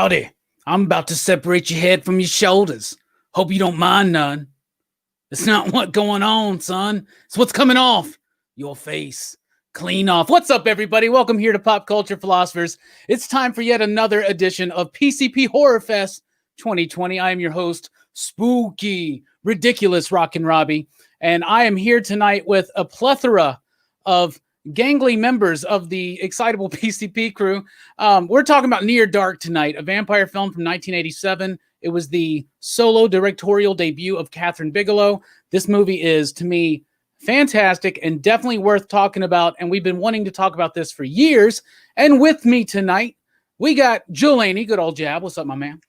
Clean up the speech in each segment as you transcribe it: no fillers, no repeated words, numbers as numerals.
Howdy. I'm about to separate your head from your shoulders. Hope you don't mind none. It's not what's going on, son. It's what's coming off your face. Clean off. What's up, everybody? Welcome here to Pop Culture Philosophers. It's time for yet another edition of PCP Horrorfest 2020. I am your host, Spooky, Ridiculous Rockin' Robbie, and I am here tonight with a plethora of gangly members of the Excitable PCP crew. We're talking about Near Dark tonight, a vampire film from 1987. It was the solo directorial debut of Kathryn Bigelow. This movie is, to me, fantastic and definitely worth talking about, and we've been wanting to talk about this for years. And with me tonight, we got Joe Laney, good old Jab. What's up, my man?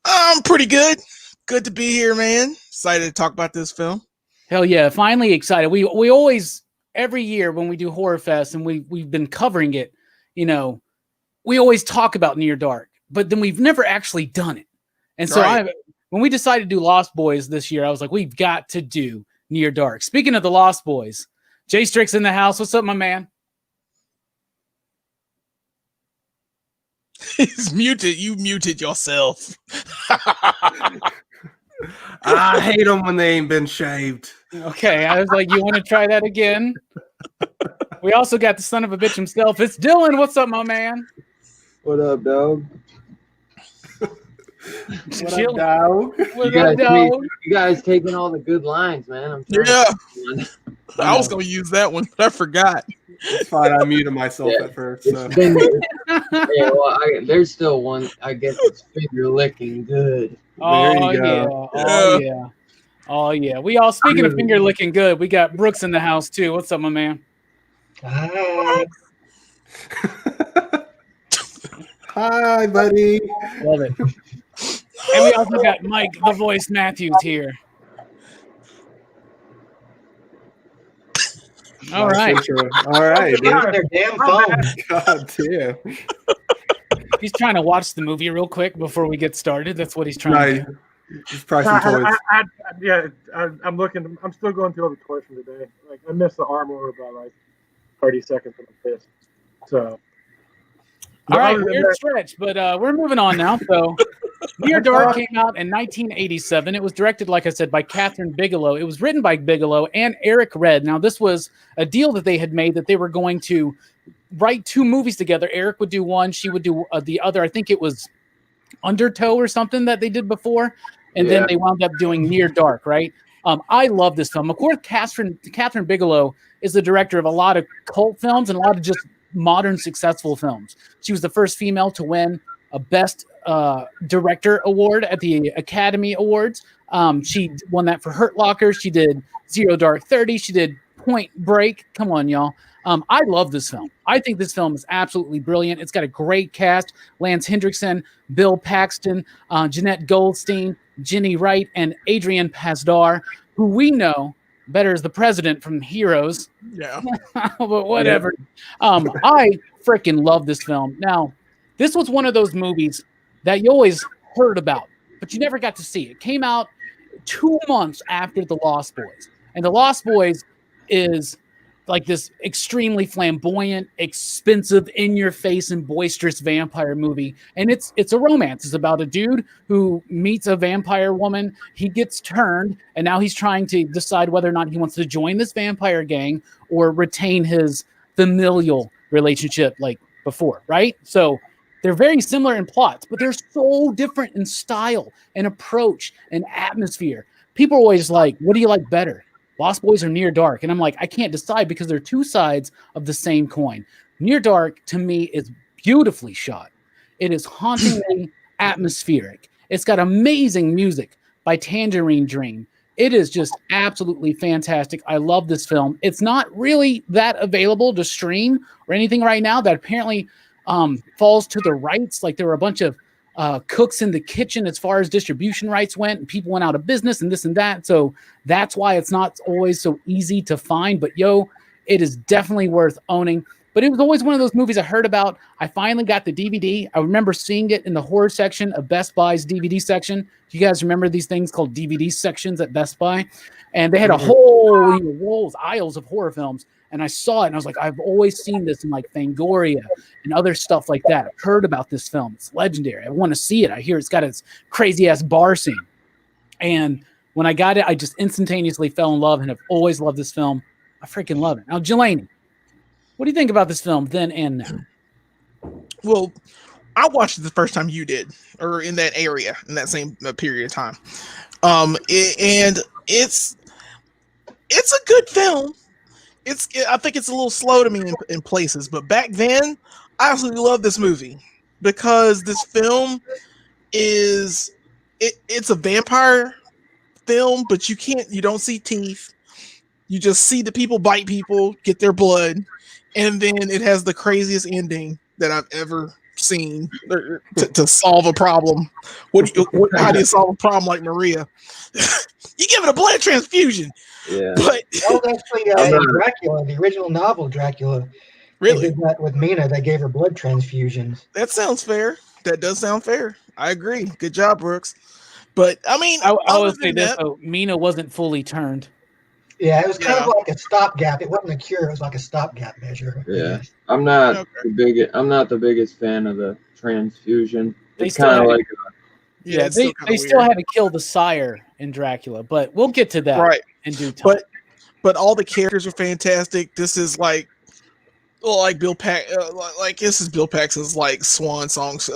I'm pretty good. Good to be here, man. Excited to talk about this film. Hell yeah, finally excited. We always... every year when we do Horror Fest and we've been covering it, you know, we always talk about Near Dark, but then we've never actually done it. And so when we decided to do Lost Boys this year, I was like, we've got to do Near Dark. Speaking of the Lost Boys, Jay Strick's in the house. What's up, my man? He's muted. You muted yourself. I hate them when they ain't been shaved. Okay, I was like, you want to try that again? We also got the son of a bitch himself. It's Dylan. What's up, my man? What up, dog? What up, dog? You guys taking all the good lines, man. I was going to use that one, but I forgot. It's fine. I muted myself at first. So. There's still one. I guess it's finger licking good. Oh, yeah. Oh, yeah. We all, speaking of finger licking good, we got Brooks in the house, too. What's up, my man? Hi. Hi, buddy. Love it. And we also got Mike, the voice Matthews, here. All right. All right. Their damn phone. God damn. He's trying to watch the movie real quick before we get started. That's what he's trying to do. He's probably some toys. I'm looking. I'm still going through all the toys from today. Like I missed the armor by like 30 seconds, and I'm pissed. So. All right, weird stretch, but we're moving on now. So, Near Dark came out in 1987. It was directed, like I said, by Kathryn Bigelow. It was written by Bigelow and Eric Red. Now, this was a deal that they had made that they were going to write two movies together. Eric would do one, she would do the other. I think it was Undertow or something that they did before, and then they wound up doing Near Dark, right? I love this film. Of course, Kathryn Bigelow is the director of a lot of cult films and a lot of just modern successful films. She was the first female to win a Best Director award at the Academy Awards. She won that for Hurt Locker. She did Zero Dark 30. She did Point Break. Come on, y'all. I love this film. I think this film is absolutely brilliant. It's got a great cast. Lance Hendrickson, Bill Paxton, Jeanette Goldstein, Jenny Wright, and Adrian Pasdar, who we know better as the president from Heroes. Yeah. But whatever. I freaking love this film. Now, this was one of those movies that you always heard about, but you never got to see. It came out 2 months after The Lost Boys. And The Lost Boys is like this extremely flamboyant, expensive, in-your-face and boisterous vampire movie. And it's a romance. It's about a dude who meets a vampire woman. He gets turned, and now he's trying to decide whether or not he wants to join this vampire gang or retain his familial relationship like before, right? So they're very similar in plots, but they're so different in style and approach and atmosphere. People are always like, what do you like better? Lost Boys or Near Dark? And I'm like, I can't decide because they're two sides of the same coin. Near Dark, to me, is beautifully shot. It is hauntingly atmospheric. It's got amazing music by Tangerine Dream. It is just absolutely fantastic. I love this film. It's not really that available to stream or anything right now. That apparently falls to the rights. Like there were a bunch of cooks in the kitchen as far as distribution rights went, and people went out of business and this and that. So that's why it's not always so easy to find. But it is definitely worth owning. But it was always one of those movies I heard about. I finally got the DVD. I remember seeing it in the horror section of Best Buy's DVD section. You guys remember these things called DVD sections at Best Buy? And they had a whole whole aisles of horror films, and I saw it, and I was like, I've always seen this in like Fangoria and other stuff like that. I've heard about this film. It's legendary. I want to see it. I hear it's got its crazy ass bar scene. And when I got it, I just instantaneously fell in love and have always loved this film. I freaking love it. Now, Jelani, what do you think about this film then and now? Well, I watched it the first time you did, or in that area, in that same period of time. And it's a good film. I think it's a little slow to me in places, but back then, I absolutely loved this movie because this film it's a vampire film, but you don't see teeth. You just see the people bite people, get their blood, and then it has the craziest ending that I've ever seen to solve a problem. How do you solve a problem like Maria? You give it a blood transfusion. Yeah. But that was actually Dracula, the original novel Dracula. Really? They did that with Mina. They gave her blood transfusions. That sounds fair. That does sound fair. I agree. Good job, Brooks. But I mean, I will say this though, Mina wasn't fully turned. Yeah, it was kind of like a stopgap. It wasn't a cure. It was like a stopgap measure. Yeah, I'm not the biggest fan of the transfusion. It's kind of like they still had to kill the sire in Dracula, but we'll get to that in due time. But all the characters are fantastic. This is like Bill Paxton's like swan songs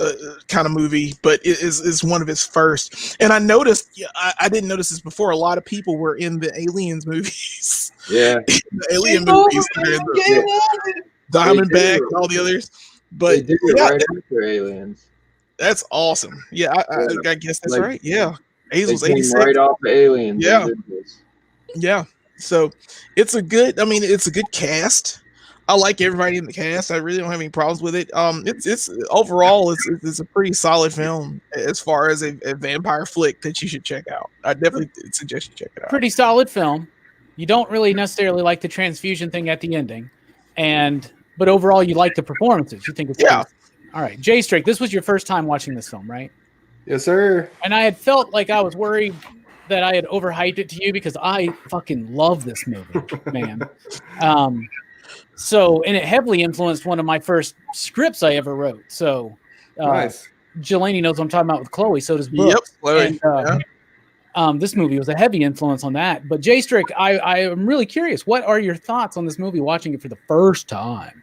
kind of movie, but it is one of his first. And I noticed, I didn't notice this before, a lot of people were in the Aliens movies. Yeah. The Alien movies. The Diamondback and all the others. But they did it right after Aliens. That's awesome. Yeah, I guess that's right. Yeah. Aliens came 86. right off of Aliens. Yeah. Yeah. So it's a good cast. I like everybody in the cast. I really don't have any problems with it. It's overall it's a pretty solid film as far as a vampire flick that you should check out. I definitely suggest you check it out. Pretty solid film. You don't really necessarily like the transfusion thing at the ending, but overall you like the performances. You think it's yeah. All right, Jay Strick, this was your first time watching this film, right? Yes, sir. And I had felt like I was worried that I had overhyped it to you because I fucking love this movie, man. So, and it heavily influenced one of my first scripts I ever wrote. So, nice. Jelani knows what I'm talking about with Chloe. So does Brooks. Yep, Chloe. This movie was a heavy influence on that. But Jay Strick, I am really curious. What are your thoughts on this movie watching it for the first time?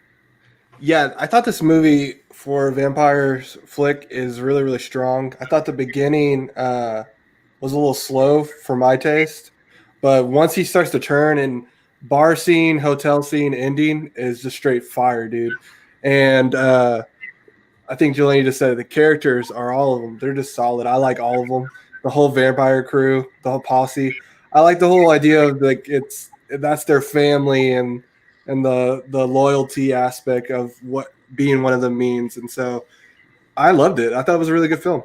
Yeah, I thought this movie for a vampire flick is really, really strong. I thought the beginning was a little slow for my taste. But once he starts to turn and bar scene, hotel scene, ending is just straight fire, dude. And I think Jelani just said it, the characters are all of them. They're just solid. I like all of them. The whole vampire crew, the whole posse. I like the whole idea of like that's their family and the loyalty aspect of what being one of them means. And so I loved it. I thought it was a really good film.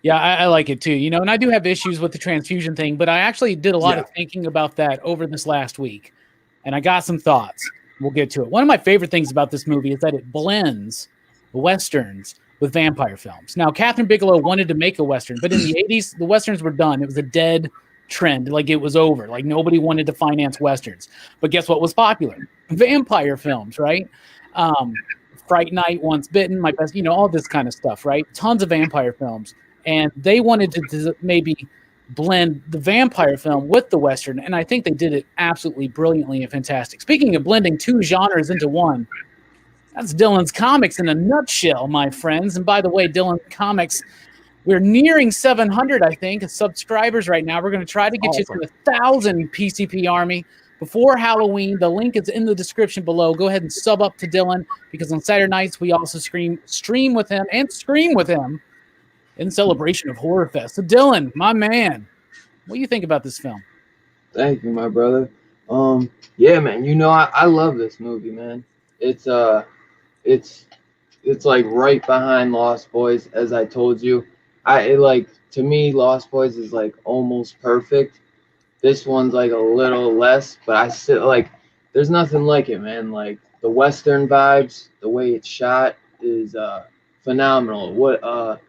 Yeah, I like it too. And I do have issues with the transfusion thing, but I actually did a lot of thinking about that over this last week, and I got some thoughts. We'll get to it. One of my favorite things about this movie is that it blends Westerns with vampire films. Now, Catherine Bigelow wanted to make a Western, but in the 80s, the Westerns were done. It was a dead trend. Like, it was over. Like, nobody wanted to finance Westerns. But guess what was popular? Vampire films, right? Fright Night, Once Bitten, My Best, all this kind of stuff, right? Tons of vampire films. And they wanted to maybe blend the vampire film with the Western, and I think they did it absolutely brilliantly and fantastic. Speaking of blending two genres into one, that's Dylan's Comics in a nutshell, my friends. And by the way, Dylan Comics, we're nearing 700, I think, subscribers right now. We're going to try to get you to 1,000 PCP Army before Halloween. The link is in the description below. Go ahead and sub up to Dylan, because on Saturday nights we also stream with him and scream with him in celebration of Horrorfest. So Dylan, my man, what do you think about this film? Thank you, my brother. Yeah, man, I love this movie, man. It's like right behind Lost Boys, as I told you. To me, Lost Boys is like almost perfect. This one's like a little less, but I still there's nothing like it, man. Like the Western vibes, the way it's shot is phenomenal.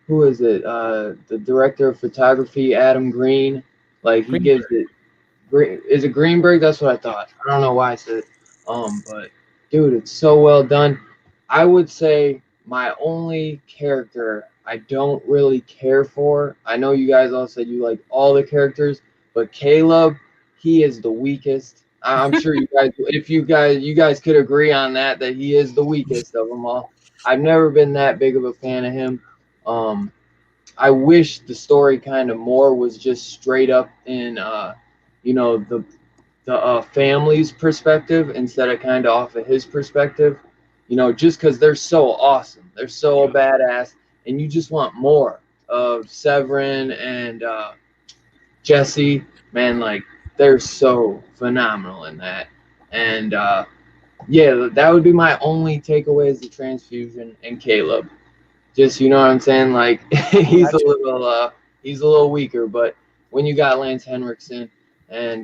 Who is it? The director of photography, Adam Green. He gives it Is it Greenberg? That's what I thought. I don't know why I said it. But dude, it's so well done. I would say my only character I don't really care for. I know you guys all said you like all the characters, but Caleb, he is the weakest. I'm sure if you guys could agree on that he is the weakest of them all. I've never been that big of a fan of him. I wish the story kind of more was just straight up in the family's perspective instead of kind of off of his perspective. Just because they're so awesome, they're so badass, and you just want more of Severin and Jesse. Man, like they're so phenomenal in that. And that would be my only takeaway is the transfusion and Caleb. Just what I'm saying, like he's a little weaker, but when you got Lance Henriksen and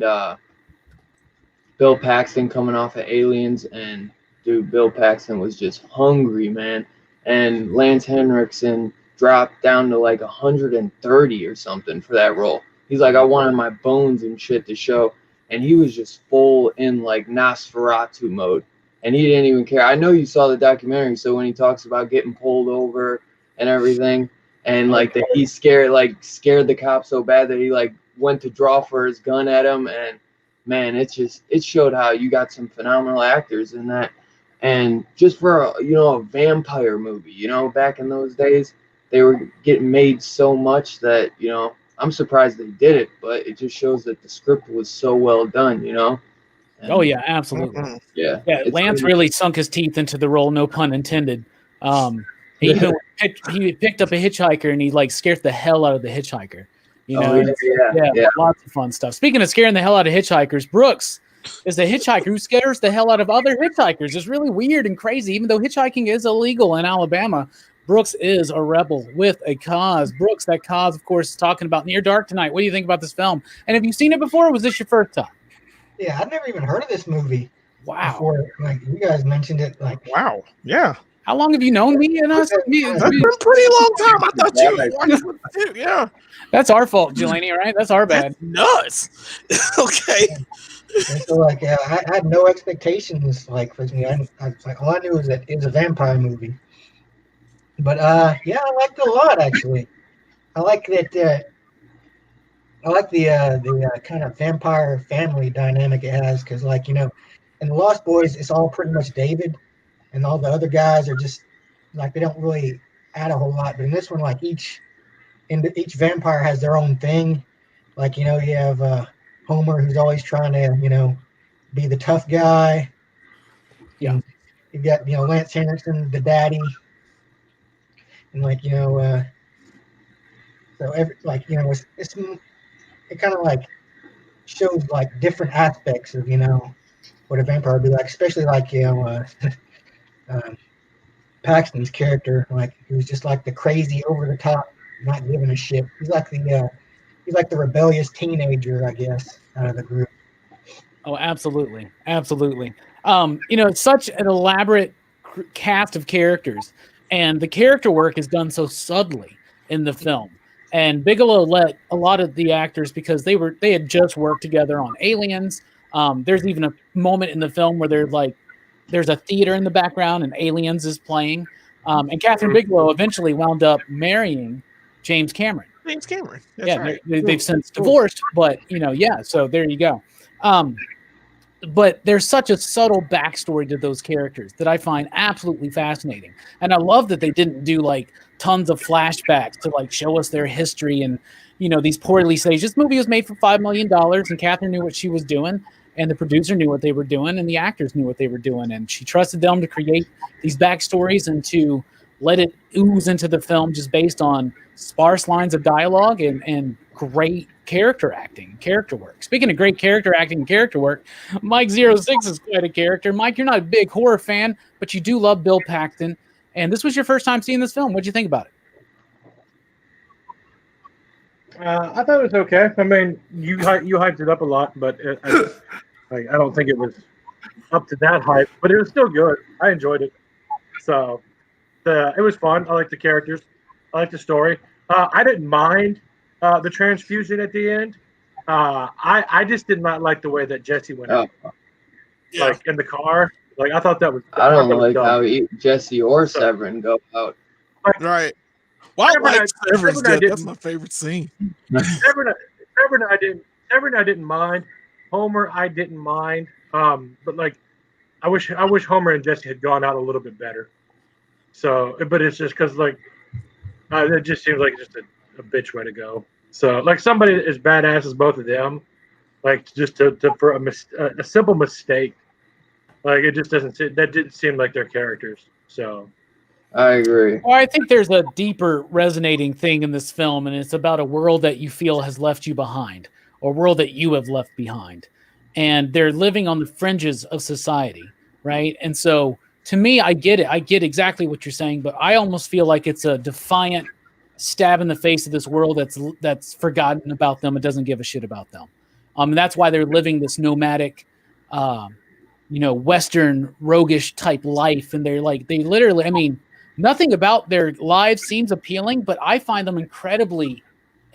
Bill Paxton coming off of Aliens, and dude, Bill Paxton was just hungry, man. And Lance Henriksen dropped down to like 130 or something for that role. He's like, I wanted my bones and shit to show, and he was just full in like Nosferatu mode, and he didn't even care. I know you saw the documentary, so when he talks about getting pulled over and everything, and like that he scared the cop so bad that he like went to draw for his gun at him, and man, it showed how you got some phenomenal actors in that. And just for a vampire movie, back in those days, they were getting made so much that I'm surprised they did it, but it just shows that the script was so well done, And, oh yeah, absolutely. Yeah. Lance really sunk his teeth into the role, no pun intended. He picked up a hitchhiker and he like scared the hell out of the hitchhiker. Lots of fun stuff. Speaking of scaring the hell out of hitchhikers, Brooks is the hitchhiker who scares the hell out of other hitchhikers. It's really weird and crazy. Even though hitchhiking is illegal in Alabama, Brooks is a rebel with a cause. Brooks, that cause, of course, is talking about Near Dark tonight. What do you think about this film? And have you seen it before, or was this your first time? Yeah, I'd never even heard of this movie. Wow. Before, like you guys mentioned it. Like, wow. Yeah. How long have you known me and us? That's been a pretty long time. I thought you watched it too. Yeah. That's our fault, Jelani, right? That's our bad. That's nuts. Okay. And so, like, I had no expectations. Like, for me, I like all I knew was that it was a vampire movie. But I liked it a lot. Actually, I like that. I like the kind of vampire family dynamic it has, because, like, in the Lost Boys, it's all pretty much David, and all the other guys are just like they don't really add a whole lot. But in this one, like each vampire has their own thing. Like you have Homer, who's always trying to be the tough guy. Yeah. You got Lance Henriksen, the daddy, and so it kind of like shows like different aspects of what a vampire would be like, especially like Paxton's character, like he was just like the crazy, over the top, not giving a shit. He's like the rebellious teenager, I guess, out of the group. Oh, absolutely, absolutely. It's such an elaborate cast of characters, and the character work is done so subtly in the film. And Bigelow let a lot of the actors, because they had just worked together on Aliens. There's even a moment in the film where there's a theater in the background and Aliens is playing. And Catherine Bigelow eventually wound up marrying James Cameron. That's right. They've since divorced, but so there you go. But there's such a subtle backstory to those characters that I find absolutely fascinating. And I love that they didn't do like tons of flashbacks to like show us their history and, these poorly staged. This movie was made for $5 million, and Catherine knew what she was doing, and the producer knew what they were doing, and the actors knew what they were doing. And she trusted them to create these backstories and to let it ooze into the film just based on sparse lines of dialogue and great character acting, character work. Speaking of great character acting and character work, Mike 06 is quite a character. Mike, you're not a big horror fan, but you do love Bill Paxton. And this was your first time seeing this film. What'd you think about it? I thought it was okay. I mean, you hyped it up a lot, but I don't think it was up to that hype. But it was still good. I enjoyed it. So it was fun. I like the characters. I like the story. I didn't mind the transfusion at the end. I just did not like the way that Jesse went out, Yeah. like in the car. Like I thought that was. I don't thought that was like dumb. how Jesse or Severin go out. Right. Well, I like Severin's Severin I death. That's didn't- my favorite scene. Severin I didn't mind. Homer I didn't mind. But like I wish Homer and Jesse had gone out a little bit better. So, but it's just because like it just seems like just a bitch way to go. So like somebody as badass as both of them, like just for a simple mistake, like it just doesn't that didn't seem like their characters. So I agree. Well, I think there's a deeper resonating thing in this film, and it's about a world that you feel has left you behind, or a world that you have left behind. And they're living on the fringes of society, right? And so to me, I get it. I get exactly what you're saying, but I almost feel like it's a defiant stab in the face of this world that's forgotten about them and doesn't give a shit about them. And that's why they're living this nomadic, Western roguish type life. And they literally, I mean, nothing about their lives seems appealing, but I find them incredibly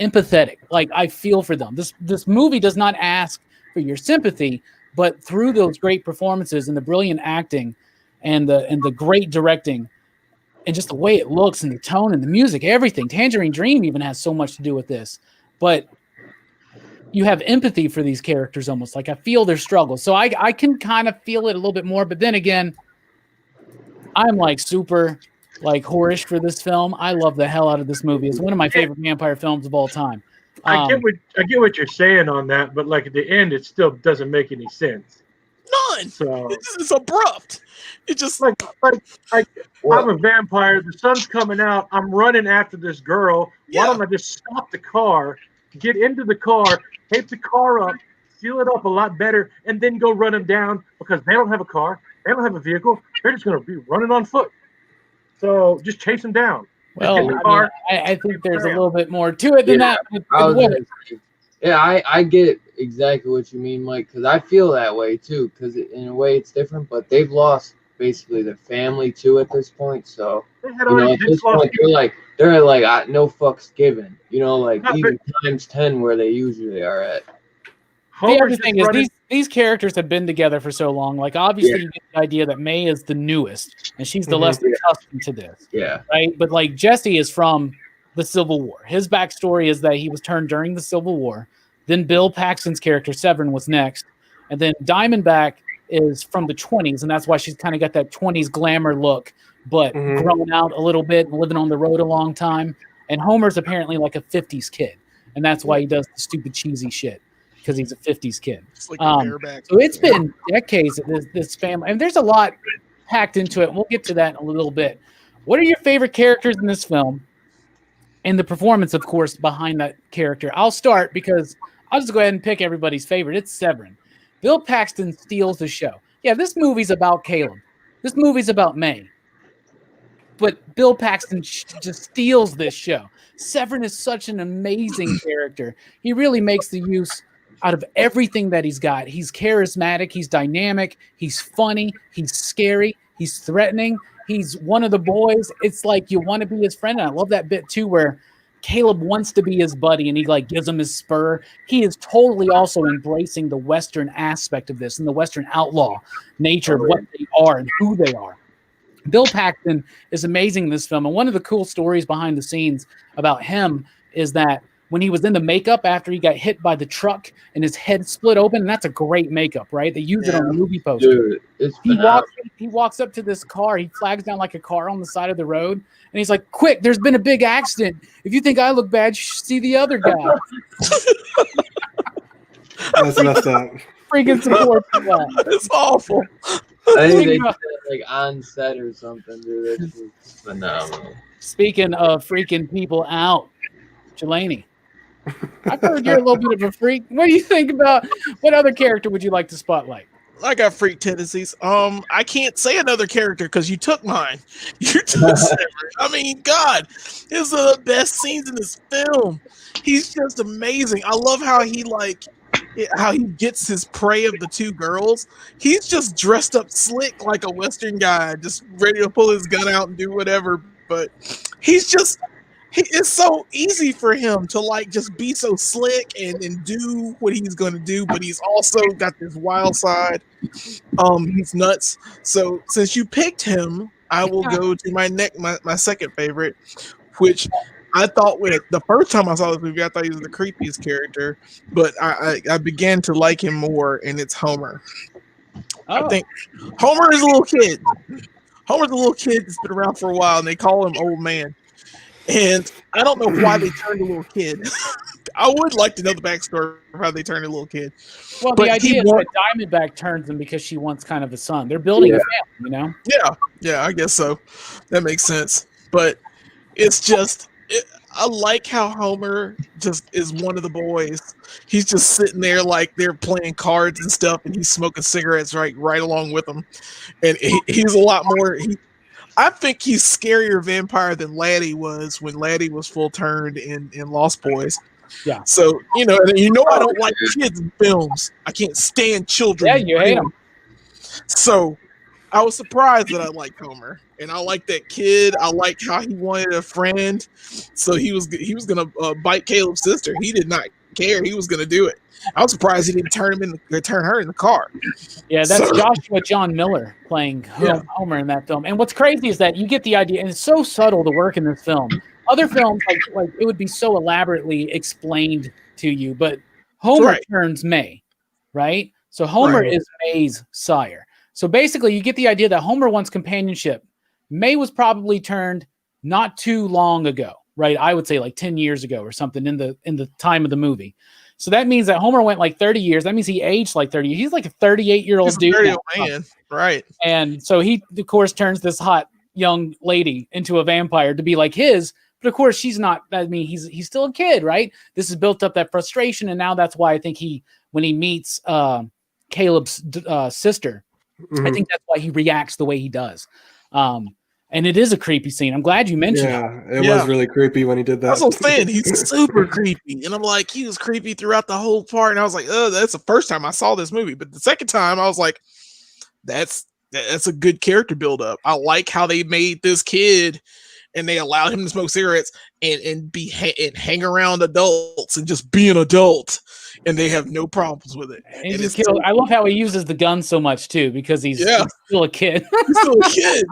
empathetic. Like I feel for them. This movie does not ask for your sympathy, but through those great performances and the brilliant acting and the great directing and just the way it looks and the tone and the music, everything. Tangerine Dream even has so much to do with this. But you have empathy for these characters almost. Like I feel their struggles. So I can kind of feel it a little bit more. But then again, I'm like super like whorish for this film. I love the hell out of this movie. It's one of my favorite vampire films of all time. I get what you're saying on that, but like at the end, it still doesn't make any sense. None. So It's abrupt. It just like I'm a vampire. The sun's coming out. I'm running after this girl. Why don't I just stop the car, get into the car, tape the car up, seal it up a lot better, and then go run them down because they don't have a car, they don't have a vehicle. They're just going to be running on foot. So just chase them down. Well, I think there's a little bit more to it than that. I get exactly what you mean, Mike, because I feel that way too. Because in a way, it's different, but they've lost basically their family too at this point. So at this point, they're like no fucks given. Even times 10 where they usually are at. The other thing is these characters have been together for so long. Like obviously you get the idea that May is the newest and she's the less accustomed to this. Yeah. Right. But like Jesse is from the Civil War. His backstory is that he was turned during the Civil War. Then Bill Paxton's character Severin was next. And then Diamondback is from the 20s. And that's why she's kind of got that 20s glamour look, but growing out a little bit and living on the road a long time. And Homer's apparently like a 50s kid. And that's why he does the stupid cheesy shit. Because he's a 50s kid. Like so it's been decades of this family. And there's a lot packed into it. We'll get to that in a little bit. What are your favorite characters in this film? And the performance, of course, behind that character. I'll start because I'll just go ahead and pick everybody's favorite. It's Severin. Bill Paxton steals the show. Yeah, this movie's about Caleb. This movie's about May. But Bill Paxton just steals this show. Severin is such an amazing character. He really makes the use out of everything that he's got. He's charismatic, he's dynamic, he's funny, he's scary, he's threatening, he's one of the boys. It's like you want to be his friend. And I love that bit too where Caleb wants to be his buddy and he like gives him his spur. He is totally also embracing the Western aspect of this and the Western outlaw nature of what they are and who they are. Bill Paxton is amazing in this film. And one of the cool stories behind the scenes about him is that when he was in the makeup after he got hit by the truck and his head split open, and that's a great makeup, right? They use it on the movie poster. Dude, he walks up to this car. He flags down like a car on the side of the road, and he's like, "Quick, there's been a big accident. If you think I look bad, you should see the other guy." That's messed up. Freaking support for that. It's awful. I think they did that, like on set or something, dude. It's just phenomenal. Speaking of freaking people out, Jelani. I've heard you're a little bit of a freak. What do you think about what other character would you like to spotlight? I got freak tendencies. I can't say another character because you took mine. You took Severin. I mean, God, it's the best scenes in this film. He's just amazing. I love how he gets his prey of the two girls. He's just dressed up slick like a Western guy, just ready to pull his gun out and do whatever. But he's it's so easy for him to like just be so slick and do what he's going to do, but he's also got this wild side. He's nuts. So since you picked him, I will go to my second favorite, which I thought when the first time I saw this movie, I thought he was the creepiest character, but I began to like him more, and it's Homer. I think Homer is a little kid. Homer's a little kid that's been around for a while, and they call him Old Man. And I don't know why they turned a little kid. I would like to know the backstory of how they turned a little kid. Well, the idea is that Diamondback turns him because she wants kind of a son. They're building a family, you know? Yeah, I guess so. That makes sense. But it's just, I like how Homer just is one of the boys. He's just sitting there like they're playing cards and stuff, and he's smoking cigarettes right along with them. And he's a lot more... I think he's scarier vampire than Laddie was when Laddie was full turned in Lost Boys. Yeah. So, I don't like kids in films. I can't stand children. Yeah, you hate them. So I was surprised that I liked Homer. And I like that kid. I like how he wanted a friend. So he was gonna bite Caleb's sister. He did not care. He was gonna do it. I was surprised he didn't turn her in the car. Yeah, that's Joshua John Miller playing Homer in that film. And what's crazy is that you get the idea, and it's so subtle to work in this film. Other films, like it would be so elaborately explained to you, but Homer turns May, right? So Homer is May's sire. So basically, you get the idea that Homer wants companionship. May was probably turned not too long ago, right? I would say like 10 years ago or something in the time of the movie. So that means that Homer went like 30 years. That means he aged like 30 years. He's like a 38-year-old dude. 30-year-old man, right. And so he, of course, turns this hot young lady into a vampire to be like his. But of course, she's not. I mean, he's still a kid, right? This has built up that frustration. And now that's why I think when he meets Caleb's sister, I think that's why he reacts the way he does. And it is a creepy scene. I'm glad you mentioned it. It was really creepy when he did that. That's what I'm saying. He's super creepy. And I'm like, he was creepy throughout the whole part. And I was like, oh, that's the first time I saw this movie. But the second time, I was like, that's a good character buildup. I like how they made this kid and they allowed him to smoke cigarettes and hang around adults and just be an adult. And they have no problems with it. And I love how he uses the gun so much too, because he's still a kid. He's still a kid.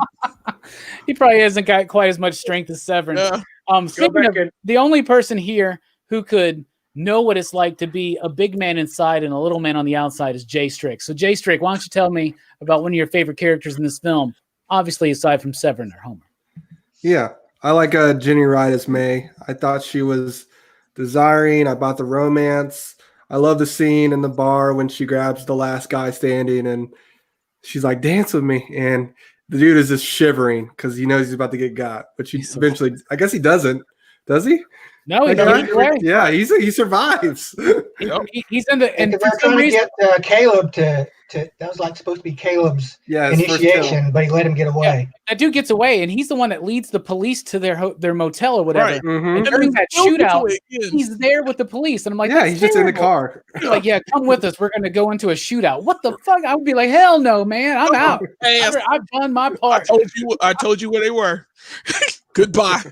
He probably hasn't got quite as much strength as Severin. Yeah. Speaking of, the only person here who could know what it's like to be a big man inside and a little man on the outside is Jay Strick. So Jay Strick, why don't you tell me about one of your favorite characters in this film? Obviously, aside from Severin or Homer. Yeah, I like Jenny Wright as May. I thought she was desiring. I bought the romance. I love the scene in the bar when she grabs the last guy standing and she's like, dance with me. And the dude is just shivering because he knows he's about to get got. But she eventually, I guess he doesn't. Does he? No, he doesn't. Yeah, he survives. He's in the. And they're trying to get Caleb to. That was like supposed to be Caleb's initiation, but he let him get away. Yeah, that dude gets away, and he's the one that leads the police to their motel or whatever. Right. Mm-hmm. And during that shootout, he's there with the police, and I'm like, yeah, he's just in the car. He's like, yeah, come with us. We're going to go into a shootout. What the fuck? I would be like, hell no, man, I'm out. I've done my part. I told you where they were. Goodbye.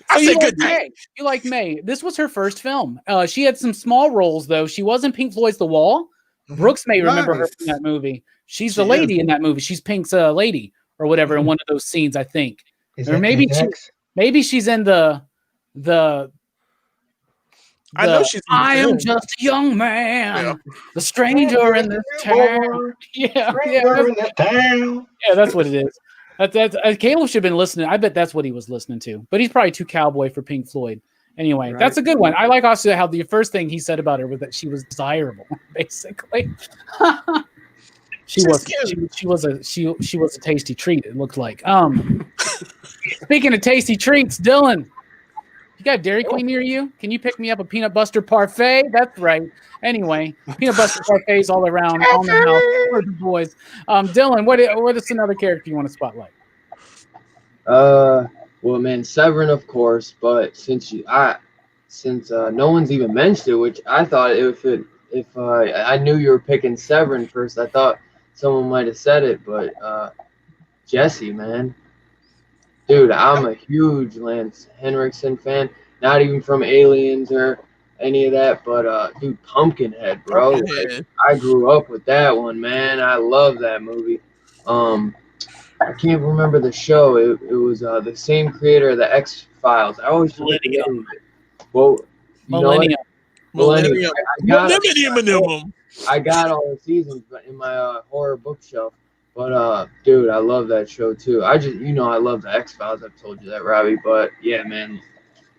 I said good day. You like May. This was her first film. She had some small roles, though. She was in Pink Floyd's The Wall. Brooks may remember her from that movie. She's the lady in that movie. She's Pink's lady or whatever in one of those scenes, I think. Or maybe she's in the I know she's. I am just a young man, the stranger in this town. Yeah, that's what it is. That's Caleb should have been listening. I bet that's what he was listening to. But he's probably too cowboy for Pink Floyd. Anyway, that's a good one. I like also how the first thing he said about her was that she was desirable, basically. She was a tasty treat, it looked like. Speaking of tasty treats, Dylan, you got Dairy Queen near you? Can you pick me up a peanut butter parfait? That's right. Anyway, peanut butter parfaits all around on the house for the boys. Dylan, what is another character you want to spotlight? Well, man, Severin, of course, but since no one's even mentioned it, which I thought if I knew you were picking Severin first, I thought someone might have said it, but Jesse, man, Dude, I'm a huge Lance Henriksen fan. Not even from Aliens or any of that, but dude, Pumpkinhead, bro. Like, Pumpkinhead. I grew up with that one, man. I love that movie. I can't remember the show. It was the same creator of the X-Files. I always forget the name of it. Well, you know what? Millennium. Millennium. I got all the seasons in my horror bookshelf. But dude, I love that show too. I love the X-Files. I've told you that, Robbie. But yeah, man,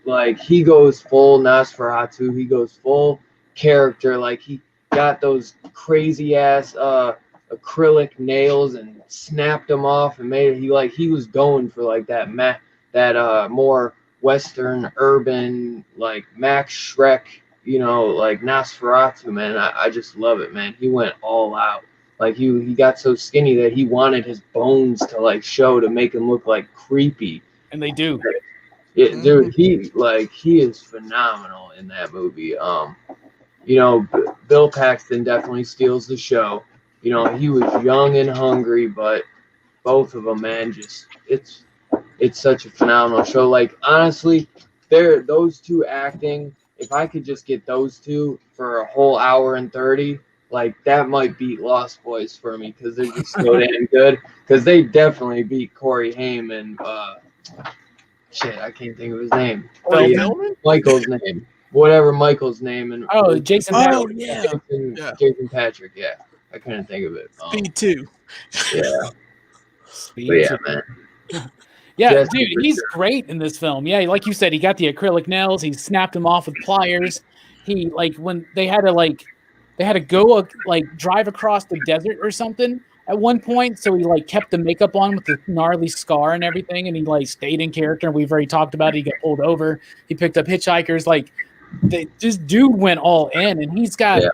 like he goes full Nosferatu. He goes full character. Like he got those crazy ass acrylic nails and snapped them off and made it. He was going for like that more Western urban like Max Shrek. Like Nosferatu, man. I just love it, man. He went all out. Like he got so skinny that he wanted his bones to like show to make him look like creepy. And they do. Yeah, dude, he is phenomenal in that movie. Bill Paxton definitely steals the show. He was young and hungry, but both of them, man, it's such a phenomenal show. Like honestly, those two acting. If I could just get those two for a whole hour and 30, like that might beat Lost Boys for me because they're just so damn good. Because they definitely beat Corey Haim and shit, I can't think of his name. Michael's name, whatever Michael's name, and Jason. Oh Patrick. yeah, Jason Patrick. Yeah, I couldn't think of it. Speed 2. Yeah, Speed but yeah, 2. man. Yeah, Yes, dude, for he's sure. great in this film. Yeah, like you said, he got the acrylic nails. He snapped them off with pliers. He when they had to go drive across the desert or something at one point. So he kept the makeup on with the gnarly scar and everything, and he stayed in character. And we've already talked about it. He got pulled over. He picked up hitchhikers. This dude went all in, and he's got. Yeah.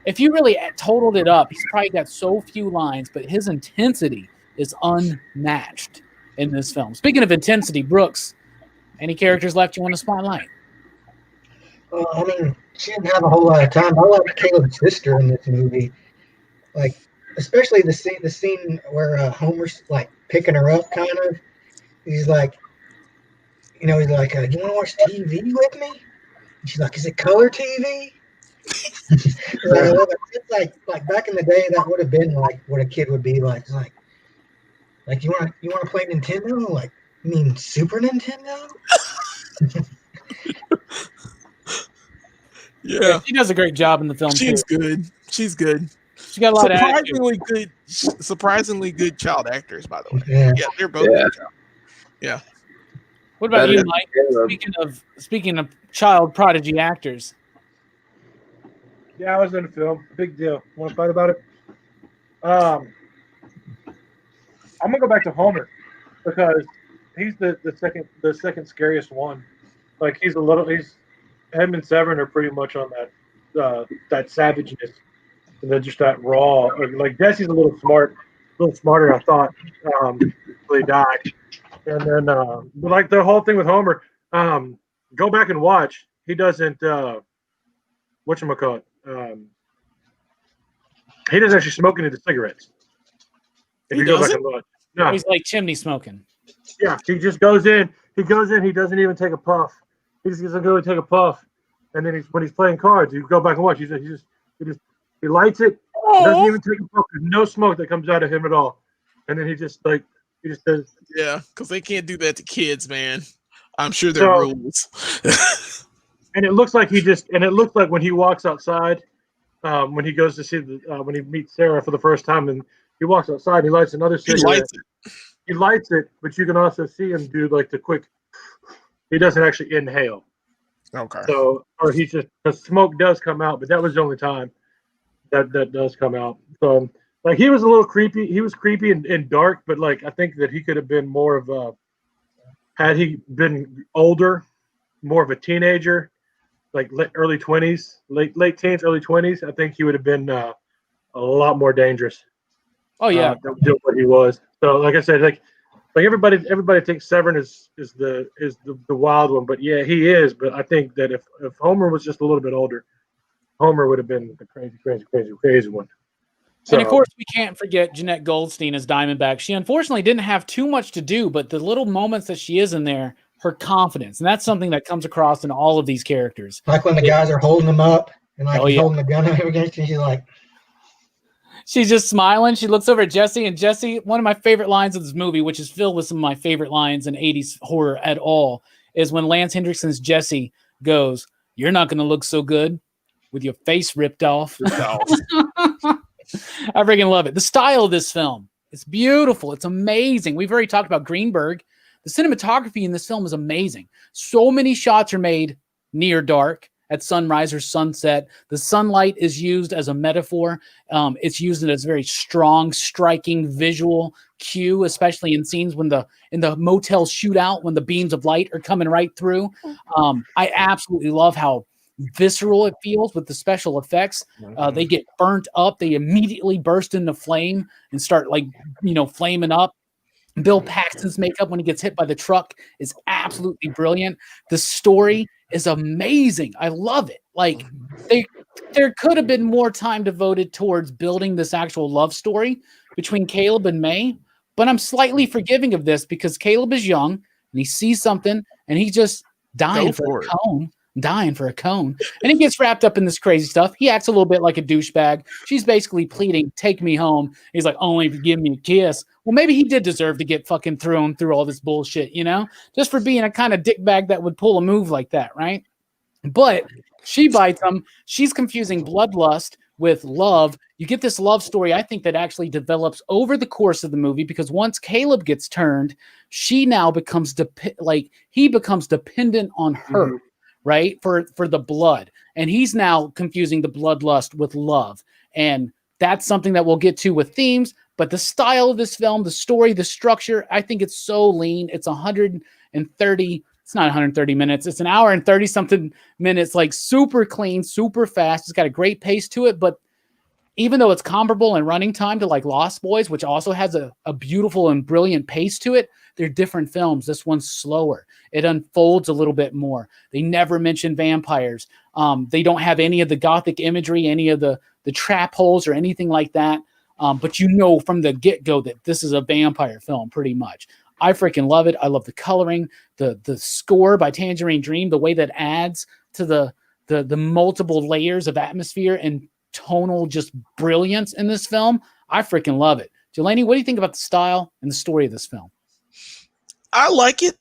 If you really totaled it up, he's probably got so few lines, but his intensity is unmatched in this film. Speaking of intensity, Brooks, any characters left you want to spotlight? Well, I mean, she didn't have a whole lot of time. I like Caleb's sister in this movie, especially the scene where Homer's picking her up, kind of. He's like, you want to watch TV with me? And she's like, is it color TV? It's like back in the day, that would have been what a kid would be like. It's like you want to play Nintendo? You mean Super Nintendo? Yeah, she does a great job in the film. She's too. good. She's good. She got a lot surprisingly good child actors, by the way. Yeah, they're both good child. Yeah. What about you, Mike? Speaking of child prodigy actors. Yeah, I was in the film. Big deal. Want to fight about it? I'm gonna go back to Homer because he's the second scariest one. Him and Severn are pretty much on that savageness and then just that raw. Jesse's a little smarter, I thought. Until he died, and then but the whole thing with Homer. Go back and watch. He doesn't. Whatchamacallit? He doesn't actually smoke any of the cigarettes. If you go back and look, no, he's like chimney smoking. Yeah, he just goes in. He doesn't even take a puff. He just doesn't go and take a puff, and then when he's playing cards, you go back and watch. He lights it. He doesn't even take a puff. There's no smoke that comes out of him at all, and then he just does. Yeah, because they can't do that to kids, man. I'm sure there are rules. And it looks like when he walks outside, when he goes to see when he meets Sarah for the first time, and he walks outside, he lights another cigarette. He lights it, but you can also see him do the quick. He doesn't actually inhale. Okay. So, or he's just the smoke does come out, but that was the only time that does come out. So, he was a little creepy. He was creepy and dark, but I think that he could have been more of a. Had he been older, more of a teenager, early 20s, late teens, early 20s, I think he would have been a lot more dangerous. Oh yeah, than what he was. So, like I said, everybody thinks Severn is the wild one, but yeah, he is. But I think that if Homer was just a little bit older, Homer would have been the crazy one. So, And of course, we can't forget Jeanette Goldstein as Diamondback. She unfortunately didn't have too much to do, but the little moments that she is in there, her confidence, and that's something that comes across in all of these characters. Like when the guys are holding them up and like Oh, he's yeah. holding the gun up against you, she's like, She's just smiling. She looks over at Jesse, and Jesse, one of my favorite lines of this movie, which is filled with some of my favorite lines in 80s horror at all, is when Lance Hendrickson's Jesse goes, "You're not going to look so good with your face ripped off." I freaking love it. The style of this film, it's beautiful. It's amazing. We've already talked about Greenberg. The cinematography in this film is amazing. So many shots are made near dark, at sunrise or sunset. The sunlight is used as a metaphor. It's used as a very strong, striking visual cue, especially in scenes when in the motel shootout, when the beams of light are coming right through. I absolutely love how visceral it feels with the special effects. They get burnt up. They immediately burst into flame and start flaming up. Bill Paxton's makeup when he gets hit by the truck is absolutely brilliant. The story is amazing. I love it. Like there could have been more time devoted towards building this actual love story between Caleb and May, but I'm slightly forgiving of this because Caleb is young and he sees something and he's just dying for a cone. Dying for a cone. And he gets wrapped up in this crazy stuff. He acts a little bit like a douchebag. She's basically pleading, "Take me home." He's like, "Only if you give me a kiss." Well, maybe he did deserve to get fucking thrown through all this bullshit, just for being a kind of dickbag that would pull a move like that, right? But she bites him. She's confusing bloodlust with love. You get this love story, I think, that actually develops over the course of the movie, because once Caleb gets turned, she now becomes he becomes dependent on her. Mm-hmm. Right? For the blood. And he's now confusing the bloodlust with love. And that's something that we'll get to with themes. But the style of this film, the story, the structure, I think it's so lean. It's 130. It's not 130 minutes. It's an hour and 30 something minutes, like super clean, super fast. It's got a great pace to it. But even though it's comparable in running time to like Lost Boys, which also has a beautiful and brilliant pace to it, they're different films. This one's slower. It unfolds a little bit more. They never mention vampires. They don't have any of the gothic imagery, any of the trap holes or anything like that. But from the get-go that this is a vampire film pretty much. I freaking love it. I love the coloring, the score by Tangerine Dream, the way that adds to the multiple layers of atmosphere and tonal just brilliance in this film. I freaking love it. Jelani, what do you think about the style and the story of this film? I like it.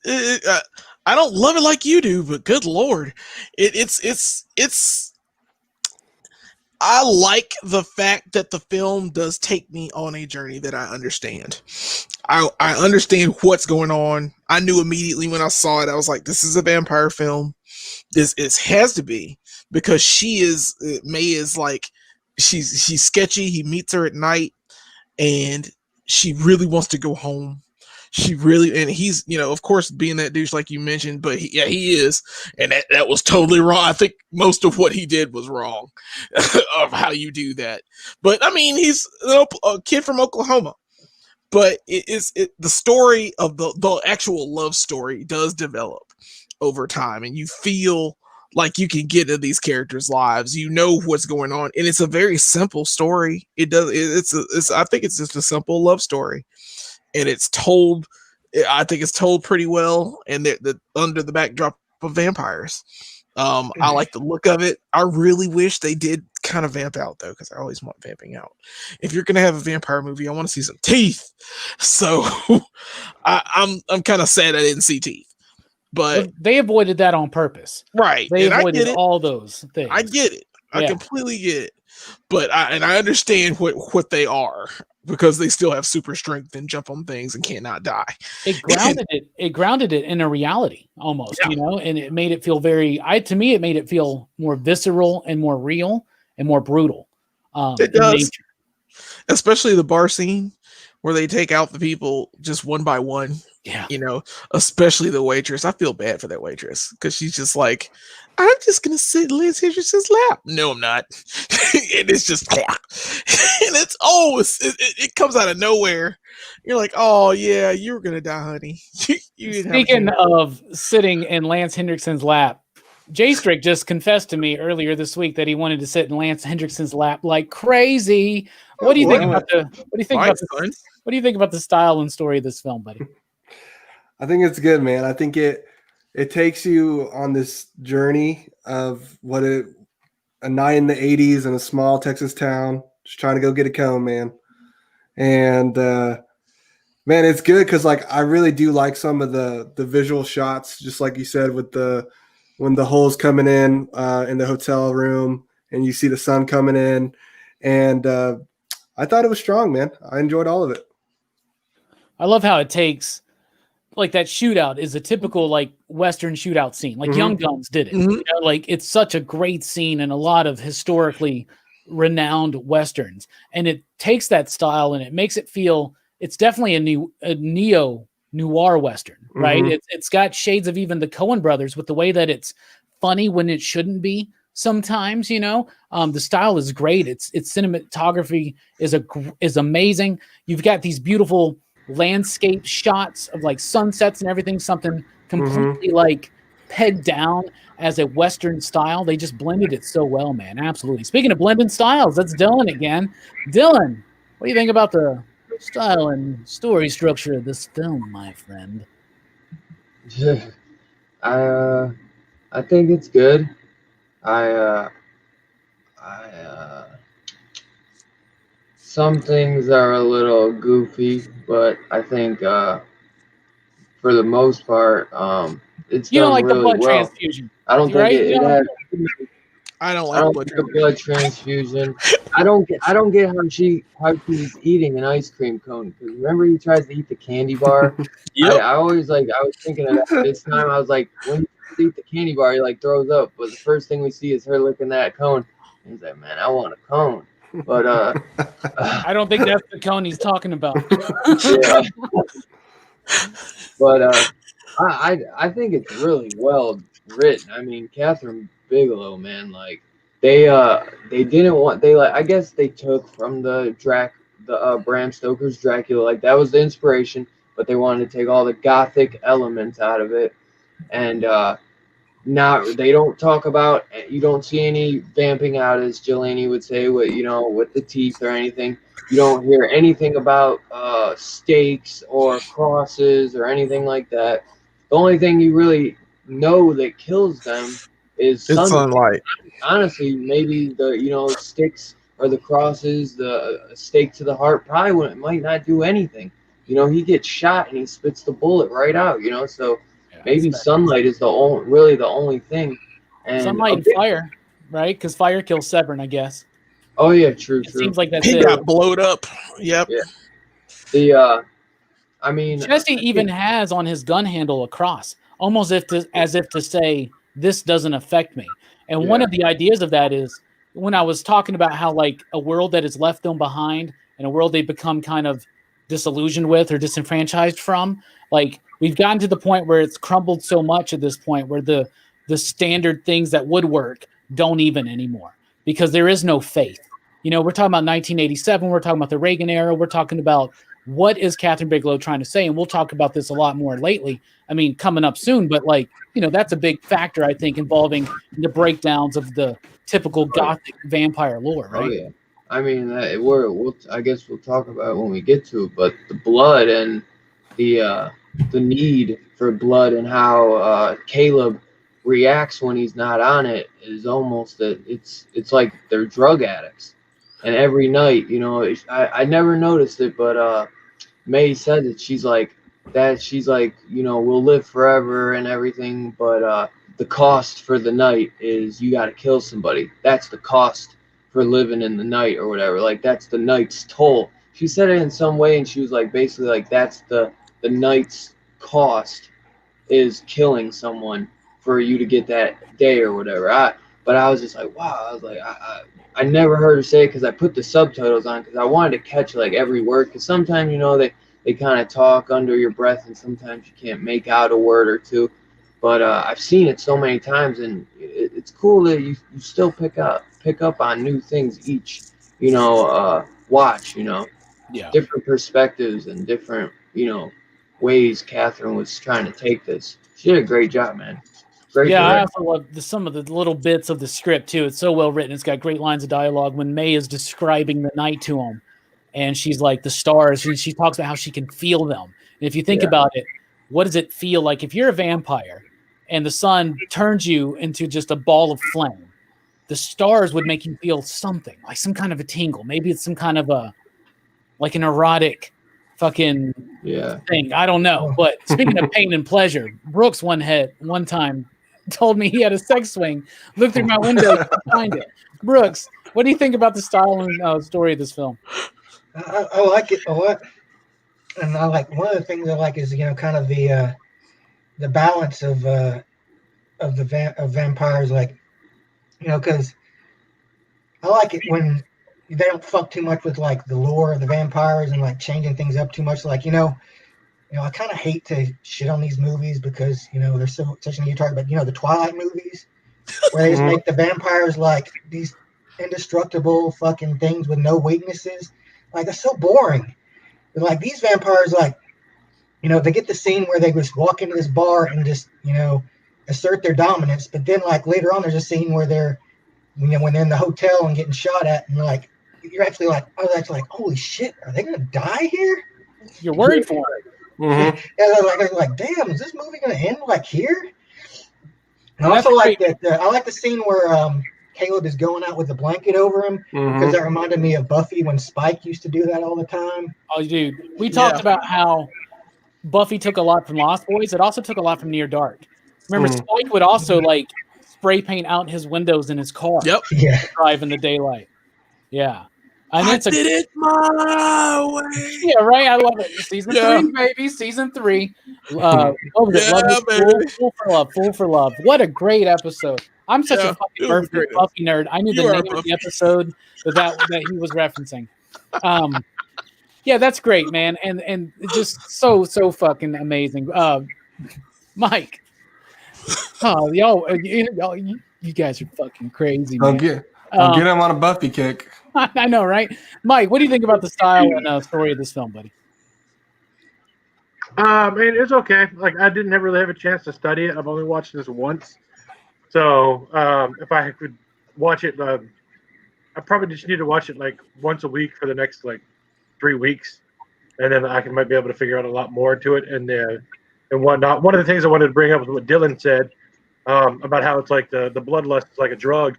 I don't love it like you do, but good Lord, it's. I like the fact that the film does take me on a journey that I understand. I understand what's going on. I knew immediately when I saw it. I was like, "This is a vampire film. This has to be," because May is like, she's sketchy. He meets her at night, and she really wants to go home. And he's, of course, being that douche like you mentioned, but he is. And that was totally wrong. I think most of what he did was wrong of how you do that. But I mean, he's a kid from Oklahoma. But the story of the actual love story does develop over time, and you feel like you can get into these characters' lives. You know what's going on, and it's a very simple story. I think it's just a simple love story. And I think it's told pretty well, and under the backdrop of vampires. I like the look of it. I really wish they did kind of vamp out, though, because I always want vamping out. If you're gonna have a vampire movie, I want to see some teeth. So I'm kind of sad I didn't see teeth, but they avoided that on purpose, right? They avoided all those things. I get it. I completely get it. But I understand what they are, because they still have super strength and jump on things and cannot die. It grounded it in a reality almost, and it made it feel to me, it made it feel more visceral and more real and more brutal. It does. Especially the bar scene where they take out the people just one by one. Yeah. Especially the waitress. I feel bad for that waitress, because she's just like, "I'm just going to sit in Liz Hendrickson's lap." No, I'm not. And it's just, and it comes out of nowhere. You're like, "Oh yeah, you were going to die, honey." Speaking of sitting in Lance Hendrickson's lap, Jay Strick just confessed to me earlier this week that he wanted to sit in Lance Hendrickson's lap like crazy. What do you think about the? What do you think about the? What do you think about the style and story of this film, buddy? I think it's good, man. I think it takes you on this journey of a night in the 80s in a small Texas town, just trying to go get a cone, man. And man, it's good because like I really do like some of the visual shots, just like you said, with when the hole's coming in the hotel room and you see the sun coming in. And I thought it was strong, man. I enjoyed all of it. I love how it takes, like, that shootout is a typical like Western shootout scene. Like Young Guns did it. You know, like it's such a great scene in a lot of historically renowned Westerns. And it takes that style and it makes it feel it's definitely a neo-noir Western, right? It's got shades of even the Coen brothers with the way that it's funny when it shouldn't be sometimes, you know. The style is great. Its cinematography is amazing. You've got these beautiful landscape shots of like sunsets and everything, something completely like pegged down as a Western style. They just blended it so well, man. Absolutely. Speaking of blending styles, that's Dylan again. Dylan, what do you think about the style and story structure of this film, my friend? I think it's good. Some things are a little goofy, but I think for the most part, it's You don't done like the really blood well. transfusion. I don't think Right? it has. I don't I like don't blood get the blood transfusion. I don't get how she's eating an ice cream cone. Because remember he tries to eat the candy bar. Yep. I always I was thinking of that this time. I was like, when you eat the candy bar, he like throws up. But the first thing we see is her licking that cone. And he's like, man, I want a cone. But I don't think that's the cone he's talking about. yeah. But I think it's really well written. I mean, Catherine Bigelow, man, like they didn't want I guess they took from the Bram Stoker's Dracula, like that was the inspiration, but they wanted to take all the gothic elements out of it, and now they don't talk about, you don't see any vamping out, as Jelani would say, with the teeth or anything. You don't hear anything about stakes or crosses or anything like that. The only thing you really know that kills them is sunlight. Honestly, maybe the sticks or the crosses, the stake to the heart probably might not do anything. He gets shot and he spits the bullet right out. So maybe sunlight is the only thing. And sunlight and fire, right? Because fire kills Severn, I guess. Oh yeah, true. It seems like that's he it. got blowed up. Yep. Yeah. I mean, Jesse even has on his gun handle a cross, almost as if to say, this doesn't affect me. And one of the ideas of that is when I was talking about how like a world that is left them behind and a world they become kind of disillusioned with or disenfranchised from, like we've gotten to the point where it's crumbled so much at this point where the standard things that would work don't even anymore because there is no faith. We're talking about 1987. We're talking about the Reagan era. We're talking about what is Catherine Bigelow trying to say? And we'll talk about this a lot more lately. I mean, coming up soon, but that's a big factor, I think, involving the breakdowns of the typical gothic vampire lore, right? Oh, yeah. I mean, I guess we'll talk about it when we get to it, but the blood and the need for blood and how Caleb reacts when he's not on it is almost it's like they're drug addicts. And every night, I never noticed it, but May said that she's like, we'll live forever and everything, but the cost for the night is you got to kill somebody. That's the cost for living in the night or whatever. Like, that's the night's toll. She said it in some way, and she was like, basically, like, that's the night's cost is killing someone for you to get that day or whatever. But I was just like, wow. I was like, I never heard her say it because I put the subtitles on because I wanted to catch like every word. Because sometimes they kind of talk under your breath and sometimes you can't make out a word or two. But I've seen it so many times, and it's cool that you still pick up on new things each watch. Different perspectives and different ways Catherine was trying to take this. She did a great job, man. Great Yeah, I director. also love some of the little bits of the script too. It's so well written. It's got great lines of dialogue when May is describing the night to him, and she's like the stars. She talks about how she can feel them. And if you think about it, what does it feel like if you're a vampire and the sun turns you into just a ball of flame? The stars would make you feel something, like some kind of a tingle. Maybe it's some kind of a like an erotic fucking thing. I don't know. But speaking of pain and pleasure, Brooks one time told me he had a sex swing. Looked through my window to find it. Brooks, what do you think about the style and story of this film? I like it a lot, and I like one of the things I like is kind of the balance of vampires, like because I like it when they don't fuck too much with like the lore of the vampires and like changing things up too much. Like I kind of hate to shit on these movies because they're such a new target. But the Twilight movies, where they just make the vampires like these indestructible fucking things with no weaknesses, like they're so boring. But like these vampires, like they get the scene where they just walk into this bar and just assert their dominance. But then like later on, there's a scene where they're when they're in the hotel and getting shot at, and like you're actually like, I was actually like, holy shit, are they gonna die here? You're worried for it. And I was like, damn, is this movie gonna end like here? And I also like that. I like the scene where Caleb is going out with a blanket over him because that reminded me of Buffy when Spike used to do that all the time. Oh, dude, we talked about how Buffy took a lot from Lost Boys. It also took a lot from Near Dark. Remember, Spike would also like spray paint out his windows in his car. Yep. Yeah. Drive in the daylight. Yeah. And I did it my way. Yeah, right. I love it. Season 3, baby. Season 3. What was it? Baby. Fool for Love. Fool for Love. What a great episode. I'm such a fucking perfect Buffy nerd. I knew the name of the episode that he was referencing. Yeah, that's great, man. And just so fucking amazing. Mike. Oh, you guys are fucking crazy, man. I'll get him on a Buffy kick. I know, right? Mike, what do you think about the style and story of this film, buddy? It's okay. Like, I didn't really have a chance to study it. I've only watched this once. So, if I could watch it, I probably just need to watch it like once a week for the next like 3 weeks. And then I might be able to figure out a lot more to it and whatnot. One of the things I wanted to bring up was what Dylan said about how it's like the bloodlust is like a drug.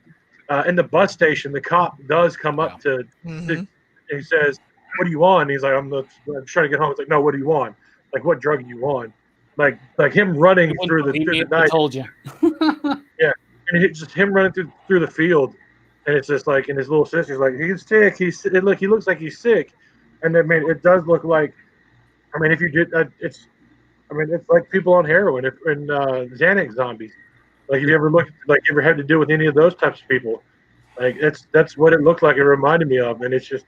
In the bus station, the cop does come up to he says, "What do you want?" And he's like, I'm trying to get home. It's like, "No, what do you want? Like, what drug do you want?" Like him running through the night. I told you. Yeah, and it's just him running through the field, and it's just like, and his little sister's like, "He's sick. He looks like he's sick," and I mean, it does look like, I mean, if you did, it's like people on heroin and Xanax zombies. Like, if you ever ever had to do with any of those types of people, like that's what it looked like. It reminded me of, and it's just,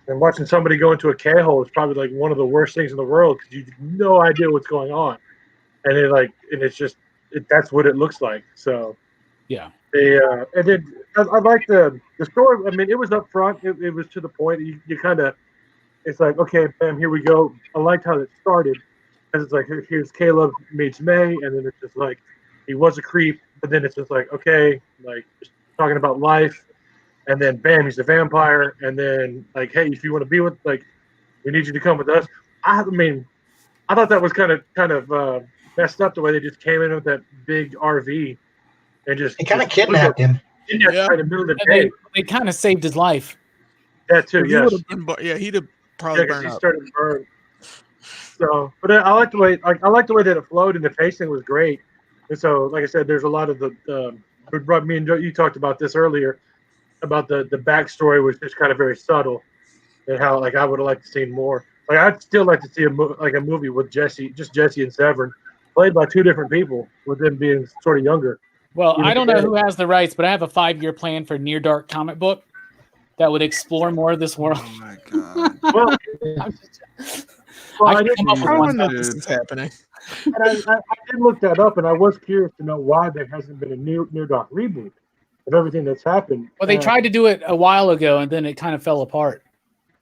and watching somebody go into a K-hole is probably like one of the worst things in the world because you have no idea what's going on, and it's just that's what it looks like. So yeah, and then I like the story. I mean, it was up front. It was to the point. You kind of, it's like, okay, bam, here we go. I liked how it started, because it's like, here's Caleb meets May, and then it's just like, he was a creep, but then it's just like, okay, like just talking about life, and then bam, he's a vampire, and then like, hey, if you want to be with, like, we need you to come with us. I mean, I thought that was kind of messed up the way they just came in with that big RV and just They kind of kidnapped him. in there in the middle of the day. They kind of saved his life. That too, yes. He'd have probably burned he up. started to burn. So, but I like the way that it flowed, and the pacing was great. And so, like I said, there's a lot of me and Joe, you talked about this earlier, about the backstory was just kind of very subtle, and how, like, I would have liked to see more. Like, I'd still like to see a movie with Jesse and Severn, played by two different people, with them being sort of younger. Well, I don't know who has the rights, but I have a 5-year plan for Near Dark comic book that would explore more of this world. Oh my god! I can come up with one. This is happening. And I did look that up, and I was curious to know why there hasn't been a Near Dark reboot of everything that's happened. Well, they tried to do it a while ago, and then it kind of fell apart.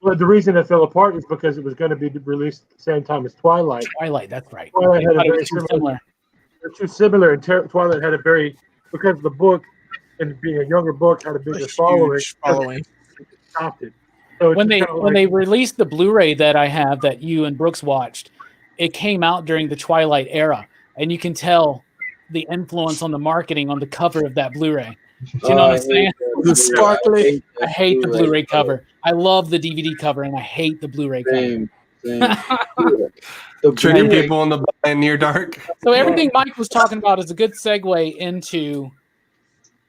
Well, the reason it fell apart is because it was going to be released at the same time as Twilight. Twilight, that's right. Twilight had a It very was too similar. they're too similar. And Twilight had a because the book and being a younger book had a bigger following. Stopped it. So when they released the Blu-ray that I have that you and Brooks watched, it came out during the Twilight era, and you can tell the influence on the marketing on the cover of that Blu-ray. Do you know what I'm saying? The sparkly. I hate the Blu-ray cover. I love the DVD cover, and I hate the Blu-ray cover. Tricking people in the near dark. So everything Mike was talking about is a good segue into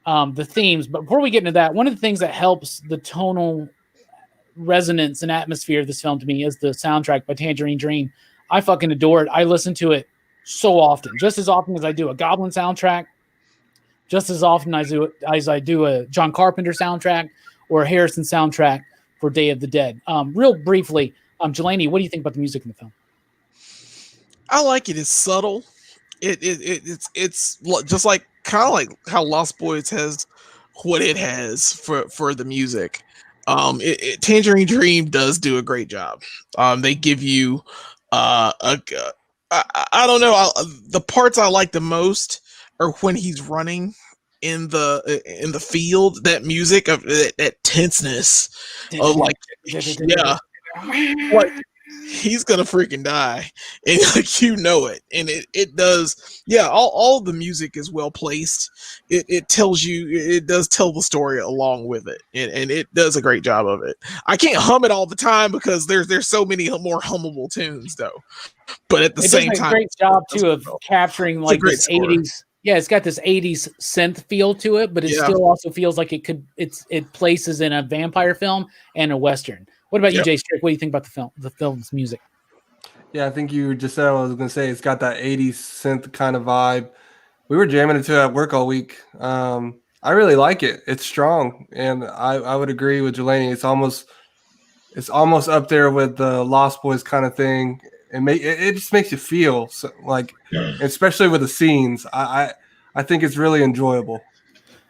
the themes. But before we get into that, one of the things that helps the tonal resonance and atmosphere of this film to me is the soundtrack by Tangerine Dream. I fucking adore it. I listen to it so often, just as often as I do a Goblin soundtrack, just as often as I do a John Carpenter soundtrack or a Harrison soundtrack for Day of the Dead. Real briefly, Jelani, what do you think about the music in the film? I like it. It's subtle. It's just like kind of like how Lost Boys has what it has for the music. Tangerine Dream does do a great job. They give you I don't know. The parts I like the most are when he's running in the field. That music of that tenseness of like, yeah, like he's gonna freaking die, and like you know it, and it does. Yeah, all the music is well placed. It tells you, it does tell the story along with it, and it does a great job of it. I can't hum it all the time because there's so many more hummable tunes though. But at the same time, great job too of capturing like this score. 80s. Yeah, it's got this 80s synth feel to it, but it still also feels like it places in a vampire film and a Western. What about you, Jay Strick? What do you think about the film's music? Yeah, I think you just said what I was going to say. It's got that 80s synth kind of vibe. We were jamming it to at work all week. I really like it. It's strong, and I would agree with Jelani. It's almost up there with the Lost Boys kind of thing. It just makes you feel like, especially with the scenes. I think it's really enjoyable.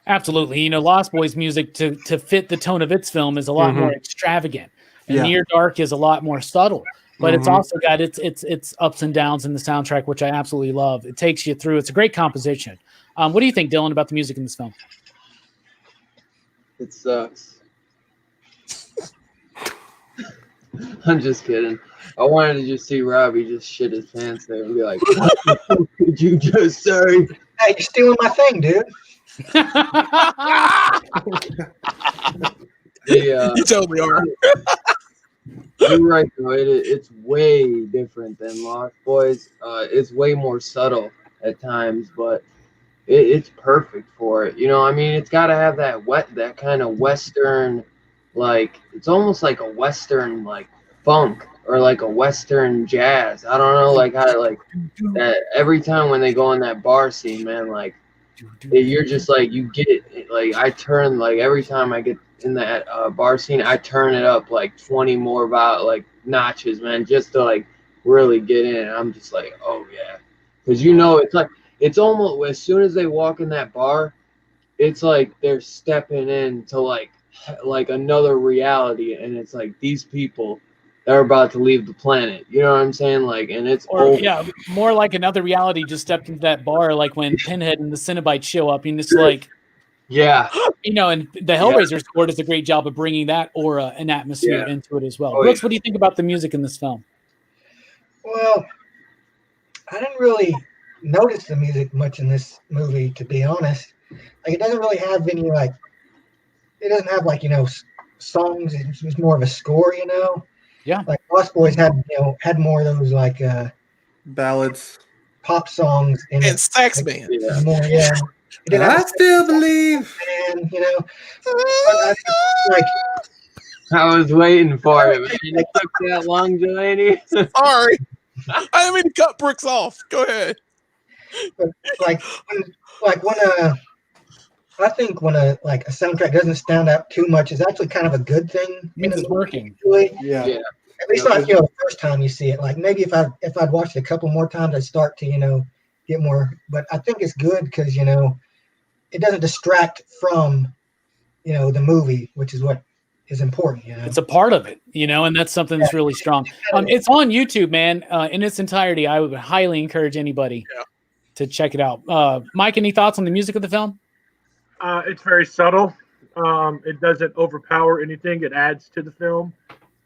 Absolutely. You know, Lost Boys music to fit the tone of its film is a lot more extravagant. And Near Dark is a lot more subtle, but it's also got its ups and downs in the soundtrack, which I absolutely love. It takes you through. It's a great composition. What do you think, Dylan, about the music in this film? It sucks. I'm just kidding. I wanted to just see Robbie just shit his pants there and be like, what the fuck did you just say? Hey, you're stealing my thing, dude. You totally are. You're right, though. It's way different than Lost Boys. It's way more subtle at times, but it's perfect for it. You know, I mean, it's got to have that kind of Western, like, it's almost like a Western, like, funk or like a Western jazz. I don't know, like how, like, that every time when they go in that bar scene, man, like, you're just like, you get it. Like, I turn, like, every time I get in that bar scene, I turn it up like 20 more notches, man, just to like really get in. And I'm just like, oh yeah, because you know, it's like, it's almost as soon as they walk in that bar, it's like they're stepping into like another reality, and it's like these people, they're about to leave the planet. You know what I'm saying? Like, and it's more like another reality just stepped into that bar, like when Pinhead and the Cenobites show up, and it's like. Yeah, you know, and the Hellraiser score does a great job of bringing that aura and atmosphere into it as well. Brooks, what do you think about the music in this film? Well, I didn't really notice the music much in this movie, to be honest. Like, it doesn't really have any it doesn't have songs. It's more of a score, you know. Yeah. Like Lost Boys had more of those ballads, pop songs, and sax band. More, I still believe, and I was waiting for it, man. It took that long, Delaney. Sorry, I didn't mean to cut Brooks off. Go ahead. When I think when a soundtrack doesn't stand out too much, is actually kind of a good thing. Means it's working. Yeah. At least the first time you see it. Like, maybe if I'd watched it a couple more times, I'd start to get more. But I think it's good because it doesn't distract from the movie, which is what is important. It's a part of it, and that's something that's really strong. It's on YouTube, man, in its entirety. I would highly encourage anybody to check it out. Mike, any thoughts on the music of the film? It's very subtle. It doesn't overpower anything. It adds to the film.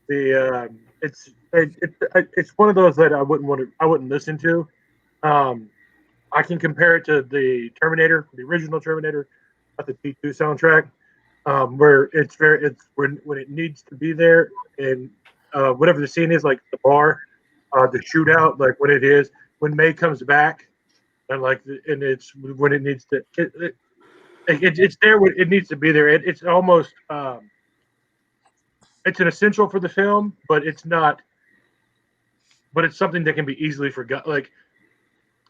It's one of those that I wouldn't listen to. I can compare it to the Terminator, the original Terminator, not the T2 soundtrack, where it's when it needs to be there, and whatever the scene is, like the bar, the shootout, like when May comes back, and it's when it needs to. It's there when it needs to be there. It's almost it's an essential for the film, but it's not. But it's something that can be easily forgotten. Like,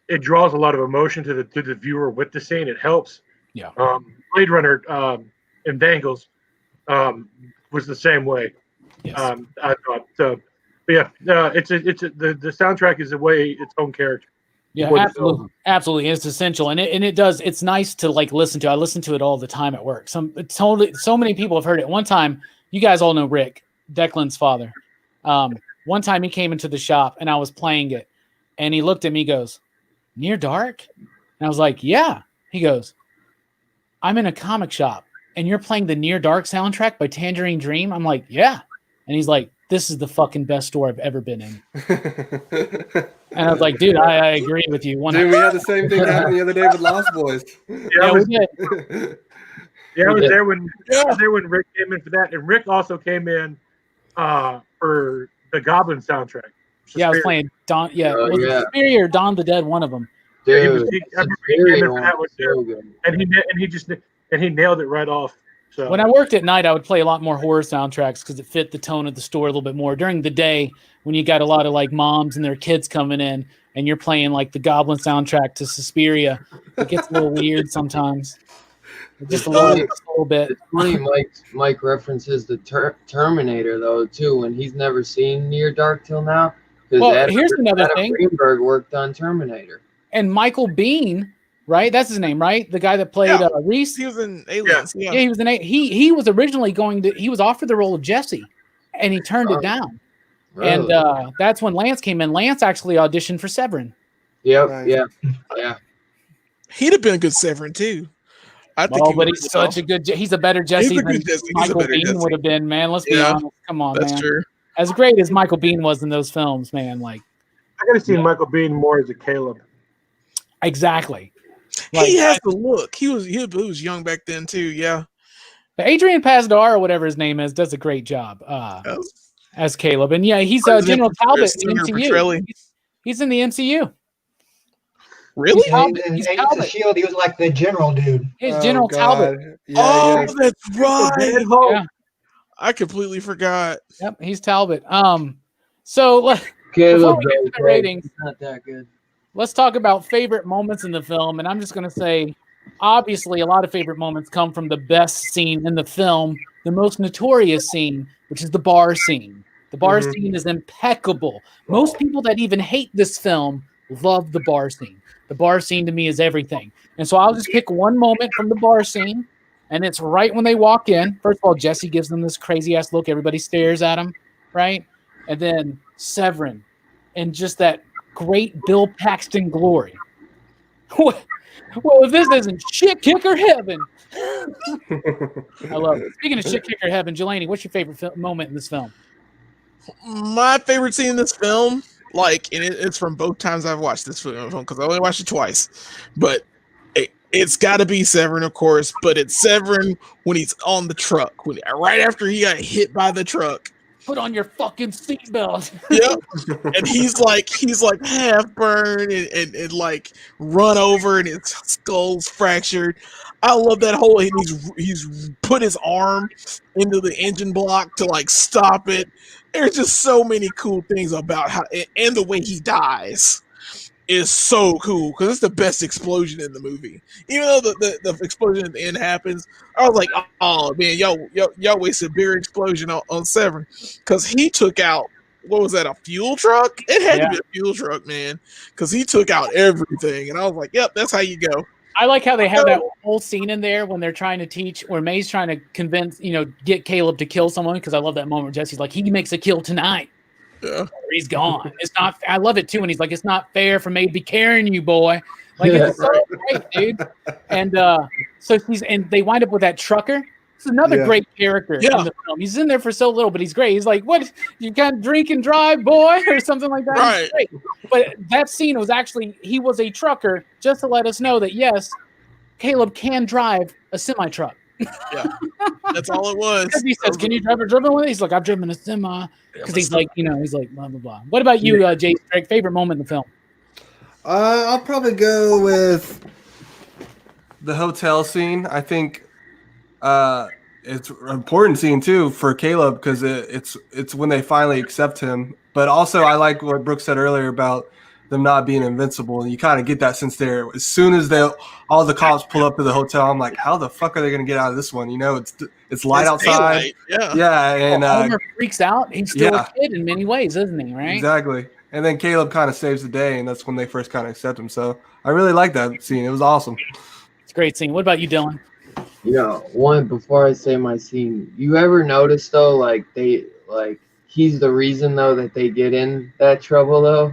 it draws a lot of emotion to the viewer with the scene. It helps. Yeah. Blade Runner and Dangles was the same way. Yes. I thought so. But yeah, the soundtrack is its own character. Yeah, absolutely. It's essential, and it's nice to listen to. I listen to it all the time at work. So many people have heard it. One time, you guys all know Rick, Declan's father. One time he came into the shop and I was playing it, and he looked at me, goes, "Near Dark?" And I was like, "Yeah." He goes, "I'm in a comic shop and you're playing the Near Dark soundtrack by Tangerine Dream?" I'm like, "Yeah." And he's like, "This is the fucking best store I've ever been in." And I was like, "Dude, I agree with you." Dude, we had the same thing happen the other day with Lost Boys. Yeah, we did. Yeah, I was there when Rick came in for that, and Rick also came in for the Goblin soundtrack. Yeah, I was playing Dawn. Yeah, was it Suspiria or Dawn of the Dead? One of them. Dude, he came in for that one too, and he nailed it right off. So when I worked at night, I would play a lot more horror soundtracks because it fit the tone of the store a little bit more. During the day, when you got a lot of moms and their kids coming in, and you're playing the Goblin soundtrack to Suspiria, it gets a little weird sometimes. Just a little bit. It's funny, Mike references the Terminator though too, when he's never seen Near Dark till now. Well, here's another Adam thing. Greenberg worked on Terminator, and Michael Biehn, right? That's his name, right? The guy that played Reese. He was in Aliens. Yeah, he was in. He was originally he was offered the role of Jesse, and he turned it down. Really? And that's when Lance came in. Lance actually auditioned for Severin. Yep. Nice. Yeah. he'd have been a good Severin too. I think. But he's such a good. He's a better Jesse than Michael Biehn would have been. Man, let's be honest. Come on, that's man. true. As great as Michael Biehn was in those films, man, I gotta see Michael Biehn more as a Caleb. Exactly. He has the look. He was young back then too. Yeah. But Adrian Pazdar or whatever his name is does a great job as Caleb, and he's General Talbot in the MCU. He's in the MCU. Really? He's Talbot. The Shield, he was like the general dude. He's General Talbot. Yeah, that's right. Yeah. I completely forgot. Yep, he's Talbot. So Caleb, before we get to the ratings, not that good. let's talk about favorite moments in the film. And I'm just going to say, obviously, a lot of favorite moments come from the best scene in the film, the most notorious scene, which is the bar scene. The bar scene is impeccable. Most people that even hate this film love the bar scene. The bar scene to me is everything. And so I'll just pick one moment from the bar scene, and it's right when they walk in. First of all, Jesse gives them this crazy-ass look. Everybody stares at him, right? And then Severin, and just that great Bill Paxton glory. Well, if this isn't shit kicker heaven. I love it. Speaking of shit kicker heaven, Jelani, what's your favorite moment in this film? My favorite scene in this film, and it's from both times I've watched this film because I only watched it twice, but it's got to be Severin, of course. But it's Severin when he's on the truck, right after he got hit by the truck. Put on your fucking seatbelt. Yep. And he's like half burned and run over and his skull's fractured. I love that whole. He's put his arm into the engine block to stop it. There's just so many cool things about how and the way he dies is so cool because it's the best explosion in the movie. Even though the explosion at the end happens, I was like, oh man, y'all wasted a bigger explosion on Severin because he took out, what was that, a fuel truck? It had to be a fuel truck, man, because he took out everything. And I was like, yep, that's how you go. I like how they have that whole scene in there when they're trying to teach, where May's trying to convince, get Caleb to kill someone, because I love that moment where Jesse's like, he makes a kill tonight. Yeah. He's gone. It's not. I love it too when he's like, "It's not fair for me to be carrying you, boy." Like it's so great, dude. And so they wind up with that trucker. It's another great character in the film. He's in there for so little, but he's great. He's like, "What? You can't drink and drive, boy," or something like that. Right. Great. But that scene was actually he was a trucker just to let us know that yes, Caleb can drive a semi truck. Yeah, that's all it was. Because he says, "Can you drive a driven one?" He's like, "I've driven a semi." Because he's like, he's like blah blah blah. What about you, Jay? Favorite moment in the film? I'll probably go with the hotel scene. I think it's an important scene too for Caleb because it's when they finally accept him. But also, I like what Brooke said earlier about them not being invincible, and you kind of get that since they're as soon as all the cops pull up to the hotel, I'm like, how the fuck are they going to get out of this one? It's light outside. Daylight. Yeah, and Homer freaks out. He's still yeah. a kid in many ways, isn't he? Right? Exactly. And then Caleb kind of saves the day, and that's when they first kind of accept him. So I really like that scene. It was awesome. It's a great scene. What about you, Dylan? One before I say my scene, you ever notice though, he's the reason though that they get in that trouble though.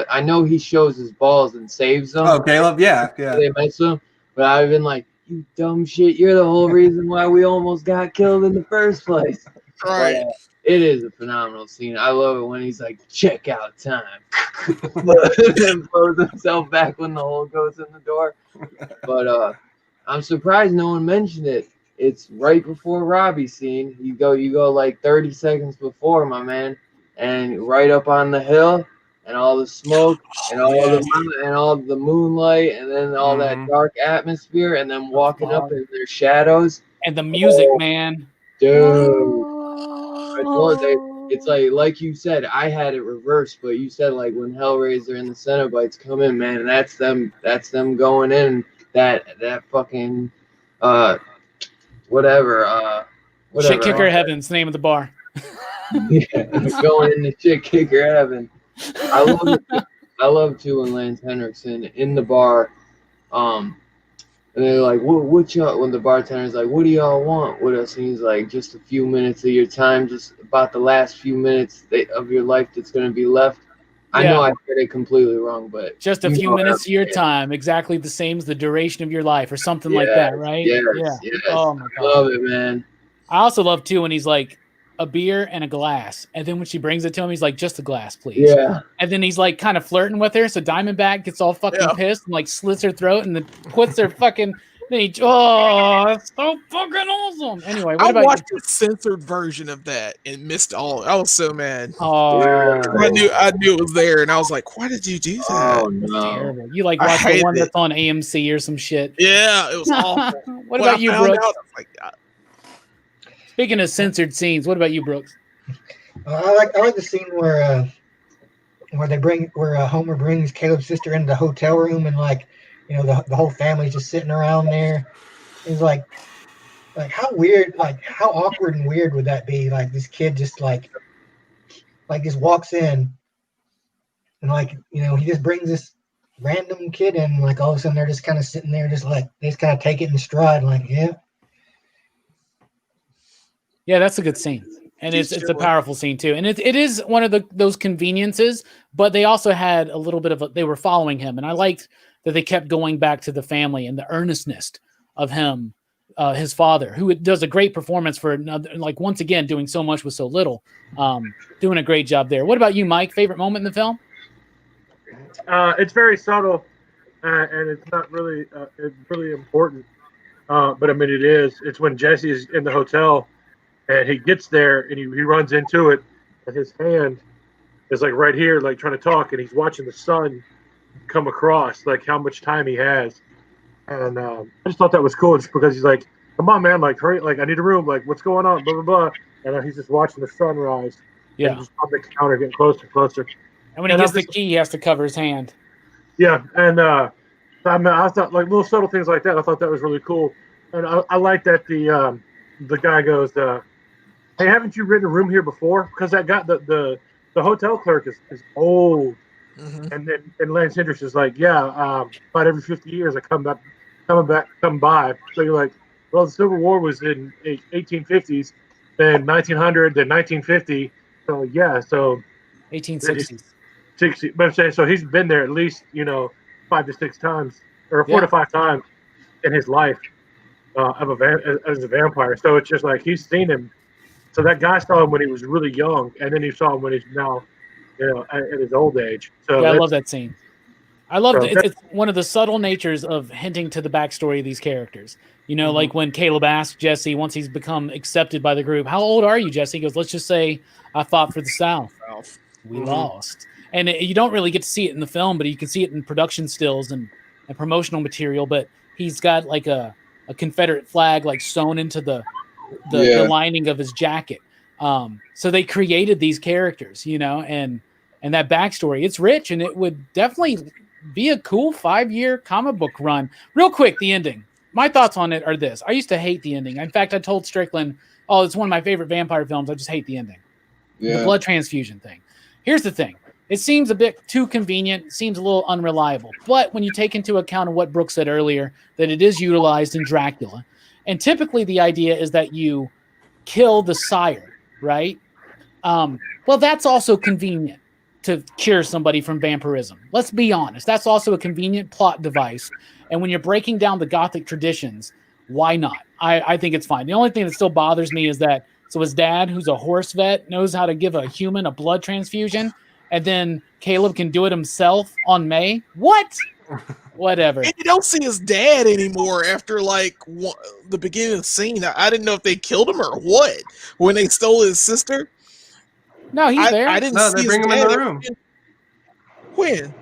I know he shows his balls and saves them. Oh, Caleb, yeah. They mess with him, but I've been like, you dumb shit, you're the whole reason why we almost got killed in the first place. Right. But, it is a phenomenal scene. I love it when he's like, check out time. And then throws himself back when the hole goes in the door. But I'm surprised no one mentioned it. It's right before Robbie's scene. You go like 30 seconds before, my man. And right up on the hill and all the smoke and all the moonlight and then all that dark atmosphere and then walking up in their shadows. And the music, man. Dude. It's like you said, I had it reversed, but you said like when Hellraiser and the Cenobites come in, man, and that's them going in that fucking whatever. Shit Kicker Heaven's the name of the bar. Yeah, going into Shit Kicker Heaven. I love too when Lance Henriksen in the bar, and they're like, what y'all, when the bartender's like, what do y'all want with us? And he's like, just a few minutes of your time, just about the last few minutes of your life that's going to be left. I know I said it completely wrong, but just a few minutes of your time, exactly the same as the duration of your life or something like that, right? Yes. Oh my God. Love it, man. I also love too when he's like, a beer and a glass, and then when she brings it to him, he's like, just a glass, please. Yeah. And then he's like kind of flirting with her, so Diamondback gets all fucking pissed and like slits her throat and then puts her fucking. Then that's so fucking awesome. Anyway, what about watched the censored version of that and missed all. I was so mad. Oh, I knew it was there, and I was like, why did you do that? Oh no! Terrible. You like watch the one that's on AMC or some shit? Yeah, it was awful. What about you, Brooks? I was like, Speaking of censored scenes, what about you, Brooks? I like the scene where Homer brings Caleb's sister into the hotel room and the whole family's just sitting around there. It's like how weird, how awkward and weird would that be? Like this kid just just walks in and he just brings this random kid in, all of a sudden they're just kind of sitting there, just they just kind of take it in stride, Yeah, that's a good scene, and it's a powerful scene too, and it is one of those conveniences. But they also had a little bit of they were following him, and I liked that they kept going back to the family and the earnestness of him, his father, who does a great performance for another, once again doing so much with so little, doing a great job there. What about you, Mike? Favorite moment in the film? It's very subtle, and it's not really it's really important, but I mean it is. It's when Jesse is in the hotel. And he gets there and he runs into it, and his hand is right here, trying to talk, and he's watching the sun come across, how much time he has. And I just thought that was cool, just because he's like, "Come on, man, hurry, I need a room, what's going on, blah blah blah." And he's just watching the sunrise. Yeah. And just on the counter, getting closer and closer. And when he gets the key, he has to cover his hand. Yeah, and I thought little subtle things like that. I thought that was really cool, and I like that the guy goes, "Hey, haven't you rented a room here before?" Because that guy, the hotel clerk is old, and then Lance Hendricks is like, "Yeah, about every 50 years I come by." So you're like, "Well, the Civil War was in 1850s, then 1900, then 1950." So yeah, so 1860s. 60. But I'm saying, so he's been there at least 5 to 6 times, or 4 Yeah. to 5 times in his life as a vampire. So it's just like he's seen him. So that guy saw him when he was really young, and then he saw him when he's now, at his old age. So Yeah, I love that scene. I love So that. It's one of the subtle natures of hinting to the backstory of these characters. Like when Caleb asks Jesse, once he's become accepted by the group, how old are you, Jesse? He goes, let's just say I fought for the South. We lost. And you don't really get to see it in the film, but you can see it in production stills and promotional material. But he's got like a Confederate flag like sewn into the lining of his jacket. So they created these characters, and that backstory. It's rich, and it would definitely be a cool 5-year comic book run. Real quick, the ending. My thoughts on it are this. I used to hate the ending. In fact, I told Strickland, it's one of my favorite vampire films. I just hate the ending. Yeah. The blood transfusion thing. Here's the thing. It seems a bit too convenient, seems a little unreliable. But when you take into account of what Brooke said earlier, that it is utilized in Dracula, and typically the idea is that you kill the sire, right? Well, that's also convenient to cure somebody from vampirism. Let's be honest. That's also a convenient plot device. And when you're breaking down the Gothic traditions, why not? I think it's fine. The only thing that still bothers me is that, so his dad, who's a horse vet, knows how to give a human a blood transfusion, and then Caleb can do it himself on May? What? Whatever. And you don't see his dad anymore after the beginning of the scene. I didn't know if they killed him or what when they stole his sister. No, he's there. I didn't see they bring him in the room. When?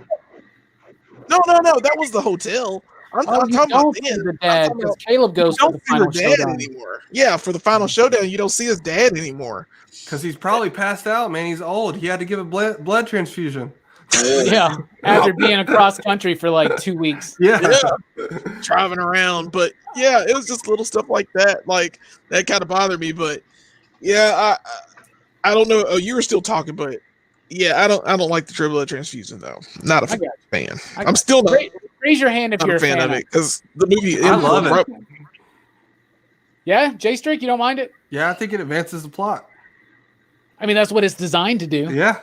No. That was the hotel. I'm talking about the dad because Caleb goes for the final showdown anymore. Yeah, for the final showdown, you don't see his dad anymore because he's probably passed out. Man, he's old. He had to give a blood transfusion. Yeah, after being across country for like 2 weeks. Yeah, driving around. But yeah, it was just little stuff like that. Like that kind of bothered me. But yeah, I don't know. Oh, you were still talking, but yeah, I don't like the triple blood transfusion though. Not a fan. I'm still not. Raise your hand if you're a fan of it because the movie. I love it. Yeah, J Strick, you don't mind it? Yeah, I think it advances the plot. I mean, that's what it's designed to do. Yeah.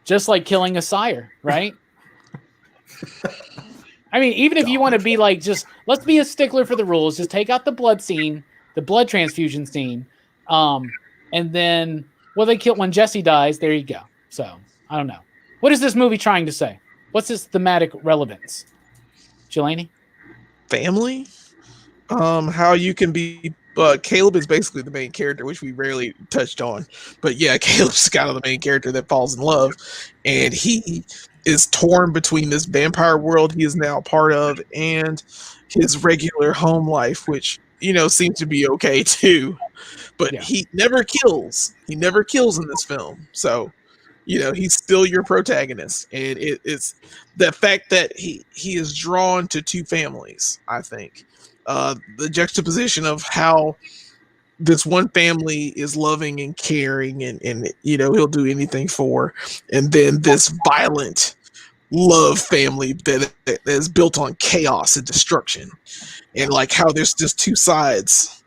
Just like killing a sire, right? I mean, even if you want to be like, just let's be a stickler for the rules. Just take out the blood scene, the blood transfusion scene, and then they kill when Jesse dies. There you go. So I don't know. What is this movie trying to say? What's its thematic relevance? Jelani? Family. How you can be. Caleb is basically the main character, which we rarely touched on. But yeah, Caleb's kind of the main character that falls in love, and he is torn between this vampire world he is now part of and his regular home life, which seems to be okay too. But he never kills. He never kills in this film. So, he's still your protagonist, and it's the fact that he is drawn to two families. I think. The juxtaposition of how this one family is loving and caring and he'll do anything for, and then this violent love family that is built on chaos and destruction, and like how there's just two sides,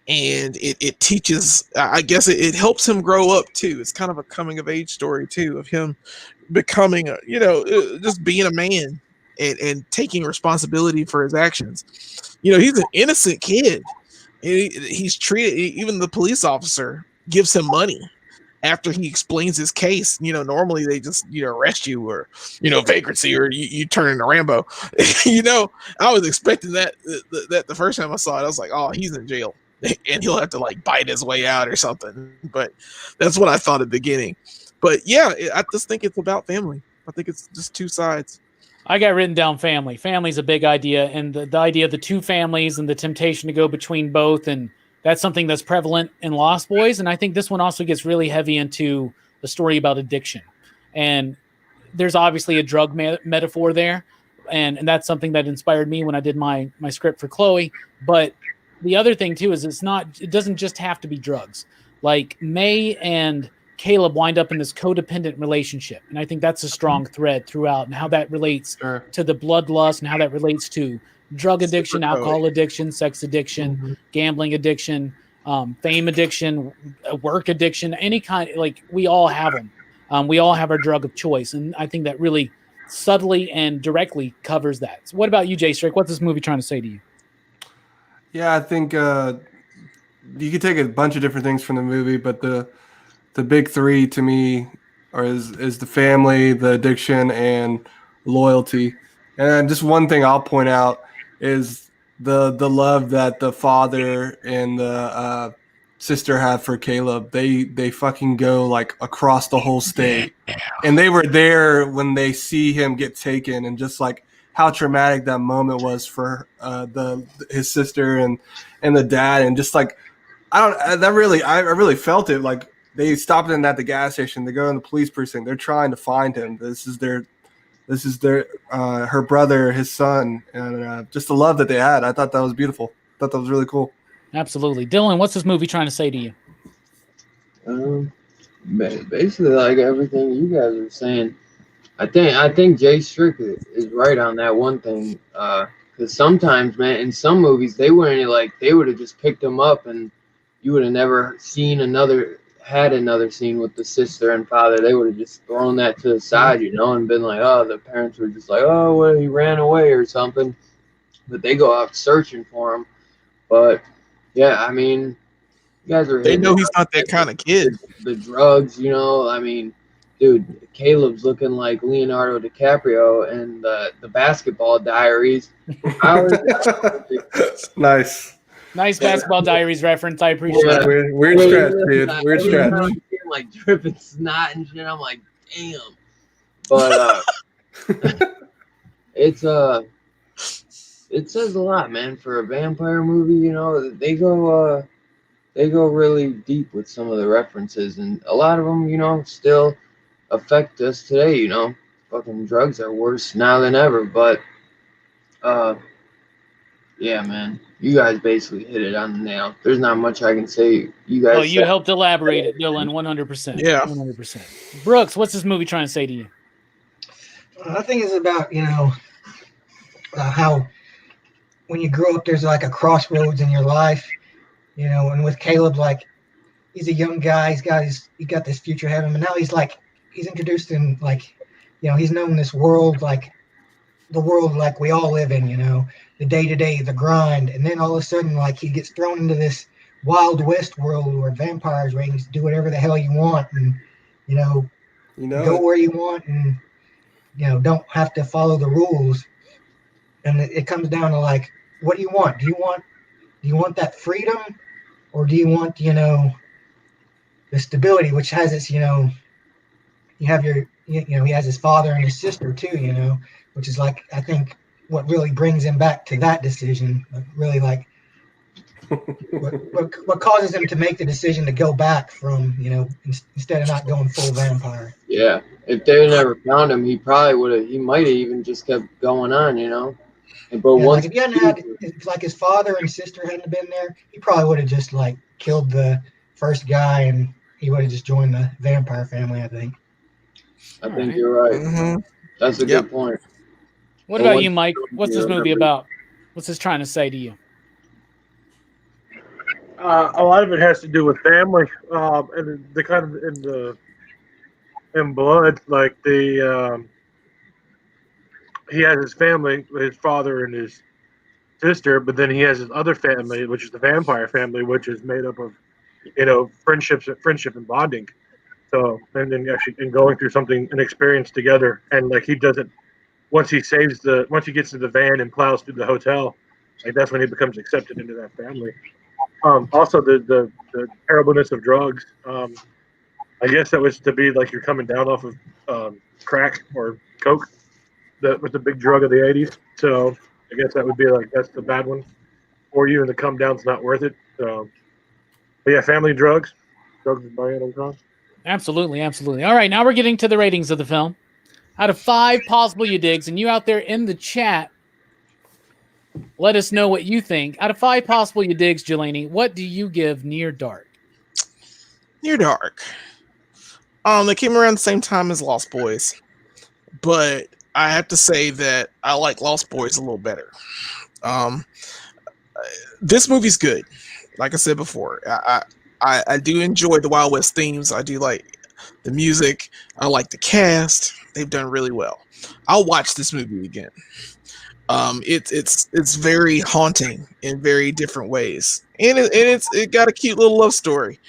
and it teaches, I guess it helps him grow up too. It's kind of a coming of age story too, of him becoming just being a man and taking responsibility for his actions. He's an innocent kid. He's treated, even the police officer gives him money after he explains his case. Normally they just, arrest you or, vagrancy, or you turn into Rambo. I was expecting that the first time I saw it, I was like, oh, he's in jail and he'll have to like bite his way out or something. But that's what I thought at the beginning. But yeah, I just think it's about family. I think it's just two sides. I got written down family. Family's a big idea, and the idea of the two families and the temptation to go between both, and that's something that's prevalent in Lost Boys. And I think this one also gets really heavy into a story about addiction. And there's obviously a drug metaphor there, and that's something that inspired me when I did my script for Chloe. But the other thing too is it doesn't just have to be drugs. Like May and Caleb wind up in this codependent relationship. And I think that's a strong thread throughout, and how that relates to the bloodlust, and how that relates to drug addiction, alcohol addiction, sex addiction, gambling addiction, fame addiction, work addiction, any kind. Like we all have them. We all have our drug of choice, and I think that really subtly and directly covers that. So what about you, Jay Strick? What's this movie trying to say to you? Yeah, I think you could take a bunch of different things from the movie, but the big three to me is the family, the addiction, and loyalty. And just one thing I'll point out is the love that the father and the sister have for Caleb. They fucking go like across the whole state, and they were there when they see him get taken, and just like how traumatic that moment was for his sister and the dad, and just like I really felt it. Like they stopped him at the gas station. They go in the police precinct. They're trying to find him. This is their her brother, his son, and just the love that they had. I thought that was beautiful. I thought that was really cool. Absolutely. Dylan, what's this movie trying to say to you? Basically like everything you guys are saying. I think Jay Strick is right on that one thing. Because sometimes, man, in some movies they would have just picked him up and you would have never had another scene with the sister and father. They would have just thrown that to the side, and been like, oh, the parents were just like, oh, well, he ran away or something. But they go out searching for him. But yeah, I mean, you guys are. They know he's not that kind of kid. The drugs, I mean, dude, Caleb's looking like Leonardo DiCaprio and the Basketball Diaries. Nice. Nice Basketball Diaries reference. I appreciate it. Weird stretch, dude. Weird stretch. Like dripping snot and shit. I'm like, damn. But it says a lot, man, for a vampire movie. They go really deep with some of the references, and a lot of them, still affect us today. Fucking drugs are worse now than ever. But yeah, man, you guys basically hit it on the nail. There's not much I can say. You guys. Well, you helped elaborate it, Dylan. 100%. Yeah. 100%. Brooks, what's this movie trying to say to you? I think it's about how when you grow up, there's like a crossroads in your life, and with Caleb, like he's a young guy, he got this future ahead of him, and now he's introduced in like, he's known this world, like the world like we all live in, the day-to-day, the grind, and then all of a sudden, like he gets thrown into this Wild West world where vampires, where you can do whatever the hell you want, and go where you want, and don't have to follow the rules. And it comes down to like, what do you want? Do you want that freedom, or do you want the stability, which has its you have your he has his father and his sister too, which is like, I think what really brings him back to that decision, really like what causes him to make the decision to go back from instead of not going full vampire. Yeah, if they never found him, he might have even just kept going on, But once, like if like his father and sister hadn't been there, he probably would have just like killed the first guy and he would have just joined the vampire family, I think. I think you're right. Mm-hmm. That's a good point. What about you, Mike? What's this movie about? What's this trying to say to you? A lot of it has to do with family, and the kind of in blood, like he has his family, his father and his sister, but then he has his other family, which is the vampire family, which is made up of, friendship and bonding. So, and then actually, and going through an experience together, and like he doesn't. Once he gets to the van and plows through the hotel, like that's when he becomes accepted into that family. Also, the terribleness of drugs. I guess that was to be like you're coming down off of crack or coke. That was the big drug of the 80s. So I guess that would be like, that's the bad one for you, and the come down's not worth it. So, but yeah, family drugs is by Adam Cross. Absolutely. All right, now we're getting to the ratings of the film. Out of 5 possible you digs, and you out there in the chat, let us know what you think. Out of 5 possible you digs, Jelani, what do you give Near Dark? Near Dark. They came around the same time as Lost Boys, but I have to say that I like Lost Boys a little better. This movie's good. Like I said before, I do enjoy the Wild West themes. I do like the music. I like the cast. They've done really well. I'll watch this movie again. It's very haunting in very different ways, and it got a cute little love story.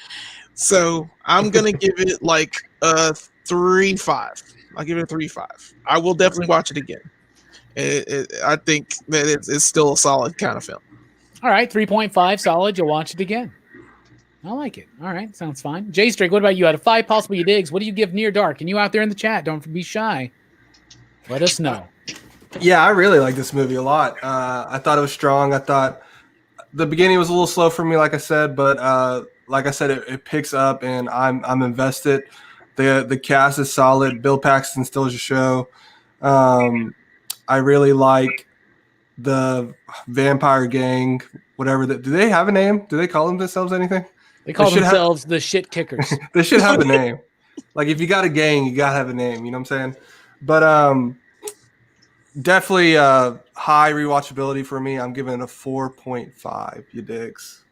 So I'm gonna give it like a 3.5. I'll give it a 3.5. I will definitely watch it again. I think that it's still a solid kind of film. All right, 3.5, solid. You'll watch it again. I like it. All right, sounds fine. Jay Strake, what about you? Out of 5 possible you digs, what do you give Near Dark? And you out there in the chat, don't be shy. Let us know. Yeah, I really like this movie a lot. I thought it was strong. I thought the beginning was a little slow for me, like I said, but like I said, it picks up, and I'm invested. The cast is solid. Bill Paxton steals the show. I really like the vampire gang. Whatever. Do they have a name? Do they call themselves anything? They call themselves the Shit Kickers. They should have a name. Like if you got a gang, you gotta have a name. You know what I'm saying? But definitely high rewatchability for me. I'm giving it a 4.5. You digs?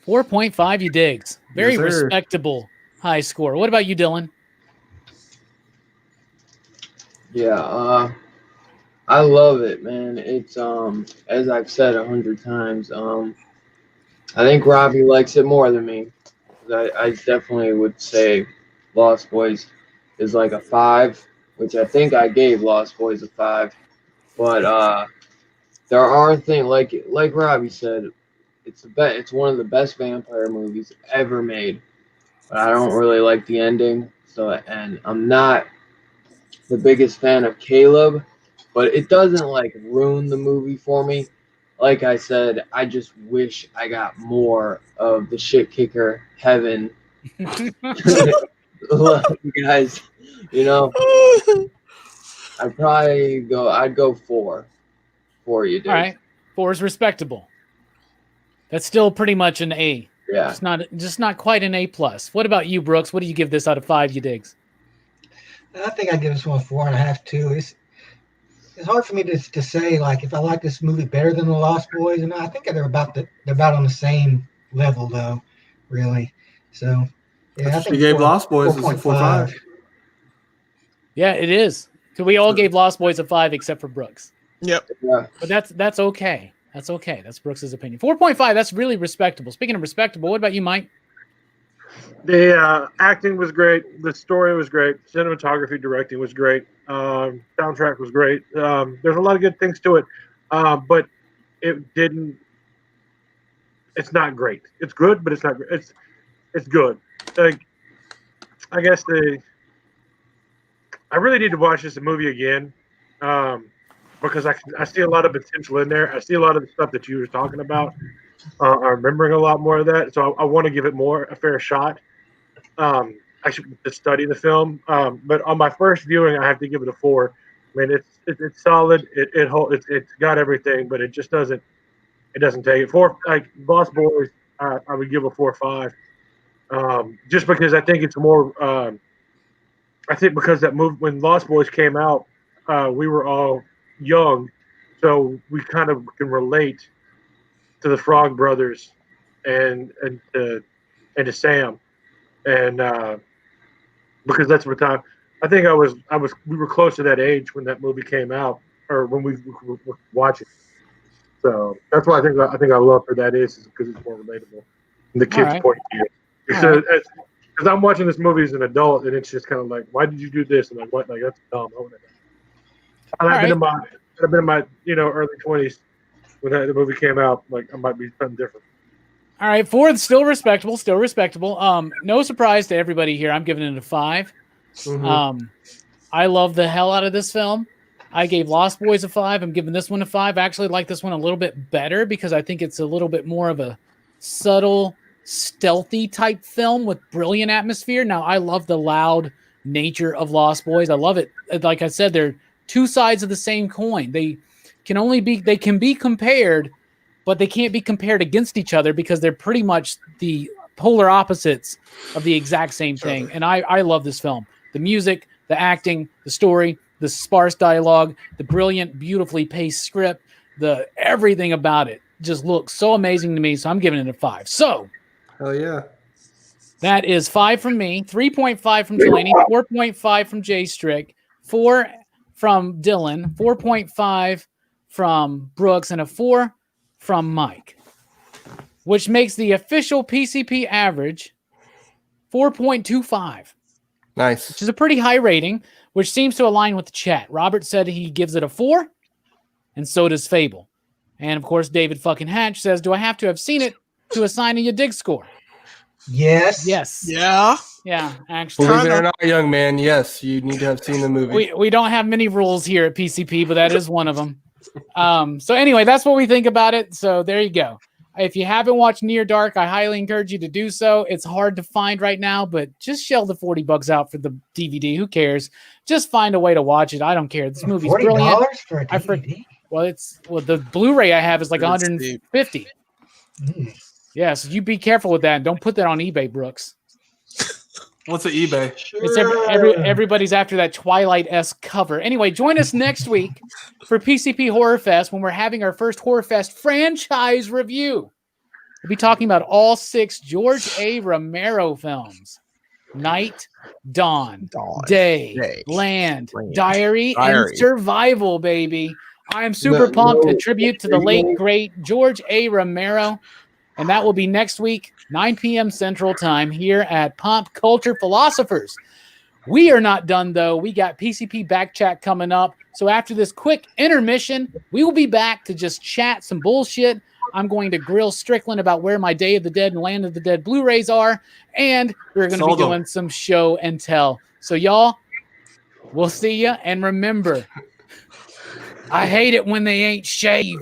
4.5. You digs? Very Yes, sir. respectable high score. What about you, Dylan? Yeah, I love it, man. It's as I've said 100 times. I think Robbie likes it more than me. I definitely would say Lost Boys is like a 5, which I think I gave Lost Boys a 5. But there are things like Robbie said, it's one of the best vampire movies ever made. But I don't really like the ending. And I'm not the biggest fan of Caleb, but it doesn't like ruin the movie for me. Like I said, I just wish I got more of the shit kicker heaven. Love you guys. You know, I'd go 4 for you, dude. All right, 4 is respectable. That's still pretty much an A. Yeah. Just not quite an A plus. What about you, Brooks? What do you give this out of 5? You digs? I think I give this one 4.5 too. It's hard for me to say like if I like this movie better than The Lost Boys, and I think they're about on the same level though, really. So yeah, I think you gave Lost Boys is a 4.5. Yeah, it is. So we all gave Lost Boys a 5 except for Brooks. Yep. Yeah. But that's okay. That's okay. That's Brooks's opinion. 4.5. That's really respectable. Speaking of respectable, what about you, Mike? The acting was great. The story was great. Cinematography, directing was great. Soundtrack was great. There's a lot of good things to it, but it didn't. It's not great. It's good, but it's not. It's good. Like, I guess I really need to watch this movie again, because I see a lot of potential in there. I see a lot of the stuff that you were talking about. I'm remembering a lot more of that, so I want to give it a fair shot. I should study the film, but on my first viewing, I have to give it a 4. I mean, it's solid. It's got everything, but it just doesn't take it. 4, like Lost Boys, I would give a 4.5, just because I think it's more. I think because that movie when Lost Boys came out, we were all young, so we kind of can relate to the Frog Brothers and to Sam, and because that's what time I think we were close to that age when that movie came out, or when we were watching. So that's why I think I love her. That is because it's more relatable from the kids' point of view. Because I'm watching this movie as an adult, and it's just kind of like, why did you do this? And like, what? Like that's dumb. I've been in my early 20s when the movie came out. Like I might be something different. All right, 4, still respectable. No surprise to everybody here. I'm giving it a 5. Mm-hmm. I love the hell out of this film. I gave Lost Boys a 5. I'm giving this one a 5. I actually like this one a little bit better because I think it's a little bit more of a subtle, stealthy type film with brilliant atmosphere. Now, I love the loud nature of Lost Boys. I love it. Like I said, they're two sides of the same coin. They can be compared, but they can't be compared against each other because they're pretty much the polar opposites of the exact same thing. And I love this film. The music, the acting, the story, the sparse dialogue, the brilliant, beautifully paced script, the everything about it just looks so amazing to me. So I'm giving it a 5. So, hell yeah. That is 5 from me, 3.5 from Delaney, 4.5 from Jay Strick, 4 from Dylan, 4.5 from Brooks, and a 4 from Mike, which makes the official PCP average 4.25. Nice. Which is a pretty high rating, which seems to align with the chat. Robert said he gives it a 4, and so does Fable. And, of course, David fucking Hatch says, do I have to have seen it to assign a dig score? Yes. Yes. Yeah. Yeah, actually. Believe it or not, young man, yes, you need to have seen the movie. We don't have many rules here at PCP, but that is one of them. So anyway, that's what we think about it. So there you go. If you haven't watched Near Dark, I highly encourage you to do so. It's hard to find right now, but just shell the $40 out for the DVD. Who cares? Just find a way to watch it. I don't care. This movie's brilliant. $40 for a DVD? Well, the Blu-ray I have is like 150. Yeah, so you be careful with that. And don't put that on eBay, Brooks. What's the eBay? It's everybody's after that Twilight-esque cover. Anyway, join us next week for PCP Horrorfest when we're having our first Horrorfest franchise review. We'll be talking about all 6 George A. Romero films. Night, Dawn, Day, Land, Diary, and Survival, baby. I am super pumped. A tribute to the late, great George A. Romero. And that will be next week, 9 p.m. Central Time here at Pop Culture Philosophers. We are not done, though. We got PCP Back Chat coming up. So after this quick intermission, we will be back to just chat some bullshit. I'm going to grill Strickland about where my Day of the Dead and Land of the Dead Blu-rays are. And we're going to be doing some show and tell. So, y'all, we'll see ya. And remember, I hate it when they ain't shaved.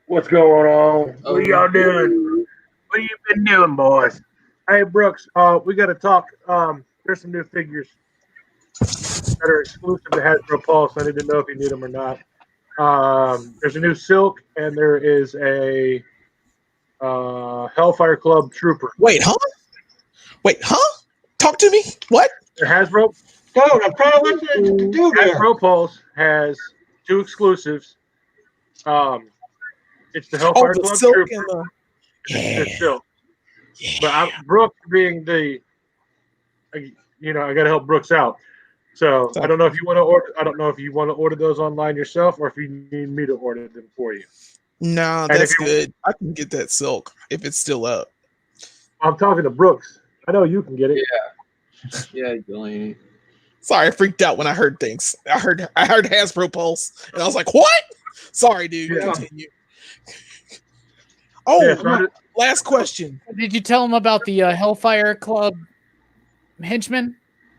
What's going on? Oh, What y'all doing? What you been doing, boys? Hey, Brooks, we got to talk. There's some new figures that are exclusive to Hasbro Pulse. I need to know if you need them or not. There's a new Silk, and there is a Hellfire Club Trooper. Wait, huh? Talk to me. What? They're Hasbro. Dude, I'm trying to listen to do there. Hasbro Pulse has 2 exclusives. It's the Hellfire the Club Silk Trooper. and the... It's Silk. But Brooks being the, I got to help Brooks out. So I don't know if you want to order. I don't know if you want to order those online yourself, or if you need me to order them for you. No, that's good. I can get that Silk if it's still up. I'm talking to Brooks. I know you can get it. Yeah, Delaney. Sorry, I freaked out when I heard things. I heard Hasbro Pulse, and I was like, "What?" Sorry, dude. Yeah. Continue. Oh, Yeah, last question. Did you tell him about the Hellfire Club henchman?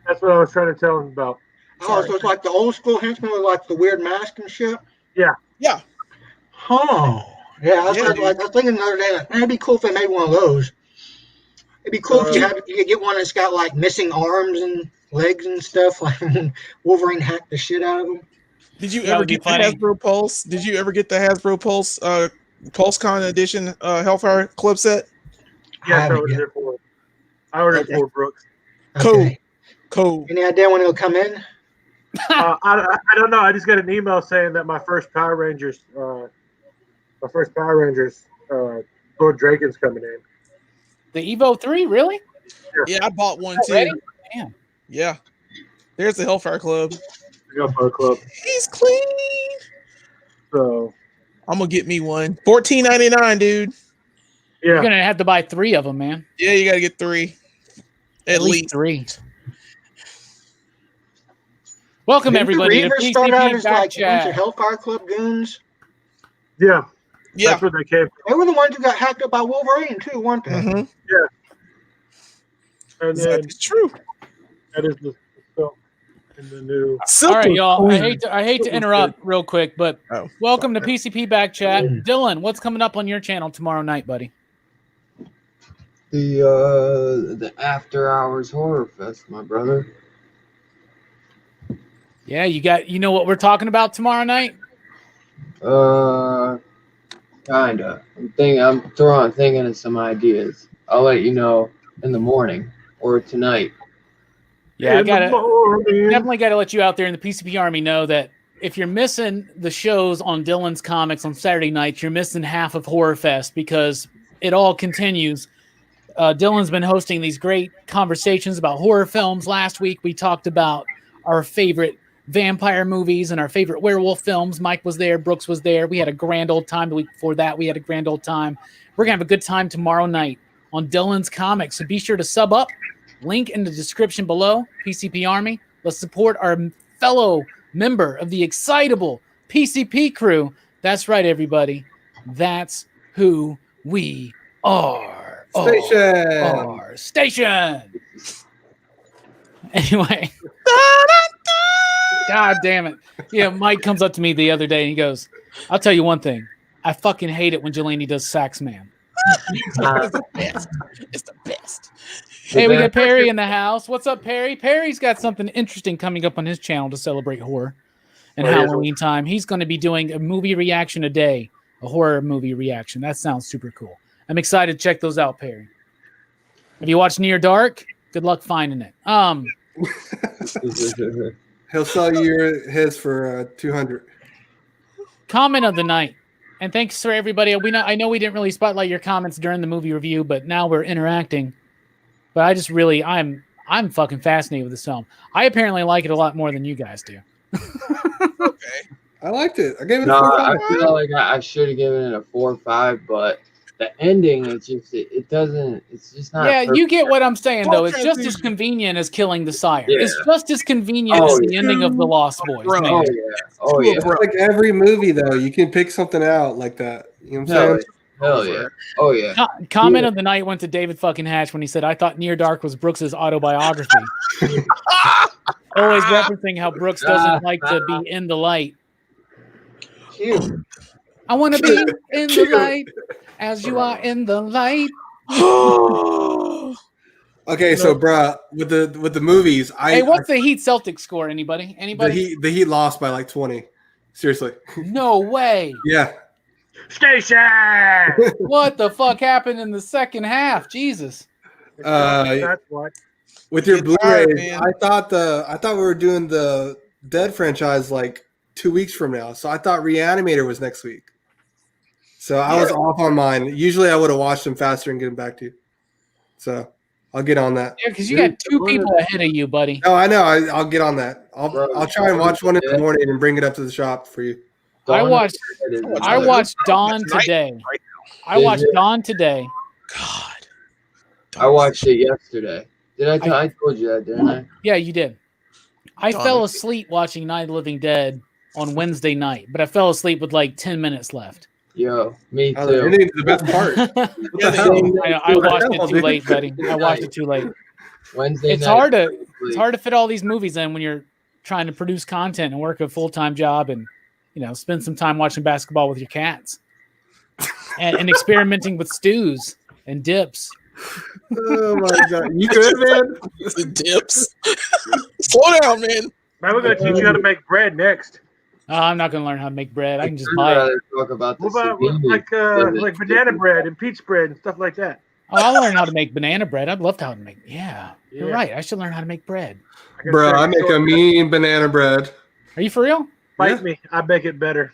that's what I was trying to tell him about. Oh, so it's like the old school henchmen with like the weird mask and shit? Yeah. Huh. Yeah, I was thinking the other day, like, man, it'd be cool if they made one of those. It'd be cool if you could get one that's got like missing arms and legs and stuff, like Wolverine hacked the shit out of them. Did you That ever would be get the funny. Hasbro Pulse? Did you ever get the Hasbro Pulse PulseCon edition Hellfire Club set? Yes, I ordered it for. I ordered it for Brooks. Okay. Cool. Any idea when it'll come in? I don't know. I just got an email saying that my first Power Rangers, Lord Draken's coming in. The Evo 3, really? Yeah, I bought one too. Already? Damn. Yeah. There's the Hellfire Club. Hellfire Club. He's clean. So I'm gonna get me one. $14.99, dude. yeah, You're gonna have to buy 3 of them, man. Yeah, you gotta get 3. At least. 3. Welcome Didn't everybody the to Reavers start out PCP as like a bunch of Backchat. Hellfire Club goons? yeah, Yeah. that's where they came from. They were the ones who got hacked up by Wolverine too, weren't they? Mm-hmm. And then That's true. that is the Silk and the new. All right, y'all. I hate to interrupt real quick, but Oh. welcome to PCP Backchat. Dylan, what's coming up on your channel tomorrow night, buddy? The After Hours Horror Fest, my brother. Yeah, you know what we're talking about tomorrow night? Kinda. I'm thinking of some ideas. I'll let you know in the morning or tonight. Yeah, In the morning. definitely got to let you out there in the PCP Army know that if you're missing the shows on Dylan's Comics on Saturday nights, you're missing half of Horrorfest because it all continues. Dylan's been hosting these great conversations about horror films. Last week, we talked about our favorite vampire movies and our favorite werewolf films. Mike was there. Brooks was there. We had a grand old time. The week before that, we had a grand old time. We're going to have a good time tomorrow night on Dylan's Comics. So be sure to sub up. Link in the description below. PCP Army. Let's support our fellow member of the Excitable PCP crew. That's right, everybody. That's who we are. Station. Anyway. God damn it. Yeah, Mike comes up to me the other day and he goes, I'll tell you one thing. I fucking hate it when Jelani does Sax Man. It's the best. It's the best. Hey, we got Perry in the house. What's up, Perry? Perry's got something interesting coming up on his channel to celebrate horror and Halloween time. He's going to be doing a movie reaction a day, a horror movie reaction. That sounds super cool. I'm excited to check those out, Perry. Have you watched Near Dark? Good luck finding it. He'll sell you his for $200. Comment of the night. And thanks for everybody. I know we didn't really spotlight your comments during the movie review, but now we're interacting. But I just really, I'm fucking fascinated with this film. I apparently like it a lot more than you guys do. Okay. I liked it. I gave it a No, 4. I feel like I should have given it a 4 or 5, but the ending, it's just it doesn't. It's just not. Yeah, perfect. you get what I'm saying, though. It's just as convenient as killing the sire. Yeah. It's just as convenient as the ending of The Lost Boys. Bro. Man. Oh yeah. Oh yeah. It's like every movie, though. You can pick something out like that. You know what I'm saying? Hell yeah. Oh yeah. Comment of the night went to David fucking Hatch when he said, I thought Near Dark was Brooks's autobiography. Always referencing how Brooks doesn't like to be in the light. Cute. I want to be in the light as you are in the light. Okay, so bruh, with the movies, Hey, what's the Heat Celtics score? Anybody? the Heat lost by like 20. Seriously. No way. Yeah. Station. What the fuck happened in the second half? Jesus. That's what. With your Get Blu-rays, tired, man. I thought we were doing the Dead franchise like 2 weeks from now. So I thought Reanimator was next week. So I was off on mine. Usually I would have watched them faster and get them back to you. So I'll get on that. Yeah, because you got two people ahead of you, buddy. No, I know. I'll get on that. I'll try and watch one in the morning and bring it up to the shop for you. I watched Dawn today. I watched Dawn today. God. I watched it yesterday. I told you that, didn't I? Yeah, you did. I fell asleep watching Night of the Living Dead on Wednesday night, but I fell asleep with like 10 minutes left. Yo, me Oh, too. the best part. I watched it too late, buddy. I watched it too late. Wednesday It's night. hard to fit all these movies in when you're trying to produce content and work a full-time job and spend some time watching basketball with your cats and experimenting with stews and dips. Oh my god, you good, man? The dips. Slow down, man. Man, we're gonna teach you how to make bread next. I'm not gonna learn how to make bread. I can just I'd buy it. rather talk about What the about Savini like banana bread and peach bread and stuff like that? Oh, I'll learn how to make banana bread. I'd love to how to make. Yeah, you're Yeah. right. I should learn how to make bread. Bro, I make a mean banana bread. Are you for real? Bite me. I make it better.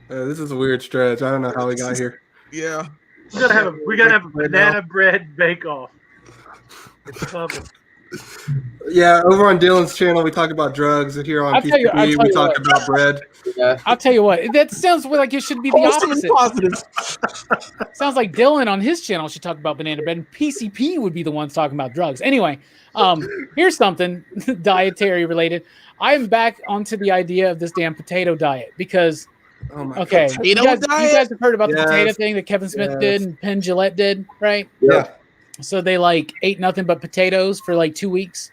This is a weird stretch. I don't know how we got here. Yeah. We gotta have a banana bread bake off. It's coming. Yeah, over on Dylan's channel, we talk about drugs, and here on I'll tell you- PCP, I'll tell we you talk what. about bread. Yeah. I'll tell you what. That sounds like it should be the opposite. Positive. Sounds like Dylan on his channel should talk about banana bread, and PCP would be the ones talking about drugs. Anyway, here's something dietary related. I'm back onto the idea of this damn potato diet because, Oh my okay, you guys have heard about the Yes. potato thing that Kevin Smith did and Penn Jillette did, right? Yeah. So they like ate nothing but potatoes for like 2 weeks.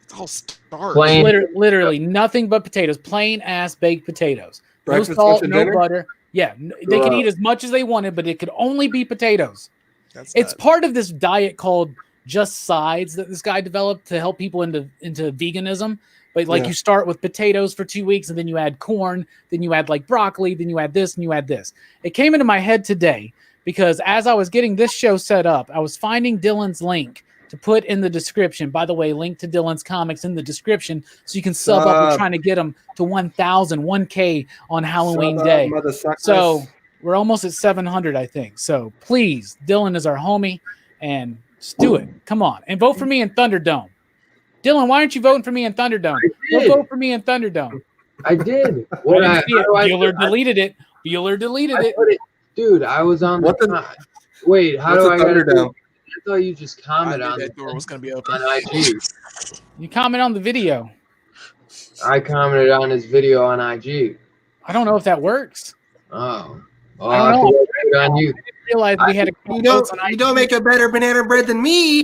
It's all starch. Plain. Literally nothing but potatoes, plain ass baked potatoes. Breakfast, no salt, lunch, and no dinner? butter. Yeah, they could eat as much as they wanted, but it could only be potatoes. It's part of this diet called Just Sides that this guy developed to help people into veganism. But like you start with potatoes for 2 weeks, and then you add corn, then you add like broccoli, then you add this, and you add this. It came into my head today because as I was getting this show set up, I was finding Dylan's link to put in the description. By the way, link to Dylan's comics in the description so you can sub up. We're trying to get them to 1,000, 1K on Halloween Day. So we're almost at 700, I think. So please, Dylan is our homie, and just do it. Come on. And vote for me in Thunderdome. Dylan, why aren't you voting for me in Thunderdome? Go vote for me in Thunderdome. I did. Bueller deleted it. Bueller deleted it. Dude, I was on Wait, how do I get it? I thought you just comment on that door was going to be open. on IG. You comment on the video. I commented on his video on IG. I don't know if that works. Oh. I don't know. Good on you. I didn't realize we had a You don't make a better banana bread than me.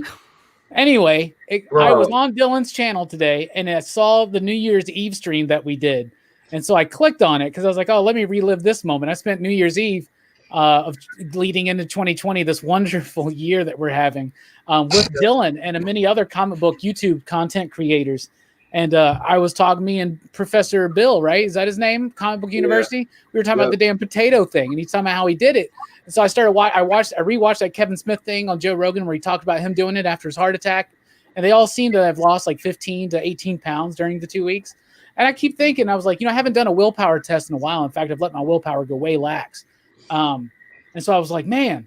Anyway, I was on Dylan's channel today, and I saw the New Year's Eve stream that we did. And so I clicked on it because I was like, oh, let me relive this moment. I spent New Year's Eve of leading into 2020, this wonderful year that we're having with Dylan and many other comic book YouTube content creators. And I was talking, me and Professor Bill, right? Is that his name? Comic Book University? We were talking about the damn potato thing, and he's talking about how he did it. And so I rewatched that Kevin Smith thing on Joe Rogan where he talked about him doing it after his heart attack. And they all seem to have lost like 15 to 18 pounds during the 2 weeks. And I keep thinking, I was like, I haven't done a willpower test in a while. In fact, I've let my willpower go way lax. And so I was like, man,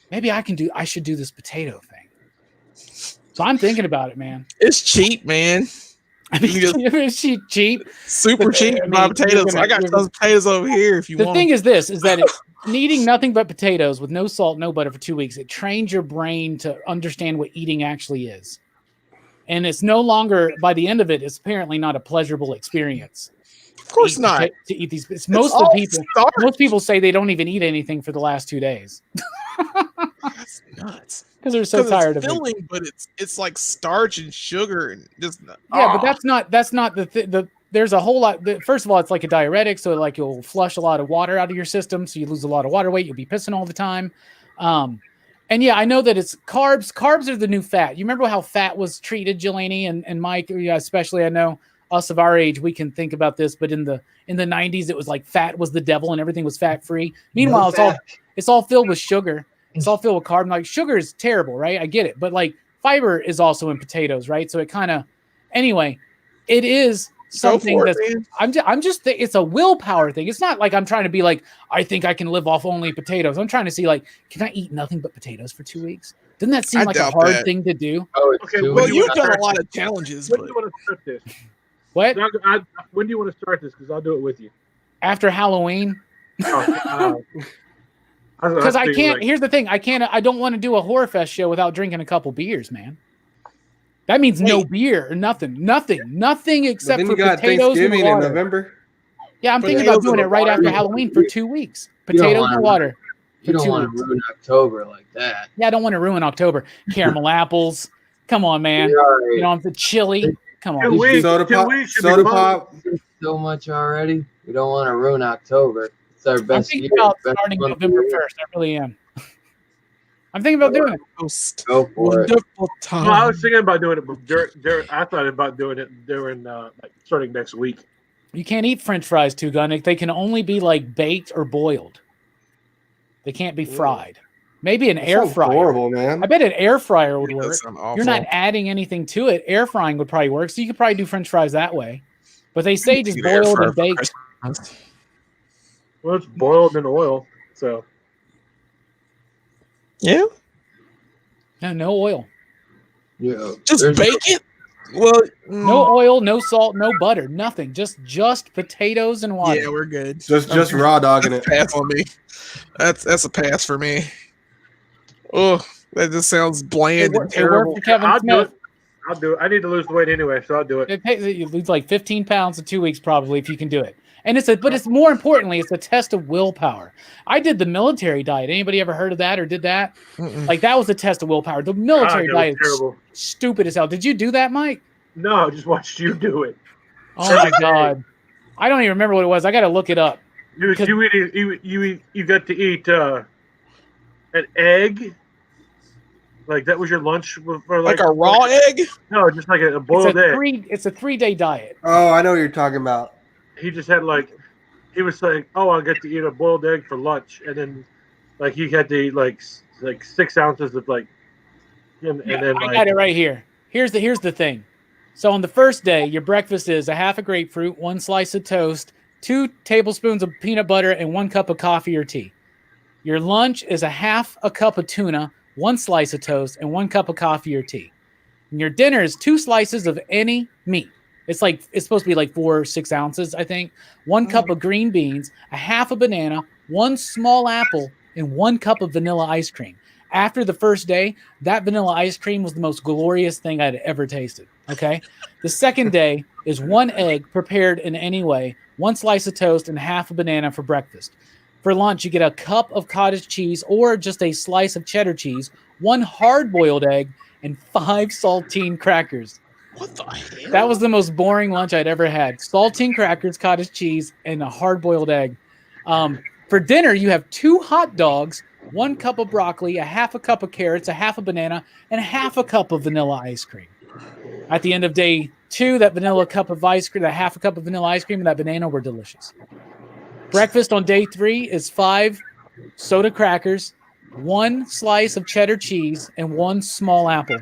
maybe I should do this potato thing. So I'm thinking about it, man. It's cheap, man. I mean, it's cheap. Super cheap to buy potatoes. I got those potatoes over here if you want. The thing is this, is that eating nothing but potatoes with no salt, no butter for 2 weeks, it trains your brain to understand what eating actually is. And it's no longer, by the end of it, it's apparently not a pleasurable experience. Of course not. To eat these. Most people say they don't even eat anything for the last 2 days. That's nuts. Because they're so tired of filling, it. But it's like starch and sugar and just but that's not the there's a whole lot. First of all, it's like a diuretic, so like you'll flush a lot of water out of your system, so you lose a lot of water weight. You'll be pissing all the time. And yeah, I know that it's carbs. Carbs are the new fat. You remember how fat was treated, Jelani and Mike, especially. I know us of our age, we can think about this, but in the 90s, it was like fat was the devil and everything was fat free. Meanwhile, it's all filled with sugar. It's all filled with carb. Like sugar is terrible, right? I get it, but like fiber is also in potatoes, right? So it kind of, anyway, it is something that's. I'm just. It's a willpower thing. It's not like I'm trying to be like I think I can live off only potatoes. I'm trying to see like, can I eat nothing but potatoes for 2 weeks? Doesn't that seem like a hard thing to do? Oh, Okay, well, you've done a lot of challenges. When do you want to start this? What? When do you want to start this? Because I'll do it with you. After Halloween. Because I can't. Here's the thing. I can't. I don't want to do a Horrorfest show without drinking a couple beers, man. That means no beer or nothing except for potatoes and water. In November. Yeah, I'm thinking about doing it right after Halloween for 2 weeks. Potatoes and water. You don't want to ruin October like that. Yeah, I don't want to ruin October. Caramel apples. Come on, man. You know, the chili. Come on. Soda pop. So much already. We don't want to ruin October. It's our best. I'm thinking about starting November 1st. I really am. I'm thinking about doing it. Go for it. Well, I was thinking about doing it, but I thought about doing it during like starting next week. You can't eat French fries, Two Gun. They can only be like baked or boiled. They can't be fried. Maybe an air fryer. Horrible, man. I bet an air fryer would work. Awful. You're not adding anything to it. Air frying would probably work. So you could probably do French fries that way. But they say just boiled and baked. Well, it's boiled in oil, so. Yeah. No oil. Yeah. Just bake it. Well, no oil, no salt, no butter, nothing. Just potatoes and water. Yeah, we're good. Just raw dogging it. Pass on me. That's a pass for me. Oh, that just sounds bland and terrible. For Kevin Smith. I'll do it. I need to lose the weight anyway, so I'll do it. You lose like 15 pounds in 2 weeks probably if you can do it. And it's more importantly, it's a test of willpower. I did the military diet. Anybody ever heard of that or did that? Mm-mm. Like that was a test of willpower. The military diet is stupid as hell. Did you do that, Mike? No, I just watched you do it. Oh my God. I don't even remember what it was. I got to look it up. You got to eat an egg. Like that was your lunch for like a raw egg? No, just like a boiled egg. It's a 3-day diet. Oh, I know what you're talking about. He just had he was saying, "Oh, I'll get to eat a boiled egg for lunch," and then he had to eat like 6 ounces of and then I got it right here. Here's the thing. So on the first day, your breakfast is a half a grapefruit, 1 slice of toast, 2 tablespoons of peanut butter, and 1 cup of coffee or tea. Your lunch is a half a cup of tuna, 1 slice of toast, and 1 cup of coffee or tea. And your dinner is 2 slices of any meat. It's supposed to be like 4 or 6 ounces, I think. 1 cup of green beans, a half a banana, 1 small apple, and 1 cup of vanilla ice cream. After the first day, that vanilla ice cream was the most glorious thing I'd ever tasted. Okay. The second day is 1 egg prepared in any way, 1 slice of toast, and half a banana for breakfast. For lunch, you get a cup of cottage cheese or just a slice of cheddar cheese, 1 hard-boiled egg, and 5 saltine crackers. What the hell? That was the most boring lunch I'd ever had. Saltine crackers, cottage cheese, and a hard-boiled egg. For dinner, you have 2 hot dogs, 1 cup of broccoli, a half a cup of carrots, a half a banana, and a half a cup of vanilla ice cream. At the end of day 2, that vanilla cup of ice cream, that half a cup of vanilla ice cream, and that banana were delicious. Breakfast on day 3 is 5 soda crackers, 1 slice of cheddar cheese, and 1 small apple.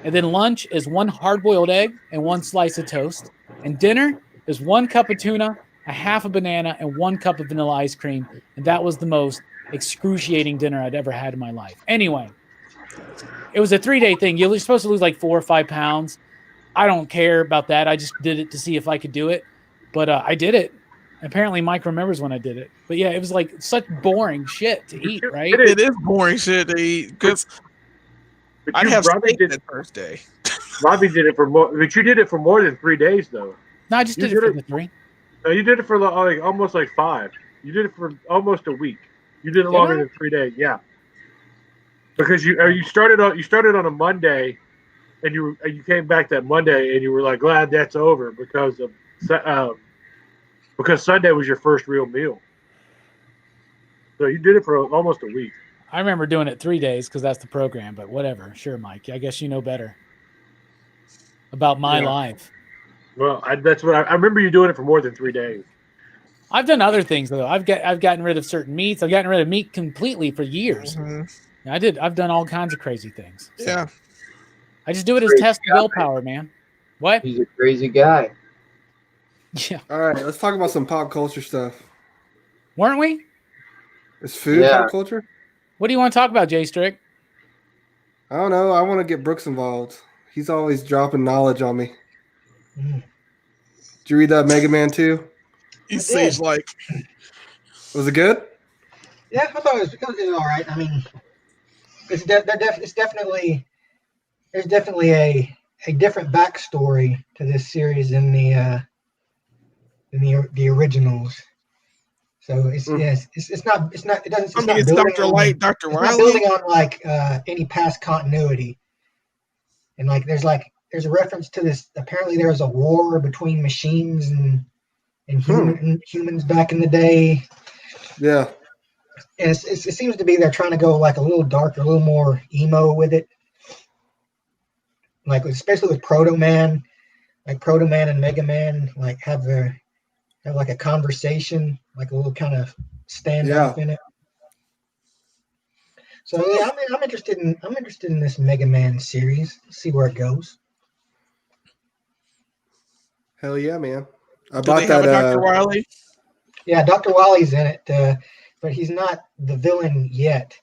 And then lunch is 1 hard-boiled egg and 1 slice of toast. And dinner is 1 cup of tuna, a half a banana, and 1 cup of vanilla ice cream. And that was the most excruciating dinner I'd ever had in my life. Anyway, it was a 3-day thing. You're supposed to lose like 4 or 5 pounds. I don't care about that. I just did it to see if I could do it. But I did it. Apparently, Mike remembers when I did it. But yeah, it was like such boring shit to eat, right? It is boring shit to eat because I'd have steak that first day. Robbie did it for more, but you did it for more than 3 days, though. No, I just did it for the 3. No, you did it for almost 5. You did it for almost a week. You did it longer than 3 days, yeah. Because you started on a Monday, and you came back that Monday, and you were like glad that's over because of because Sunday was your first real meal. So you did it for almost a week. I remember doing it 3 days because that's the program, but whatever. Sure, Mike. I guess you know better about my life. Well, that's what I remember you doing it for more than 3 days. I've done other things though. I've gotten rid of certain meats. I've gotten rid of meat completely for years. Mm-hmm. I've done all kinds of crazy things. So Yeah. I just do it as test willpower, man. What? He's a crazy guy. Yeah. All right, let's talk about some pop culture stuff. Weren't we? Is food pop culture? What do you want to talk about, Jay Strick? I don't know. I want to get Brooks involved. He's always dropping knowledge on me. Did you read that Mega Man 2? He's sage like. Was it good? Yeah, I thought it was all right. I mean, there's definitely a different backstory to this series than the originals. So it's not it doesn't. I mean, it's Dr. Light, Dr. Wily. It's not building on like any past continuity. And like there's a reference to this. Apparently, there was a war between machines and humans back in the day. Yeah. And it seems to be they're trying to go like a little darker, a little more emo with it. Like especially with Proto Man, like Proto Man and Mega Man like have like a conversation, like a little kind of standoff in it. So yeah, I'm interested in this Mega Man series. See where it goes. Hell yeah, man! Do they have a Dr. Wily? Yeah, Dr. Wily's in it, but he's not the villain yet.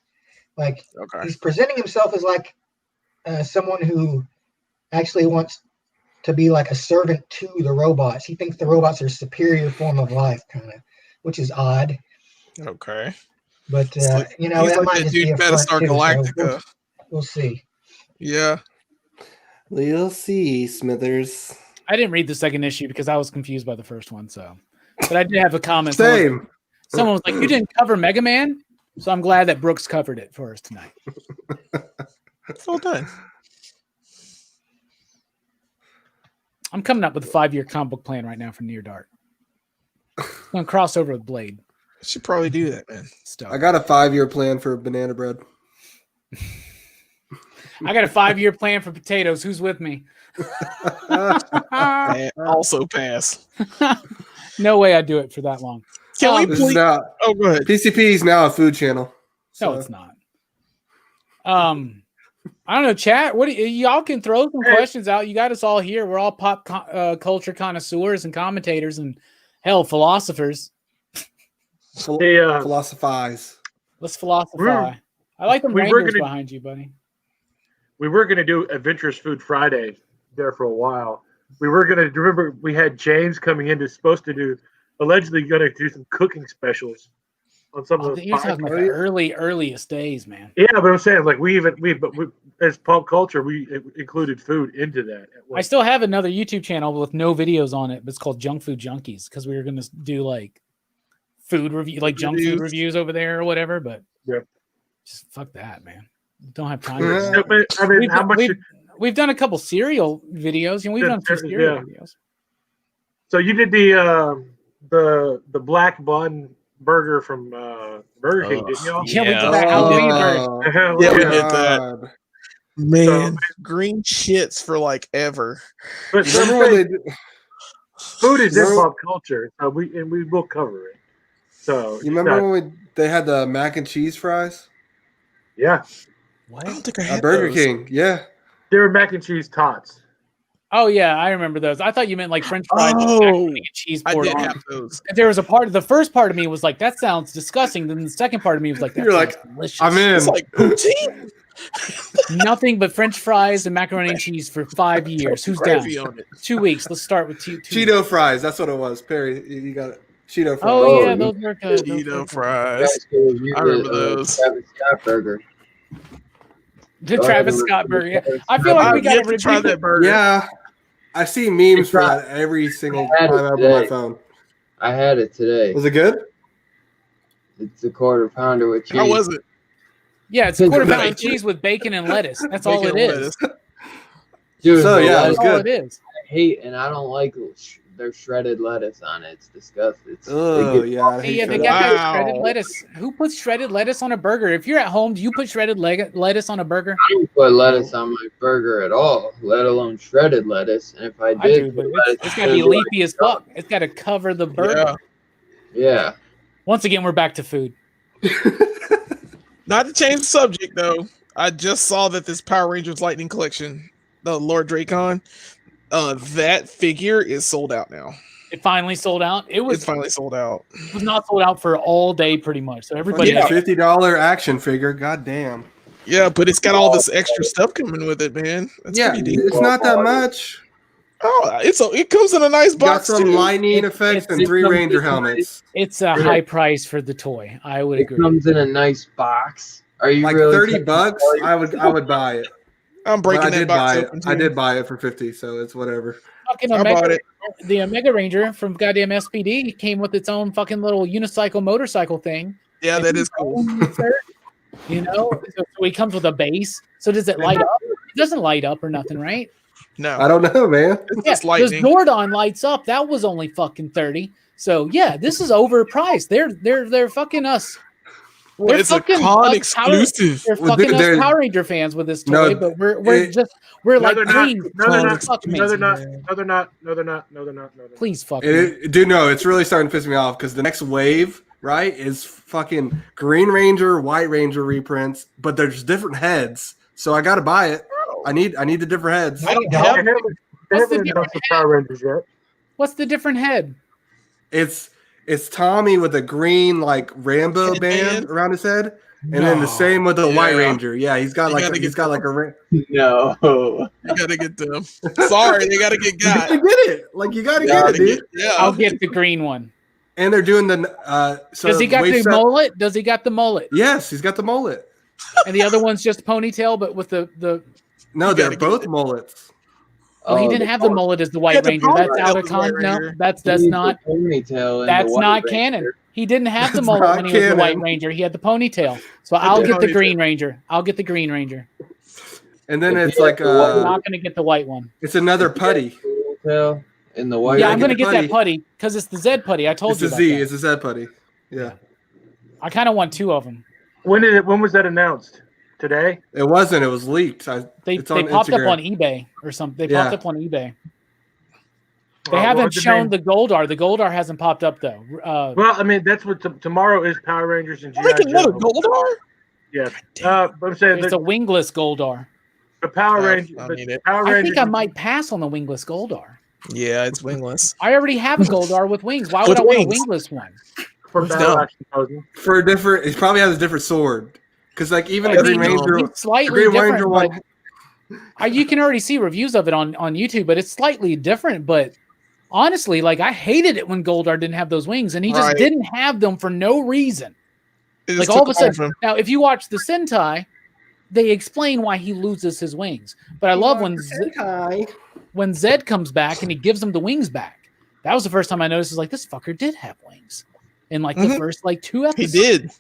Like he's presenting himself as like someone who actually wants to be like a servant to the robots. He thinks the robots are a superior form of life, kind of, which is odd. Okay. But he's that like might that just dude be a front Battlestar too, Galactica. So we'll see. Yeah. We'll see, Smithers. I didn't read the second issue because I was confused by the first one. So, but I did have a comment. Same. Someone was like, "You didn't cover Mega Man," so I'm glad that Brooks covered it for us tonight. It's all done. I'm coming up with a 5-year comic book plan right now for Near Dark. I'm gonna cross over with Blade. Should probably do that, man. I got a 5-year plan for banana bread. I got a 5-year plan for potatoes. Who's with me? Also pass. No way I'd do it for that long. Can we please? Go ahead. PCP is now a food channel. No, it's not. I don't know, chat. What y'all can throw some questions out. You got us all here. We're all pop culture connoisseurs and commentators, and hell, philosophers. Philosophize. Let's philosophize. I like the Rangers behind you, buddy. We were going to do Adventurous Food Friday there for a while. We were going to remember we had James coming in allegedly going to do some cooking specials on some of the. You're talking about the earliest days, man. Yeah, but I'm saying like we as pop culture we included food into that. I still have another YouTube channel with no videos on it, but it's called Junk Food Junkies because we were going to do like food review, like junk food reviews over there or whatever. But just fuck that, man. Don't have time. I mean, we've done a couple cereal videos, and we've done 2 cereal videos. So you did the black bun burger from Burger King, didn't y'all? Yeah, we did that Halloween burger. Yeah, we did that. Man, green shits for like ever. But food is in pop culture, we will cover it. So you remember when they had the mac and cheese fries? Yeah. What? I don't think I had Burger those. King. Yeah. They were mac and cheese tots. Oh yeah, I remember those. I thought you meant like French fries with macaroni and cheese poured on. I did have those. There was the first part of me was like, that sounds disgusting. Then the second part of me was like, You're like, delicious. I'm in. It's like poutine. Nothing but French fries and macaroni and cheese for 5 years. Who's down? On it. 2 weeks. Let's start with two. Cheeto fries. That's what it was. Perry, you got it. Cheeto fries. Oh yeah, those are good. Cheeto fries. I remember those. Travis Scott burger. The Travis Scott burger. Yeah. I feel like we got to try that burger. Yeah. I see memes for that every single time I open my phone. I had it today. Was it good? It's a quarter pounder with cheese. How was it? Yeah, it's a quarter pound of cheese with bacon and lettuce. That's all it is. Dude, So yeah, it was That's all good. it is. I hate and I don't like their shredded lettuce on it. It's disgusting. Oh yeah, I hate Yeah, they shredded got that Wow. shredded lettuce. Who puts shredded lettuce on a burger? If you're at home, do you put shredded lettuce on a burger? I don't put lettuce on my burger at all, let alone shredded lettuce. And if I I did, do, but put lettuce, it's got to be leafy as fuck. It's got to cover the burger. Yeah. Once again, we're back to food. Not to change the subject though. I just saw that this Power Rangers Lightning Collection, the Lord Dracon, that figure is sold out now. It finally sold out. It's finally sold out. It was not sold out for all day, pretty much. So everybody, $50 action figure. God damn. Yeah, but it's got all this extra stuff coming with it, man. That's pretty deep. It's not that much. Oh, it comes in a nice box. Got some too. lightning effects and 3 Ranger helmets. it's a high price for the toy. I would It agree. comes in a nice box. Are you Like really $30, I would buy it. I'm But breaking I that did box buy it. open too. I did buy it for 50, so it's whatever. Fucking I bought it. The Omega Ranger from goddamn SPD came with its own fucking little unicycle motorcycle thing. Yeah, that is cool. You know, so he comes with a base. So does it light up? It doesn't light up or nothing, right? No, I don't know, man. it's Yeah, just because lightning. Zordon lights up. That was only fucking 30. So yeah, this is overpriced. They're fucking us. Well, They're it's a fucking con us exclusive. They're Well, fucking they're- us Power Ranger fans with this toy, No, but we're No, like they're not. green. No, they're not. Fuck me. No, they're not. No, they're not. No, they're not. No, they're not. No, they're not. Please fuck me. Dude, no, it's really starting to piss me off because the next wave, right, is fucking Green Ranger, White Ranger reprints, but there's different heads. So I got to buy it. I need the different heads. I don't They know. haven't What's the announced the Power Rangers yet. What's the different head? It's Tommy with a green like Rambo band around his head, and then the same with the White Yeah. Ranger. Yeah, he's got You like gotta he's get got like a. No. You gotta get them. Sorry, they gotta get You got. gotta get it. Like you gotta Yeah, get it, dude. Yeah, I'll get the green one. And they're doing the. So Does he got wave the set- mullet? Does he got the mullet? Yes, he's got the mullet. And the other one's just ponytail, but with the No, You they're gotta get both it. mullets. oh, he didn't have the mullet as the White Yeah, the Ranger. Power That's out Ranger of was the White con. No, Ranger. that's He needs not. the ponytail and the That's White not Ranger. canon. He didn't have the It's mullet not when he was the White canon. Ranger. He had the ponytail. So I'll the get the ponytail. Green Ranger. I'll get the Green Ranger. And then If it's he like has the white I'm not gonna get the white one. it's another putty. Ponytail and the White Yeah, I I'm get gonna the get putty. that putty because it's the Z putty. I told It's you a about Z. that. It's a Z putty. Yeah. I kind of want 2 of them. When was that announced? Today? It wasn't. It was leaked. They It's on popped Instagram. up on eBay or something. They Yeah. popped up on eBay. They Well, haven't what's the shown name? the Goldar. The Goldar hasn't popped up though. Well, I mean, that's what tomorrow is. Power Rangers and I'll make G.I. another Joe. Goldar. Yeah. But I'm saying It's a wingless Goldar. the Power Oh, Rangers. I but need it. Power I Rangers. think I might pass on the wingless Goldar. Yeah, it's wingless. I already have a Goldar with wings. Why would With I want a wings. wingless one? for It's battle dumb. action posing. For a different. He probably has a different sword. Because like even the That's Green dumb. Ranger, It's slightly the Green different. Ranger but one. you can already see reviews of it on YouTube, but it's slightly different. But honestly, like I hated it when Goldar didn't have those wings, and he just Right. didn't have them for no reason. It Like just all of a took off sudden, him. now if you watch the Sentai, they explain why he loses his wings. But I love when Zed comes back and he gives him the wings back. That was the first time I noticed. Is like this fucker did have wings in like the Mhm. first like 2 He episodes. did,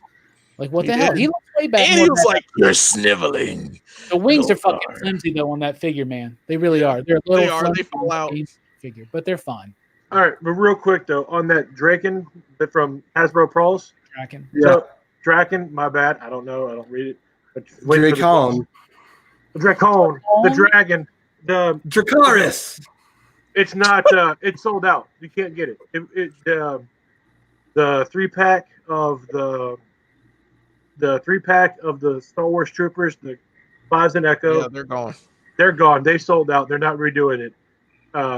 Like what He the hell? did. He looks way back. and more he was than like, "You're sniveling." the wings are Goldar. fucking flimsy though on that figure, man. They really are. They're a little They are. They flimsy fall out. figure, but they're fine. All right, but real quick though, on that Draken from Hasbro Pulse. Tracking. So Draken, my bad. I don't know. I don't read it. But wait for the- Dracon. Dracon, the dragon. The Dracaris. it's not. It's sold out. You can't get it. The 3-pack of the 3-pack of the Star Wars Troopers, the Boz and Echo, Yeah, they're gone. they're gone. They sold out. They're not redoing it.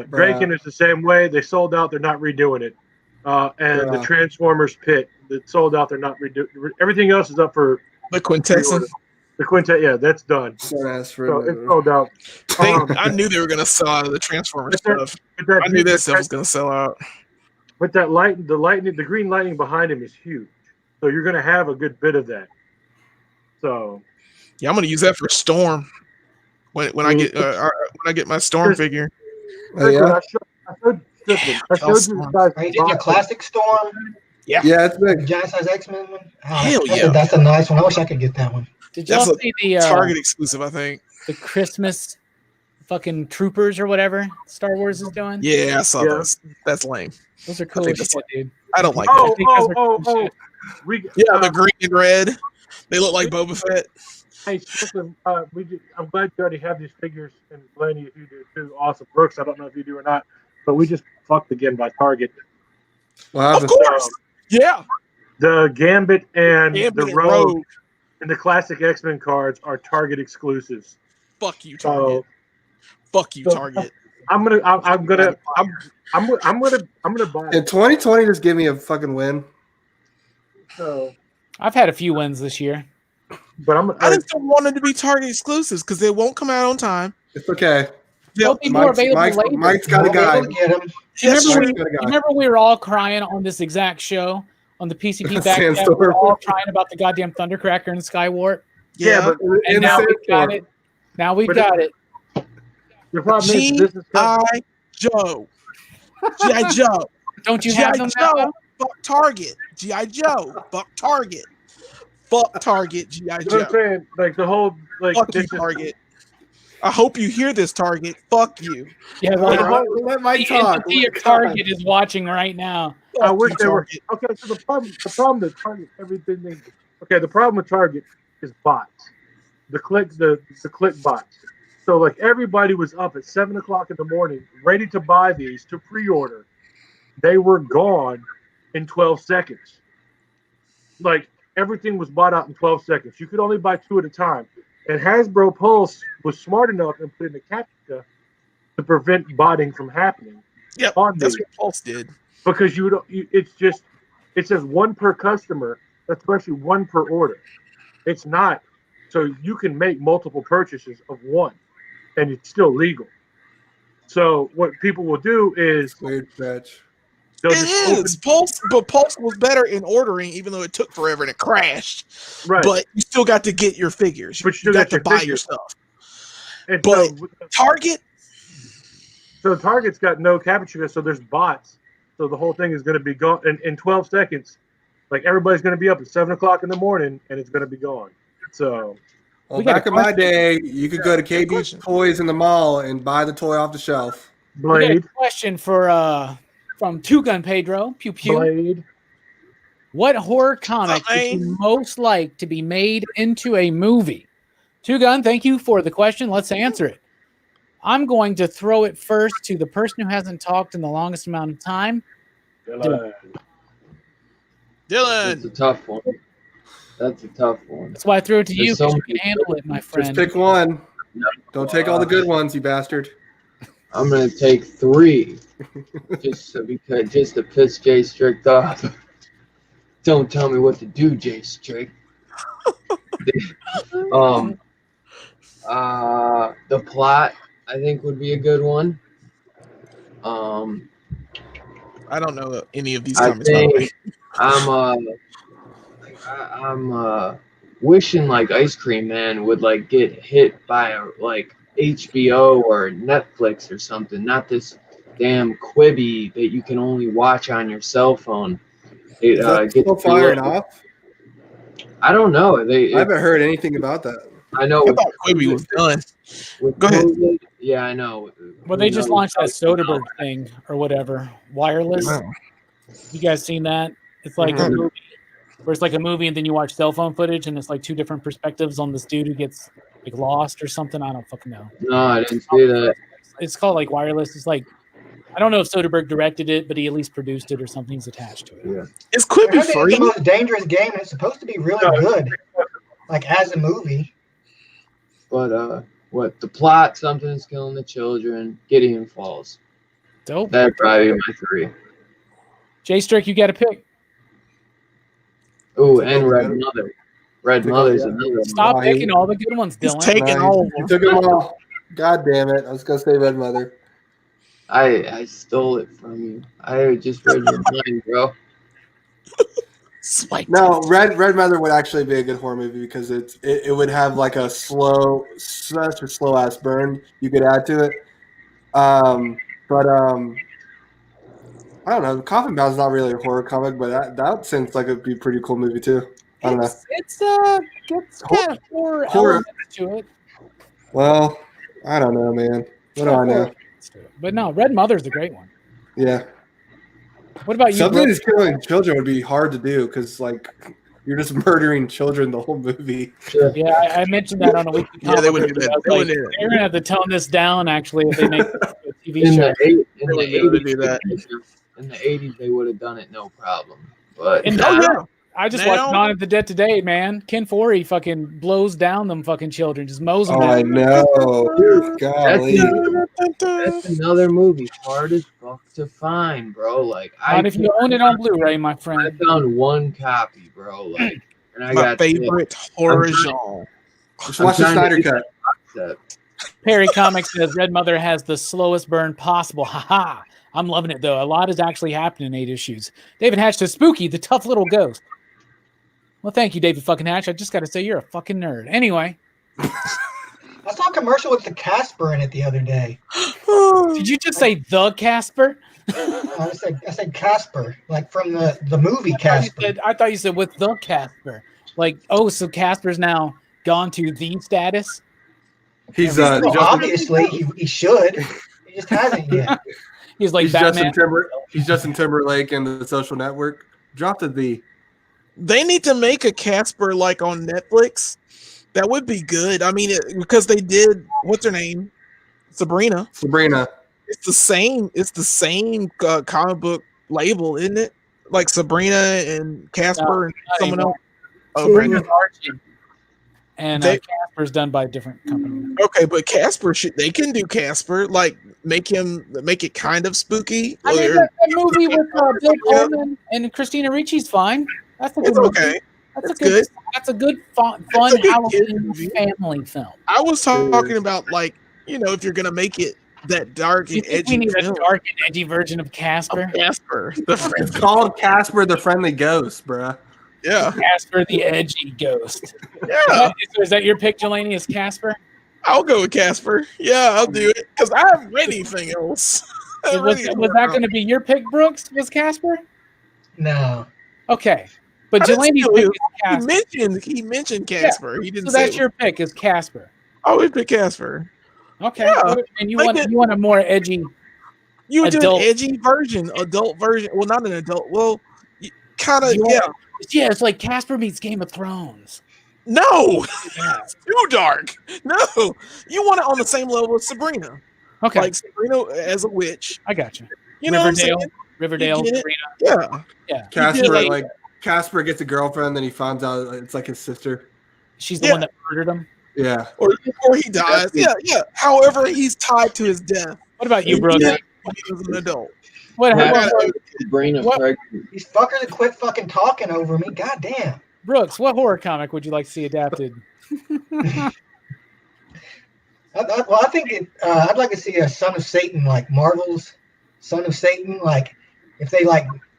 Draken is the same way. They sold out. They're not redoing it. And the Bruh. Transformers Pit that sold out. They're not redoing. Everything else is up for The Quintessence. the Quintet. Yeah, that's done. Son ass for So it's sold out. I knew they were gonna sell out of the Transformers But that- stuff. But that, I knew that stuff was gonna sell out. But that the green lightning behind him is huge. So you're going to have a good bit of that. So Yeah, I'm gonna use that for Storm when I get my Storm figure. Oh, yeah? I showed you the guys. Are you getting a classic Storm? Yeah, it's big. Giant size X-Men one? Oh, Hell that's yeah. that's a nice one. I wish I could get that one. Did y'all That's see the Target exclusive, I think. the Christmas fucking troopers or whatever Star Wars is doing. Yeah, I saw Yeah. those. That's lame. Those are cool as shit, dude. I don't like Oh, that. think those are oh, cool oh, shit. we Yeah, the green and red. They look like Boba Fett. Hey, Strickland, I'm glad you already have these figures, and Blaney, if you do too. Awesome. Brooks, I don't know if you do or not, but we just fucked again by Target. Of course. Yeah. The Gambit and Gambit the and Rogue Rogue. and the classic X-Men cards are Target exclusives. Fuck you, Target. Fuck you, so- Target. I'm gonna buy it. In 2020, just give me a fucking win. So, I've had a few wins this year. but I just don't want them to be Target exclusives because they won't come out on time. It's okay. They'll be more available later. Mike's got a We'll be able guy. to get 'em. Yes, Remember, sure. remember we were all crying on this exact show on the PCP back then. We Sandstorm. were all crying about the goddamn Thundercracker and Skywarp. yeah, but And In now the we've got Sandstorm. it. Now we've But got it. the problem is this is G.I. Joe. G.I. Joe. Don't you have G.I. them now? Joe. Fuck Target. G.I. Joe. Fuck Target. Fuck Target. G.I. you know what Joe. I'm saying? Like the whole Fuck you, this is- Target. I hope you hear this, Target. Fuck you. Yeah, All like, right, let Mike the talk. entity of Target is watching right now. I Fuck wish you, they were Target. okay. So the problem that Target everything they okay. The problem with Target is bots, the click bots. So like everybody was up at 7:00 in the morning, ready to buy these to pre-order. They were gone in 12 seconds. Like everything was bought out in 12 seconds. You could only buy 2 at a time. And Hasbro Pulse was smart enough and put in a captcha to prevent botting from happening. Yep, on that's these. what Pulse did. Because it says 1 per customer, especially 1 per order. It's not, so you can make multiple purchases of 1 and it's still legal. So what people will do is Weird stretch. they'll It just is Pulse, but Pulse was better in ordering, even though it took forever and it crashed. right. But you still got to get your figures. But you You got still to got your buy your figures. stuff. And but- so Target, Target's got no capture, so there's bots. So the whole thing is going to be gone in 12 seconds. Like everybody's going to be up at 7:00 in the morning, and it's going to be gone. So Well, We got back a in my question. day, you could go to KB's question. Toys in the mall and buy the toy off the shelf. We got a Blade, question for from Two Gun Pedro. Pew pew. Blade. What horror comic would you most like to be made into a movie? Two Gun, thank you for the question. Let's answer it. I'm going to throw it first to the person who hasn't talked in the longest amount of time. Blade. Dylan. That's a tough one. That's a tough one. That's why I threw it to There's you so because you many can handle it, my friend. Just pick one. Don't take all the good ones, you bastard. I'm gonna take 3, just to piss Jay Strict off. Don't tell me what to do, Jay Strict. The plot I think would be a good one. I don't know any of these I comics, by the way. think I'm wishing like Ice Cream Man would like get hit by a like HBO or Netflix or something, not this damn Quibi that you can only watch on your cell phone. It, Is that gets still firing off? I don't know. I haven't heard anything about that. I know. I With, thought Quibi was done. with Go ahead. COVID, yeah, I know. Well, they just No, launched that Soderbergh thing or whatever, wireless. Wow. You guys seen that? It's like a movie where it's like a movie and then you watch cell phone footage and it's like 2 different perspectives on this dude who gets like lost or something. I don't fucking know. No, I didn't see that. It's called like wireless. It's like I don't know if Soderbergh directed it, but he at least produced it or something. He's attached to it. Yeah. Is I Quibi heard that it's free? the most dangerous game. And it's supposed to be really good, like as a movie. But what the plot? Something's killing the children. Gideon Falls. Dope. That'd probably be my 3. Jay Strick, you got to pick. Oh, and Red Mother. Red Mother's another one. Stop Wow, picking all the good ones, He's Dylan. taking Nice. all of You them. took them all. God damn it. I was going to say Red Mother. I stole it from you. I just read your mind, bro. Swipe. No, Red Mother would actually be a good horror movie because it would have like such a slow ass burn you could add to it. But I don't know. Coffin Bound's not really a horror comic, but that seems like it'd be a pretty cool movie too. I don't know. It's got horror Horror. elements to it. Well, I don't know, man. What do I know? But no, Red Mother's the great one. Yeah. What about you, Something Brooks? that's killing children would be hard to do because, like, you're just murdering children the whole movie. Yeah, I mentioned that on a weekly Yeah, they comic wouldn't do book. that. I was They like, wouldn't do that. they're gonna have to tone this down actually if they make a TV In show. the wouldn't be able to do that. 80s, they would have done it no problem. But And Oh, now, yeah. I just Now- watched Dawn of the Dead today, man. Ken Foree fucking blows down them fucking children, just mows them Oh, I down. know. Golly. that's another movie hard as fuck to find, bro. Like Not if you own it on Blu-ray, my I friend. found one copy, bro. Like, and I My got favorite horror genre. Just watch the Snyder Cut. that. Perry Comics says Red Mother has the slowest burn possible. Haha. I'm loving it though. A lot is actually happening in 8 issues. David Hatch says Spooky, the tough little ghost. Well, thank you, David fucking Hatch. I just got to say you're a fucking nerd. Anyway, I saw a commercial with the Casper in it the other day. did you just say the Casper? I said Casper, like from the movie Casper. I thought you said with the Casper. Like, oh, so Casper's now gone to the status? He's Well, Justin, obviously he should. He just hasn't yet. He's like he's Batman. Justin Timberlake in The Social Network. Dropped the V. They need to make a Casper like on Netflix. That would be good. I mean, because they did. What's her name? Sabrina. It's the same. It's the same comic book label, isn't it? Like Sabrina and Casper and someone else. Oh, Brandon. And They- Casper's done by a different company. Okay, but Casper they can do Casper, like make it kind of spooky. I mean, or- that movie with Bill Pullman and Christina Ricci's fine. That's a good it's movie. okay. That's It's a good. good. That's a good fun a good kid Halloween movie. family film. I was talking about like if you're gonna make it that dark Do you and think we edgy, need a film, dark and edgy version of Casper? Casper, the It's friend. called Casper the Friendly Ghost, bruh. Yeah, Casper the edgy ghost. yeah. Is that your pick, Jelani? Is Casper? I'll go with Casper. Yeah, I'll do it because I haven't read anything else. Was that going to be your pick, Brooks? Was Casper? No. Okay, but I didn't Jelani's steal pick it. is Casper. He mentioned Casper. He didn't So that's say. your pick is Casper. I would pick Casper. Okay, Yeah. and you Like want a more edgy. You would do Adult. an edgy version, adult version. Well, not an adult. Well, kind of. You Yeah. want- Yeah, it's like Casper meets Game of Thrones. No, Yeah. it's too dark. No, you want it on the same level as Sabrina. Okay, Like Sabrina as a witch. I got you. You know what I'm saying? Riverdale, You get it? Sabrina. Yeah. Yeah, Casper, Casper gets a girlfriend, then he finds out it's like his sister. she's the Yeah. one that murdered him. Yeah. Or he dies. Yeah, yeah. However, he's tied to his death. What about you, Brooks? Yeah, when he was an adult. What, Yeah. what- Sabrina What? pregnant. These fuckers have quit fucking talking over me. God damn. Brooks? What horror comic would you like to see adapted? I think I'd like to see a Son of Satan, like Marvel's Son of Satan. Like if they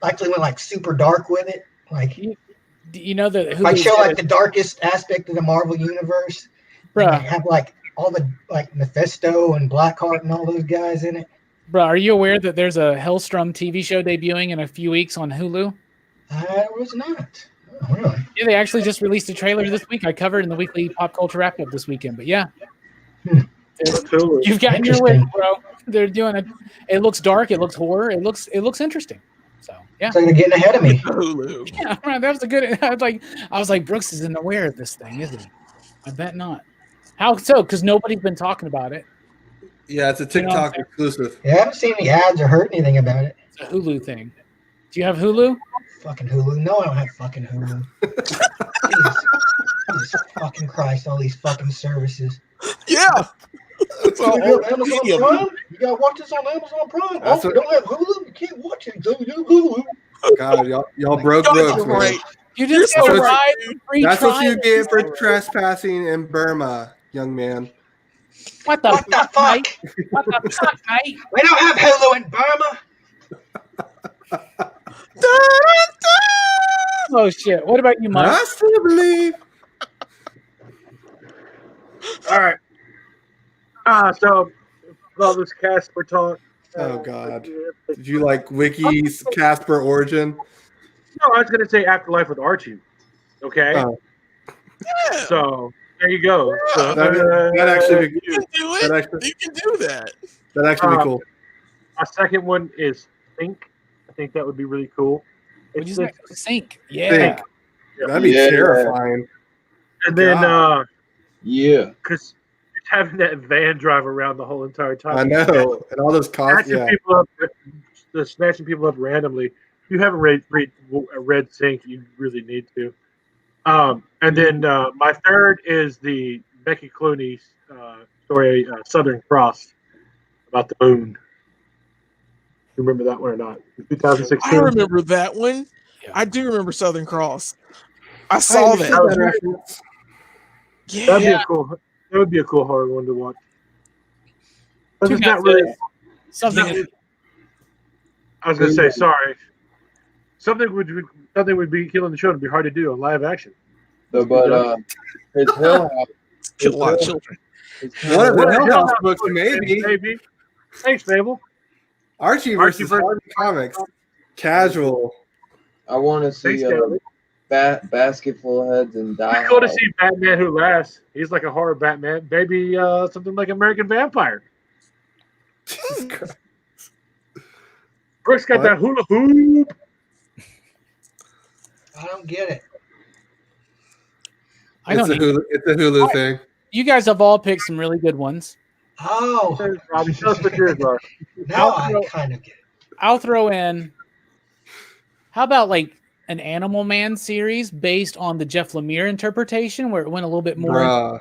actually went like super dark with it, like Do you know that? like show like the darkest aspect of the Marvel universe. Bruh. Like, have like all the like Mephisto and Blackheart and all those guys in it. Bro, are you aware that there's a Hellstrom TV show debuting in a few weeks on Hulu? I was not. Oh, really? Yeah, they actually just released a trailer this week. I covered in the weekly pop culture wrap up this weekend. But yeah, you've got your way, bro. They're doing it. It looks dark. It looks horror. It looks interesting. So yeah, It's like they're getting ahead of me. Hulu. yeah, right, that was a good. I was like, Brooks isn't aware of this thing, is he? I bet not. How so? Because nobody's been talking about it. Yeah, it's a You know what I'm TikTok exclusive. Yeah, I haven't seen any ads or heard anything about it. It's a Hulu thing. Do you have Hulu? Fucking Hulu. No, I don't have fucking Hulu. Jesus fucking Christ, all these fucking services. Yeah. It's all You got Amazon media. Prime? You gotta watch this on Amazon Prime. That's Oh, you don't have Hulu? You can't watch it. You have Hulu. God, y'all broke Y'all Brooks, are man. right. You just You're get a so ride, free That's what you trial. get for trespassing in Burma, young man. What the What the fuck, fuck? mate? What the fuck, mate? We don't have Hulu in Burma. Oh shit! What about you, Mike? I still believe. All right. So all this Casper talk. Oh God. Did you like Wiki's Casper origin? No, I was gonna say Afterlife with Archie. Okay. Oh. Yeah. So there you go. So, That actually be You can do actually, You can do that. that'd actually be cool. My second one is Think. I think that would be really cool. Would It's, you it's, Sink? Yeah. Think. That'd be Yeah. terrifying. and then God. Yeah. because having that van drive around the whole entire time. I know, and all those costs. Snatching Yeah, people up, snatching people up randomly. If you haven't read Sink, you really need to. And then my third is the Becky Clooney story, Southern Cross, about the moon. You remember that one or not? 2016. I remember that one. Yeah. I do remember Southern Cross. I saw that. reference. Yeah. That'd be a cool. That would be a cool horror one to watch. But Two it's not guys really. said something. I was going to say sorry. Something would be killing the show. It'd be hard to do on live action. So, but his Hill House. Kill a lot of children. One of the What Hill Hill House House books, maybe. Maybe. Thanks, Mabel. Archie versus Harvey Comics. Casual. I want to see Thanks, David. Basket full of heads and die. We go to see Batman Who Laughs. He's like a horror Batman. Maybe something like American Vampire. Jesus Christ. Brooks got What? that hula hoop. I don't get it. I don't. It's a Hulu thing. You guys have all picked some really good ones. Oh, Robbie, tell us what yours are. now I kind of get it. I'll throw in. How about like an Animal Man series based on the Jeff Lemire interpretation, where it went a little bit more Bruh.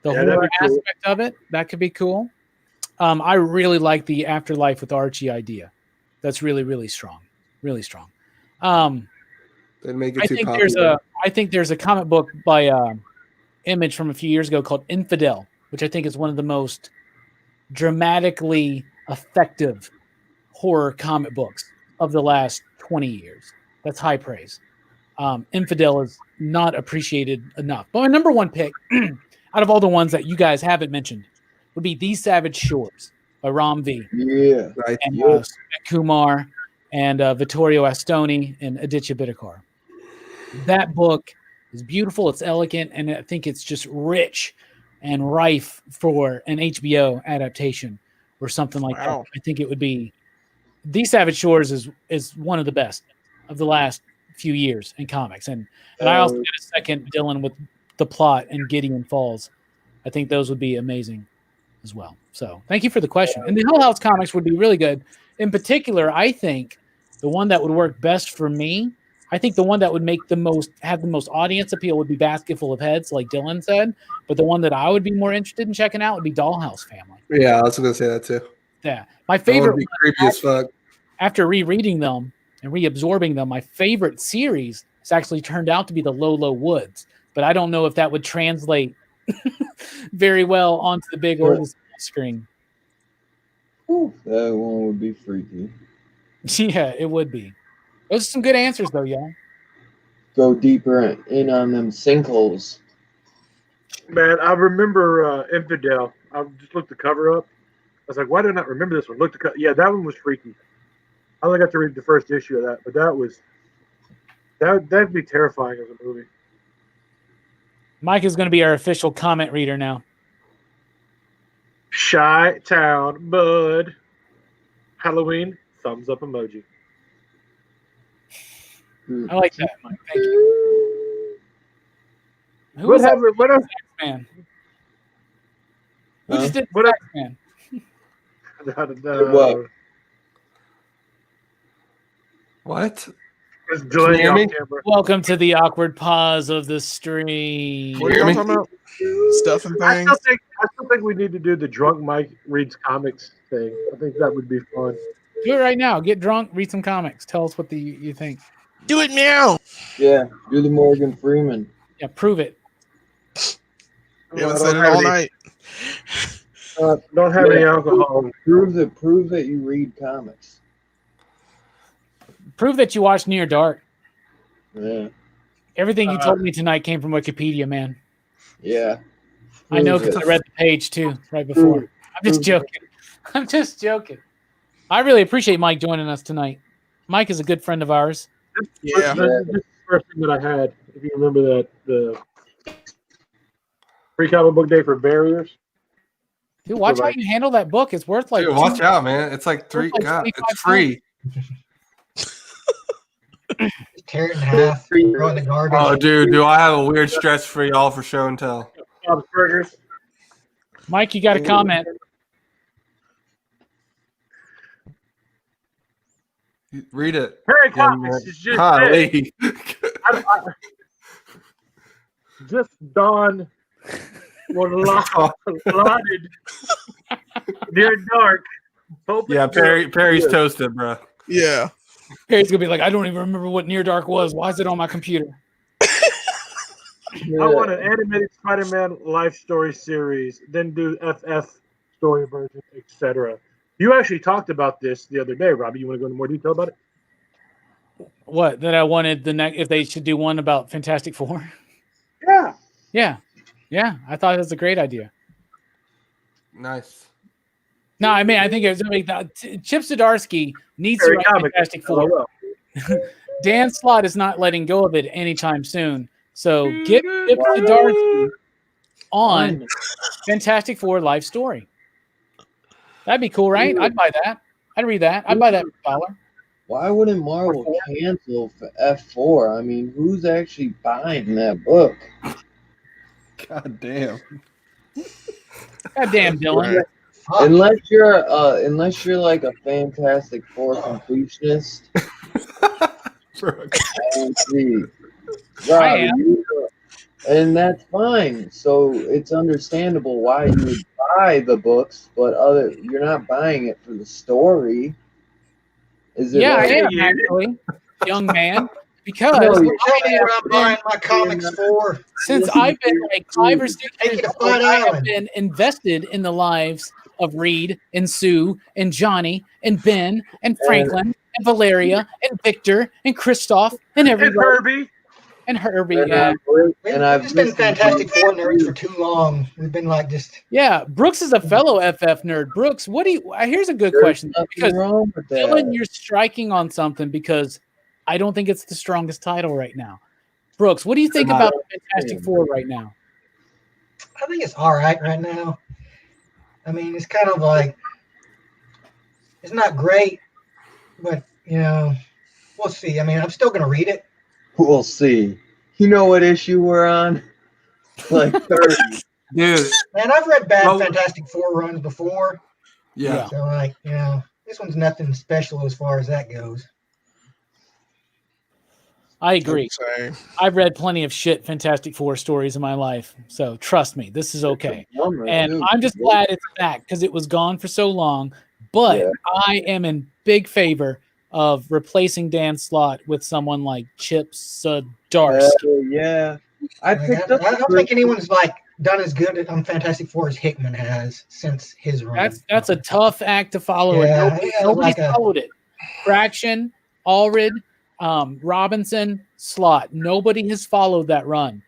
the Yeah, that'd horror be cool. aspect of it? That could be cool. I really like the Afterlife with Archie idea. That's really, really strong. Really strong. Didn't make it I too think popular. there's a comic book by Image from a few years ago called Infidel, which I think is one of the most dramatically effective horror comic books of the last 20 years. That's high praise. Infidel is not appreciated enough. But my number one pick, out of all the ones that you guys haven't mentioned, would be These Savage Shores by Ram V. Yeah. Right. And Yeah. Sumit Kumar and Vittorio Astoni and Aditya Bidikar. That book is beautiful, it's elegant, and I think it's just rich and rife for an HBO adaptation or something like Wow. that. I think it would be These Savage Shores is one of the best of the last few years in comics. And I also did a second Dylan with The Plot and Gideon Falls. I think those would be amazing as well. So thank you for the question. And the Hill House comics would be really good. In particular, I think the one that would work best for me, I think the one that would have the most audience appeal would be Basket Full of Heads, like Dylan said. But the one that I would be more interested in checking out would be Dollhouse Family. Yeah, I was going to say that too. Yeah. My That favorite would be creepy as fuck. after rereading them and reabsorbing them, my favorite series has actually turned out to be the Low Woods. But I don't know if that would translate very well onto the big or the small screen. Whew, that one would be freaky. Yeah, it would be. Those are some good answers, though, y'all. Go deeper in on them sinkholes. Man, I remember Infidel. I just looked the cover up. I was like, why did I not remember this one? Look, yeah, that one was freaky. I only got to read the first issue of that, but that'd be terrifying as a movie. Mike is going to be our official comment reader now. Shy Town Bud. Halloween thumbs up emoji. I like that, Mike. Thank you. Who What was that happened? What else? man? Who Huh? just did What that, man? What? What? It's delaying hear me? off camera. Welcome to the awkward pause of the stream. What are y'all talking about? Stuff and I things. still think we need to do the drunk Mike reads comics thing. I think that would be fun. Do it right now. Get drunk, read some comics. Tell us what you think. Do it now. Yeah, do the Morgan Freeman. Yeah, prove it. We haven't I said don't it have all any- night. Don't have any alcohol. Prove that you read comics. Prove that you watched Near Dark. Yeah. Everything you told me tonight came from Wikipedia, man. Yeah. I know Prove because it. I read the page too right before. I'm just joking. I'm just joking. I really appreciate Mike joining us tonight. Mike is a good friend of ours. Yeah. This is the first thing that I had. If you remember that, the free comic book day for barriers. Dude, watch how you handle that book. It's worth like. Dude, watch out, man! It's like three. like God, 25 it's free. Tear it in half, throw it in the garbage. Oh, dude, do I have a weird stretch for y'all for show and tell? Bob's Burgers. Mike, you got a comment? Read it. Harry young Comics man. is just Golly. just dawn was allotted near dark. Hoping Yeah, Perry's toasted, bro. Yeah. Perry's gonna be like, I don't even remember what Near Dark was. Why is it on my computer? I want an animated Spider-Man life story series, then do FF story version, etc. You actually talked about this the other day, Robbie. You want to go into more detail about it? What, that I wanted the next, if they should do one about Fantastic Four? Yeah. Yeah. I thought it was a great idea. Nice. No, I mean, I think it was Chip Zdarsky needs to write Fantastic Four. Dan Slott is not letting go of it anytime soon. So get Chip Zdarsky on Fantastic Four life story. That'd be cool, right? I'd buy that. I'd read that. I'd buy that for $1. Why wouldn't Marvel cancel for F4? I mean, who's actually buying that book? God damn. God damn, Dylan. Unless you're like a Fantastic Four completionist. I don't see. I am. And that's fine. So it's understandable why you would buy the books, but you're not buying it for the story. Is it? Yeah, like, I am actually, young man, because Tell me what I'm buying my comics for. since I've been like 5 or 6 Take years it to old, Flat I have Island. been invested in the lives of Reed and Sue and Johnny and Ben and Franklin and Valeria and Victor and Christoph and And everybody Herbie. and Herbie. and Yeah, We've just been Fantastic Four nerds for too long. We've been like just. yeah. Brooks is a fellow FF nerd. Brooks, what do you? Here's a good question because wrong with that. Dylan, you're striking on something because I don't think it's the strongest title right now. Brooks, what do you think about Fantastic Four right now? I think it's all right now. I mean, it's kind of like it's not great, but we'll see. I mean, I'm still gonna read it. We'll see. You know what issue we're on? Like 30. Dude. Man, I've read bad Fantastic Four runs before. Yeah. So like, this one's nothing special as far as that goes. I agree. Okay. I've read plenty of shit Fantastic Four stories in my life, so trust me, this is okay. And I'm just glad it's back because it was gone for so long. But I am in big favor of replacing Dan Slott with someone like Chip Zdarsky. Yeah. I Like, I don't think anyone's like done as good on Fantastic Four as Hickman has since his run. That's a tough act to follow. Yeah, and yeah, nobody's like followed it. Fraction, Allred, Robinson, Slott. Nobody has followed that run.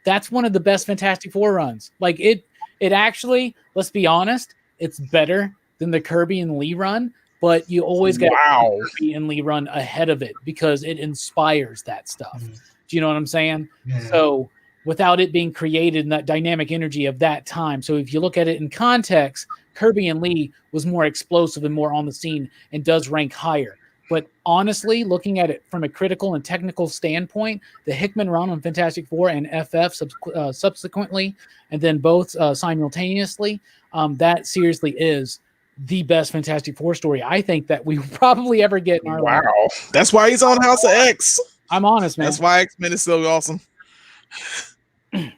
That's one of the best Fantastic Four runs. Like it actually, let's be honest, it's better than the Kirby and Lee run, but you always get Kirby and Lee run ahead of it because it inspires that stuff. Do you know what I'm saying? Yeah. So without it being created in that dynamic energy of that time. So if you look at it in context, Kirby and Lee was more explosive and more on the scene and does rank higher. But honestly, looking at it from a critical and technical standpoint, the Hickman run on Fantastic Four and FF subsequently, and then both simultaneously, that seriously is the best Fantastic Four story I think that we will probably ever get in our life. That's why he's on House of X. I'm honest, man. That's why X-Men is so awesome. And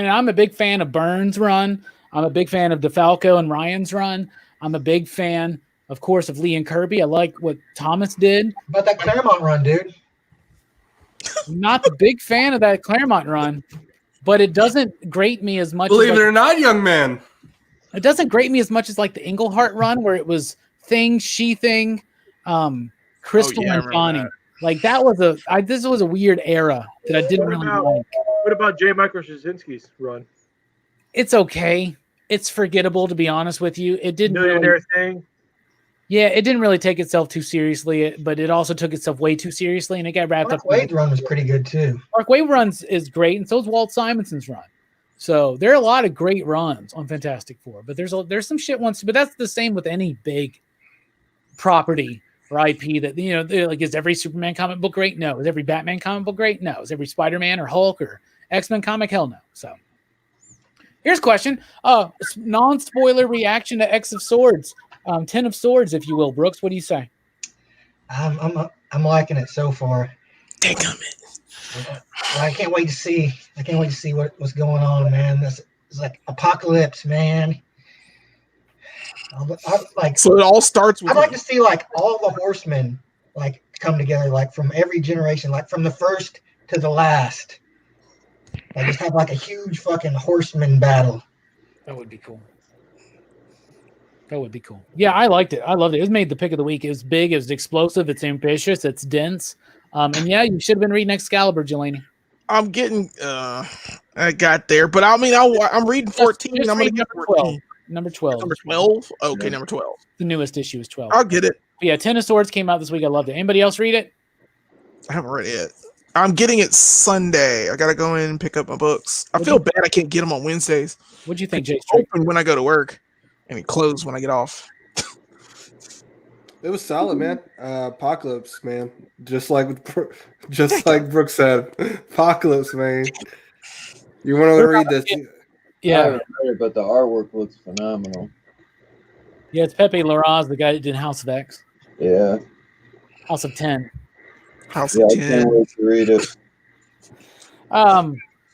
I'm a big fan of Burns' run. I'm a big fan of DeFalco and Ryan's run. I'm a big fan, of course, of Lee and Kirby. I like what Thomas did. But that Claremont run, dude. Not the big fan of that Claremont run, but it doesn't grate me as much. Believe as it or not, young man. It doesn't grate me as much as like the Englehart run where it was Thing, She-Thing, Crystal and Johnny. Like that was this was a weird era that I didn't really like. What about J. Michael Straczynski's run? It's okay. It's forgettable, to be honest with you. It didn't Millionaire Thing. Yeah, it didn't really take itself too seriously, but it also took itself way too seriously, and it got wrapped Mark up. Wade's run was pretty good too. Mark Wade runs is great, and so is Walt Simonson's run. So there are a lot of great runs on Fantastic Four, but there's some shit ones. But that's the same with any big property or IP that they're like, is every Superman comic book great? No. Is every Batman comic book great? No. Is every Spider-Man or Hulk or X-Men comic? Hell no. So here's a question. Non-spoiler reaction to X of Swords, 10 of Swords, if you will. Brooks, what do you say? I'm liking it so far. Take it. I can't wait to see. What's going on, man. It's like apocalypse, man. So it all starts with. I'd like to see like all the horsemen like come together, like from every generation, like from the first to the last. Like just have like a huge fucking horseman battle. That would be cool. Yeah, I liked it. I loved it. It was made the pick of the week. It was big. It was explosive. It's ambitious. It's dense. And yeah, you should have been reading Excalibur, Jelani. I'm getting. I got there, but I mean, I'm reading 14. Just I'm going to get 14. Number 12. Number 12? Okay, number 12. The newest issue is 12. I'll get it. But yeah, 10 of Swords came out this week. I loved it. Anybody else read it? I haven't read it yet. I'm getting it Sunday. I got to go in and pick up my books. I feel bad I can't get them on Wednesdays. What'd you think, Jay? Open when I go to work and it closed when I get off. It was solid, man. Apocalypse, man. Just like Brooke said, Apocalypse, man. You want to read this? I haven't read it, but the artwork looks phenomenal. Yeah, it's Pepe Larraz, the guy that did House of X. Yeah. House of 10. House of 10. I can't wait to read it.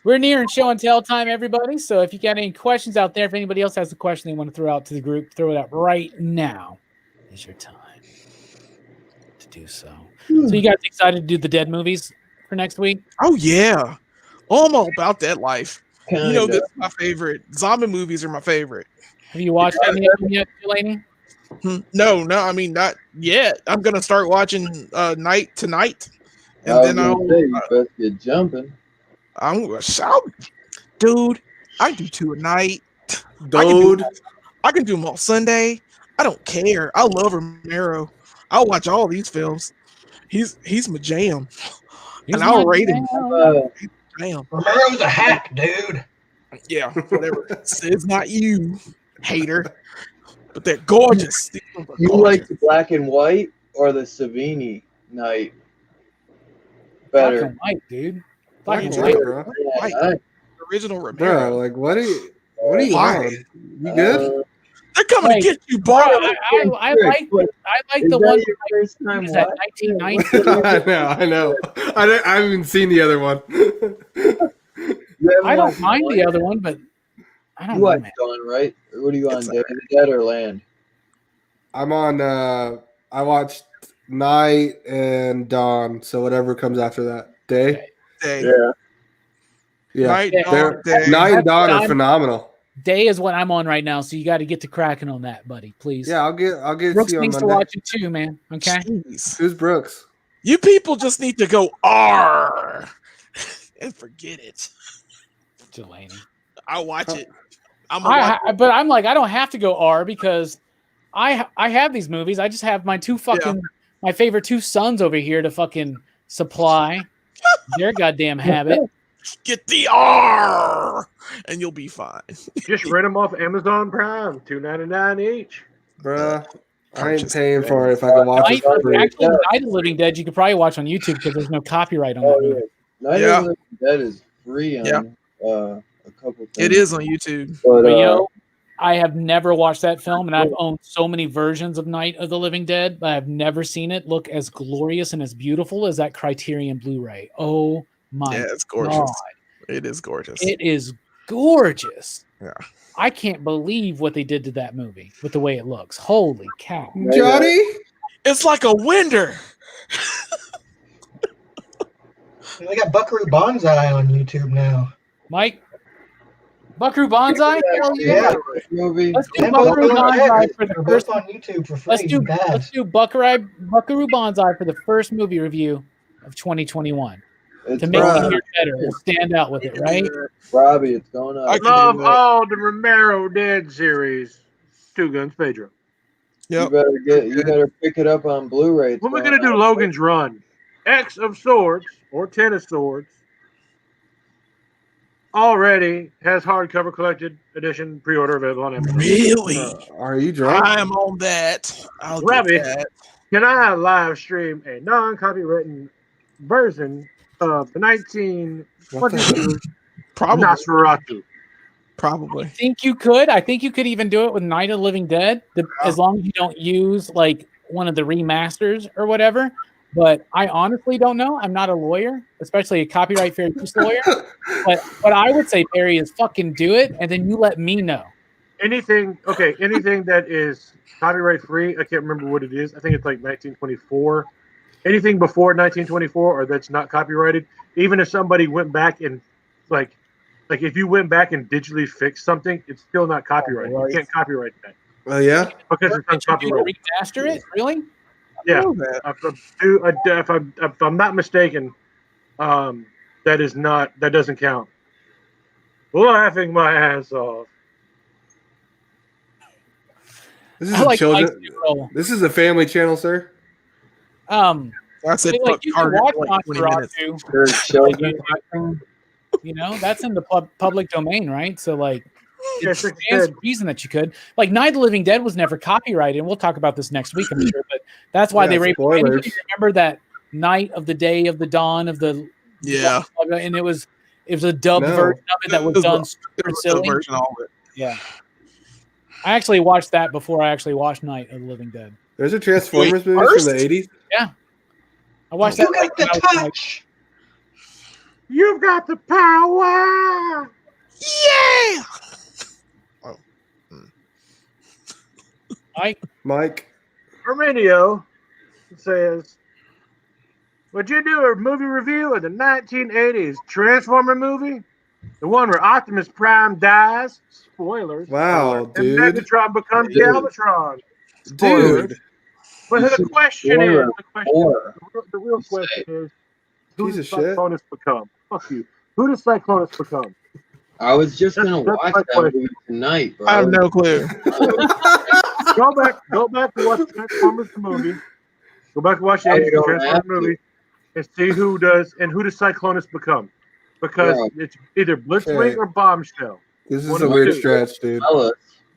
We're nearing show and tell time, everybody. So if you got any questions out there, if anybody else has a question they want to throw out to the group, throw it out right now. Is your time to do so. So you guys excited to do the Dead movies for next week? Oh, yeah. Oh, I'm all about that life. Kinda. You know, this is my favorite. Zombie movies are my favorite. Have you watched any of them yet, Delaney? No, I mean, not yet. I'm going to start watching Night tonight. And then I'll best get jumping. I'm going to shout. Dude, I do 2 a night. Dude. I can do them all Sunday. I don't care. I love Romero. I'll watch all these films. He's my jam. And I'll rate him. Damn. Romero's a hack, dude. Yeah, whatever. It's not you, hater. But they're gorgeous. You like the black and white or the Savini night better? Black and white, dude. Black and white, white, bro. White. Original Romero. Bro, like what are you on? You good? They're coming to get you, bro. I like the one. First time Is that 1990? I know. I haven't seen the other one. I don't mind the other one, but I don't know. What, Man. Dawn, right? Or what are you on, Day of the Dead or Land? I'm on. I watched Night and Dawn, so whatever comes after that. Day. Yeah. Night, Night and Dawn are phenomenal. Day is what I'm on right now, so you got to get to cracking on that, buddy. Please. Yeah, I'll get. Brooks to you on needs to Monday. watch it too, man. Okay. Jeez. Who's Brooks? You people just need to go R and forget it. Delaney. I watch it. But I'm like, I don't have to go R because I have these movies. I just have my my favorite 2 sons over here to fucking supply their goddamn habit. Get the R, and you'll be fine. Just rent them off Amazon Prime, $2.99 each. Bruh, I ain't paying for it if I can watch it for free. Actually, Night of the Living Dead, you could probably watch on YouTube because there's no copyright on that movie. Night of the Living Dead is free on a couple things. It is on YouTube. But, I have never watched that film, and I've owned so many versions of Night of the Living Dead, but I've never seen it look as glorious and as beautiful as that Criterion Blu-ray. Oh my it's gorgeous. God. It is gorgeous. It is gorgeous. Yeah. I can't believe what they did to that movie with the way it looks. Holy cow. Johnny? It's like a winder. We got Buckaroo Banzai on YouTube now. Mike? Buckaroo Banzai? Hell yeah. movie. Let's do Buckaroo Banzai for the They're first both on YouTube for free. Let's do Buckaroo Banzai for the first movie review of 2021. To make it hear better and stand out with it, right? Robbie, it's going on. I love all the Romero Dead series. 2 Guns Pedro. Yep. You better pick it up on Blu-ray. When we're gonna do Logan's Run, X of Swords or 10 of Swords. already has hardcover collected edition pre-order available on Amazon. Really? Are you drunk? I am on that. I'll Robbie. get that. Can I live stream a non-copywritten version of the What the 1922 Probably. Nosferatu? Probably. I think you could. I think you could even do it with Night of the Living Dead, as long as you don't use like one of the remasters or whatever. But I honestly don't know. I'm not a lawyer, especially a copyright fair use lawyer. But what I would say, Barry, is fucking do it, and then you let me know. Anything that is copyright free, I can't remember what it is. I think it's like 1924. Anything before 1924 or that's not copyrighted, even if somebody went back and like if you went back and digitally fixed something, it's still not copyrighted. You can't copyright that Oh yeah. because it's uncopyrighted. Remaster it, really? Yeah, if I'm not mistaken, that doesn't count. Laughing my ass off. This is I a like children. Mike's new role. This is a family channel, sir. I said like fuck you can Target watch for like 20 minutes. Nosferatu. For children. You know, that's in the public domain, right? So like, Yes, it it stands did. to reason that you could. Like, Night of the Living Dead was never copyrighted, and we'll talk about this next week, I'm sure. But that's why Yeah, they raped. spoilers. Anybody remember that night of the day of the dawn of the? Yeah. And it was a dubbed No. version of it that was done It super was a silly. version of it. Yeah, I actually watched that before I actually watched Night of the Living Dead. There's a Transformers movie first? from the 80s. I watched You that. got the when I was, like, touch. You've got the power. Yeah. Mike. Arminio says, would you do a movie review of the 1980s Transformer movie? The one where Optimus Prime dies? Spoilers. Wow, And dude. Megatron becomes Dude. Galvatron. Spoilers. Dude. But the This is question spoiler is, four. the real question is, who Piece does of shit. Cyclonus become? Fuck you. Who does Cyclonus become? I was just gonna That's watch my that question. movie tonight, bro. I have no clue. Go back and watch Transformers the movie. Go back and watch the No, you 80s don't Transformers have to. movie and see who does Cyclonus become. Because Yeah. it's either Blitzwing Okay. or Bombshell. This is One a of weird the two. stretch, dude. Tell us.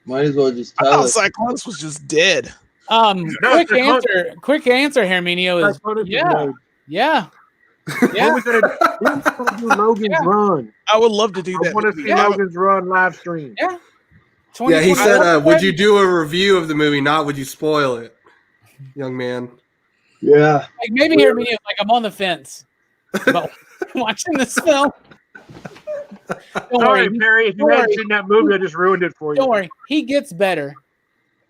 Might as well just I tell thought us. Cyclonus was just dead. No, quick answer, Herminio is Cyclonus is yeah, made. yeah. When Yeah. we gonna do Logan's Yeah. Run. I would love to do I that. want to movie. see Logan's Run live stream. Yeah. Yeah, he 2020 said, would you do a review of the movie, not would you spoil it, young man? Yeah. Like maybe Herminio is like I'm on the fence about watching this film. Don't Sorry, worry, Perry. If you don't hadn't worry. seen that movie, I just ruined it for you. don't worry. He gets better,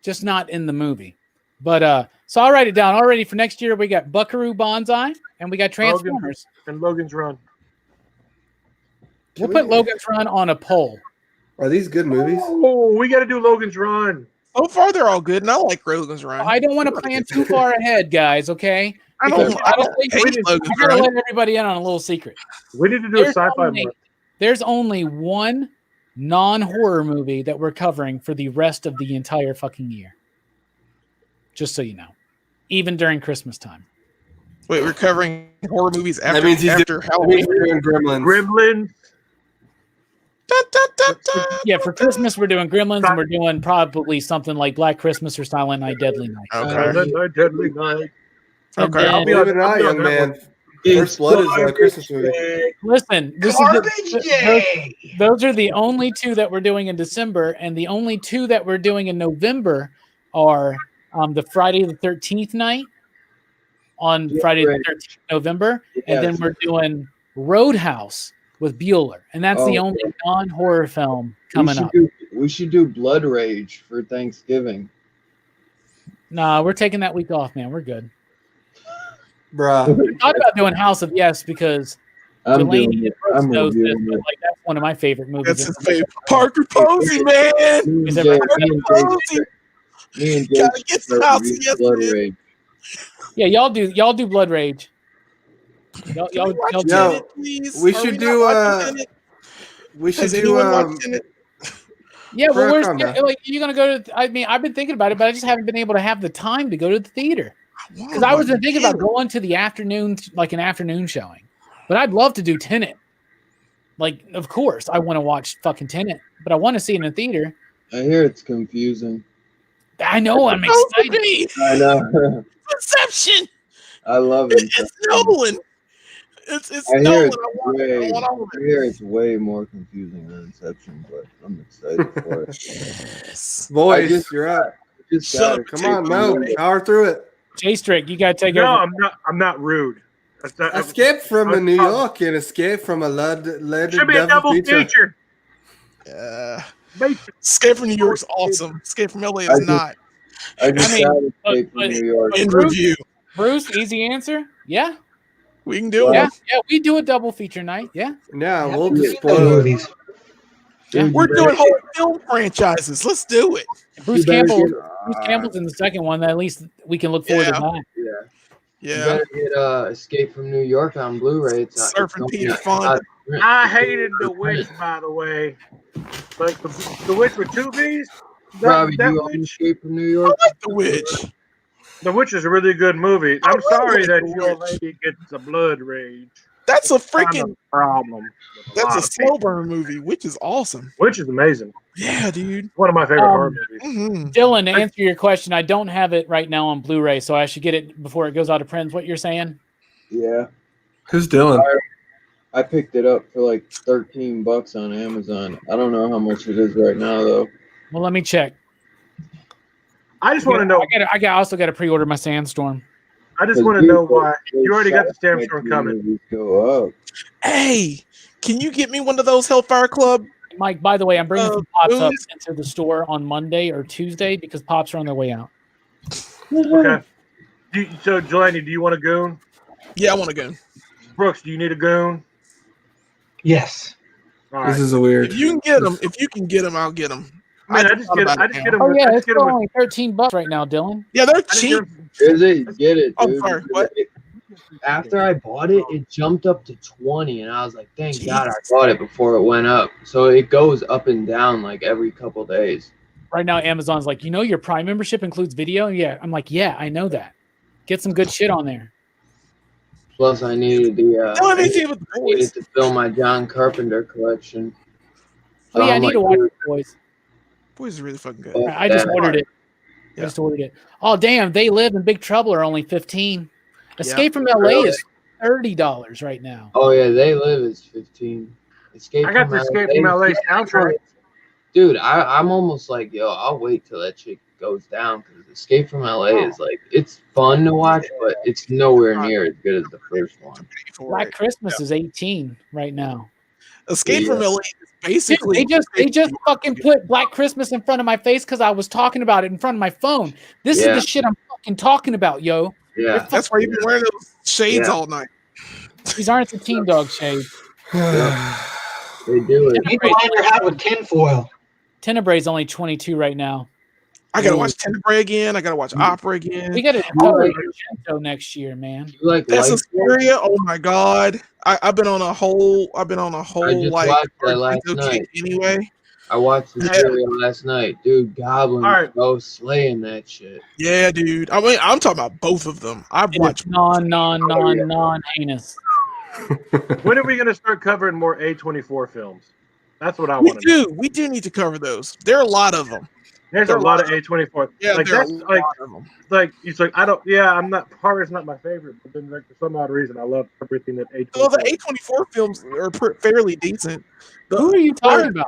just not in the movie. But so I'll write it down. Already for next year, we got Buckaroo Banzai and we got Transformers. And Logan's Run. We'll put Logan's Run on a poll. Are these good movies? Oh, we got to do Logan's Run. So far, they're all good, and I like Logan's Run. I don't want to plan too far ahead, guys. Okay. I don't Because hate I Logan's gotta Run. let everybody in on a little secret. We need to do a sci-fi only, month. there's only one non-horror movie that we're covering for the rest of the entire fucking year. Just so you know, even during Christmas time. Wait, we're covering horror movies after, That means he's after That Halloween. means we're doing Gremlins. Gremlins. Dun, dun, dun, dun. Yeah, for Christmas we're doing Gremlins, and we're doing probably something like Black Christmas or Silent Night, Deadly Night. Okay. Deadly Night. And Okay. then- Believe it or not, young man, First Blood is a Christmas movie. listen, this Garbage is the, Day. those are the only two that we're doing in December, and the only two that we're doing in November are the Friday the 13th night on Friday the 13th November, and then we're doing Roadhouse with Bueller, and that's the only non-horror film coming up. We should do Blood Rage for Thanksgiving. Nah, we're taking that week off, man. We're good. Bruh. We thought about doing House of Yes because I'm Delaney doing it. Brooks I'm knows this, reviewing but it. like that's one of my favorite movies. That's his favorite. Parker Posey, man. Me Is and it Jay- me and Jay Gotta get start the house reviewing yes, Blood man. Rage. Yeah, y'all do Blood Rage. Y'all Can we watch do Yo, Tenet, please? we Are should not do, watching Tenet? We should Has do anyone watched Tenet? Yeah, but Bro, where's calm down. like you're gonna go to? I mean, I've been thinking about it, but I just haven't been able to have the time to go to the theater because I was thinking about going to the afternoon, like an afternoon showing. But I'd love to do Tenet. Like, of course, I want to watch fucking Tenet, but I want to see it in the theater. I hear it's confusing. I know, I'm Oh, excited. me. I know. Inception. I love it. It's Nolan. It's I Nolan. hear I want all of it. it's way more confusing than Inception, but I'm excited for it. Yes. Boys, you're up. Just Shut got up, it. Come on, Mo. Power through it. Jay Strick, you got to take No, over. I'm not rude. Escape from New York and Escape from a lead Should be a double feature. Escape from New York is awesome. Escape from LA is not. I just I mean, got Escape from New York. In Bruce? review. Bruce, easy answer? Yeah. We can do Yeah, it. yeah, we do a double feature night. Yeah. Yeah, we'll Those just spoil it. movies. Yeah. We're doing whole film franchises. Let's do it. Bruce You better Campbell. get- Bruce Campbell's in the second one. At least we can look forward to that. Yeah. You Yeah. better get Escape from New York on Blu-ray. It's Surfing Peter Fonda. I hated The Witch, by the way. Like the Witch with two V's. Robbie, That do you own Witch, Escape from New I York? like The Witch. The Witch is a really good movie. I'm really sorry like that The your Witch. lady gets a blood rage. That's a Kind freaking. of problem. That's a slow burn movie, which is awesome. Witch is amazing. Yeah, dude. One of my favorite horror movies. Mhm. Dylan, to answer your question, I don't have it right now on Blu-ray, so I should get it before it goes out of print. What you're saying? Yeah. Who's Dylan? I picked it up for like $13 on Amazon. I don't know how much it is right now though. Well, let me check. I just want to know. I also got to pre-order my Sandstorm. I just want to know why you already got the Sandstorm coming. Movies go up. Hey, can you get me one of those Hellfire Club? Mike, by the way, I'm bringing some Pops booze? Ups into the store on Monday or Tuesday because Pops are on their way out. Okay. So, Jelani, do you want a goon? Yeah, I want to go. Brooks, do you need a goon? Yes. All This right. is a weird. If you can get them, I'll get them. Man, I just get them. Oh yeah, I it's just get them. only $13 right now, Dylan. Yeah, they're I just cheap. get 'em- Is it? Get it, Oh, dude. sorry, what? After I bought it, it jumped up to 20, and I was like, "Thank God I bought it before it went up." So it goes up and down like every couple days. Right now, Amazon's like, your Prime membership includes video. Yeah, I'm like, yeah, I know that. Get some good shit on there. Plus, I needed Don't have anything with the I needed boys. to fill my John Carpenter collection. Oh yeah, I I'm need like, to watch dude, it, boys. Boys is really fucking good. fuck I just that. ordered it. I Yeah. just ordered it. Oh damn, They Live in Big Trouble are only 15. Escape from LA Really? is $30 right now. Oh yeah, They Live is 15. Escape I got from the Escape from LA soundtrack. Dude, I'm almost like, yo, I'll wait till that shit goes down because Escape from LA is like, it's fun to watch, but it's nowhere near as good as the first one. Black Christmas is 18 right now. Escape from LA is Dude, basically. they just fucking put Black Christmas in front of my face because I was talking about it in front of my phone. This is Yeah. the shit I'm fucking talking about, yo. Yeah. That's why you've been wearing those shades Yeah. all night. These aren't the Teen Dog shades. They do it. You can line your hat with tinfoil. Tenebrae's only 22 right now. I gotta watch Tenebrae again. I gotta watch Opera again. We got to cover Argento next year, man. You like That's light Suspiria. Oh my god! I've been on a whole I just like watched that last Argento night. kick anyway. I watched the serial last night. Dude, Goblin All right. go slaying that shit. Yeah, dude. I mean, I'm talking about both of them. I've It's watched. non heinous. When are we going to start covering more A24 films? That's what I We want to know. do. We do need to cover those. There are a lot of them. There's a lot of A24. Yeah, like there are that's a lot like of them. like it's like I don't. Yeah, I'm not. Horror's not my favorite, but then like for some odd reason, I love everything that A24. Well, the A24 films are fairly decent. Who are you I talking heard, about?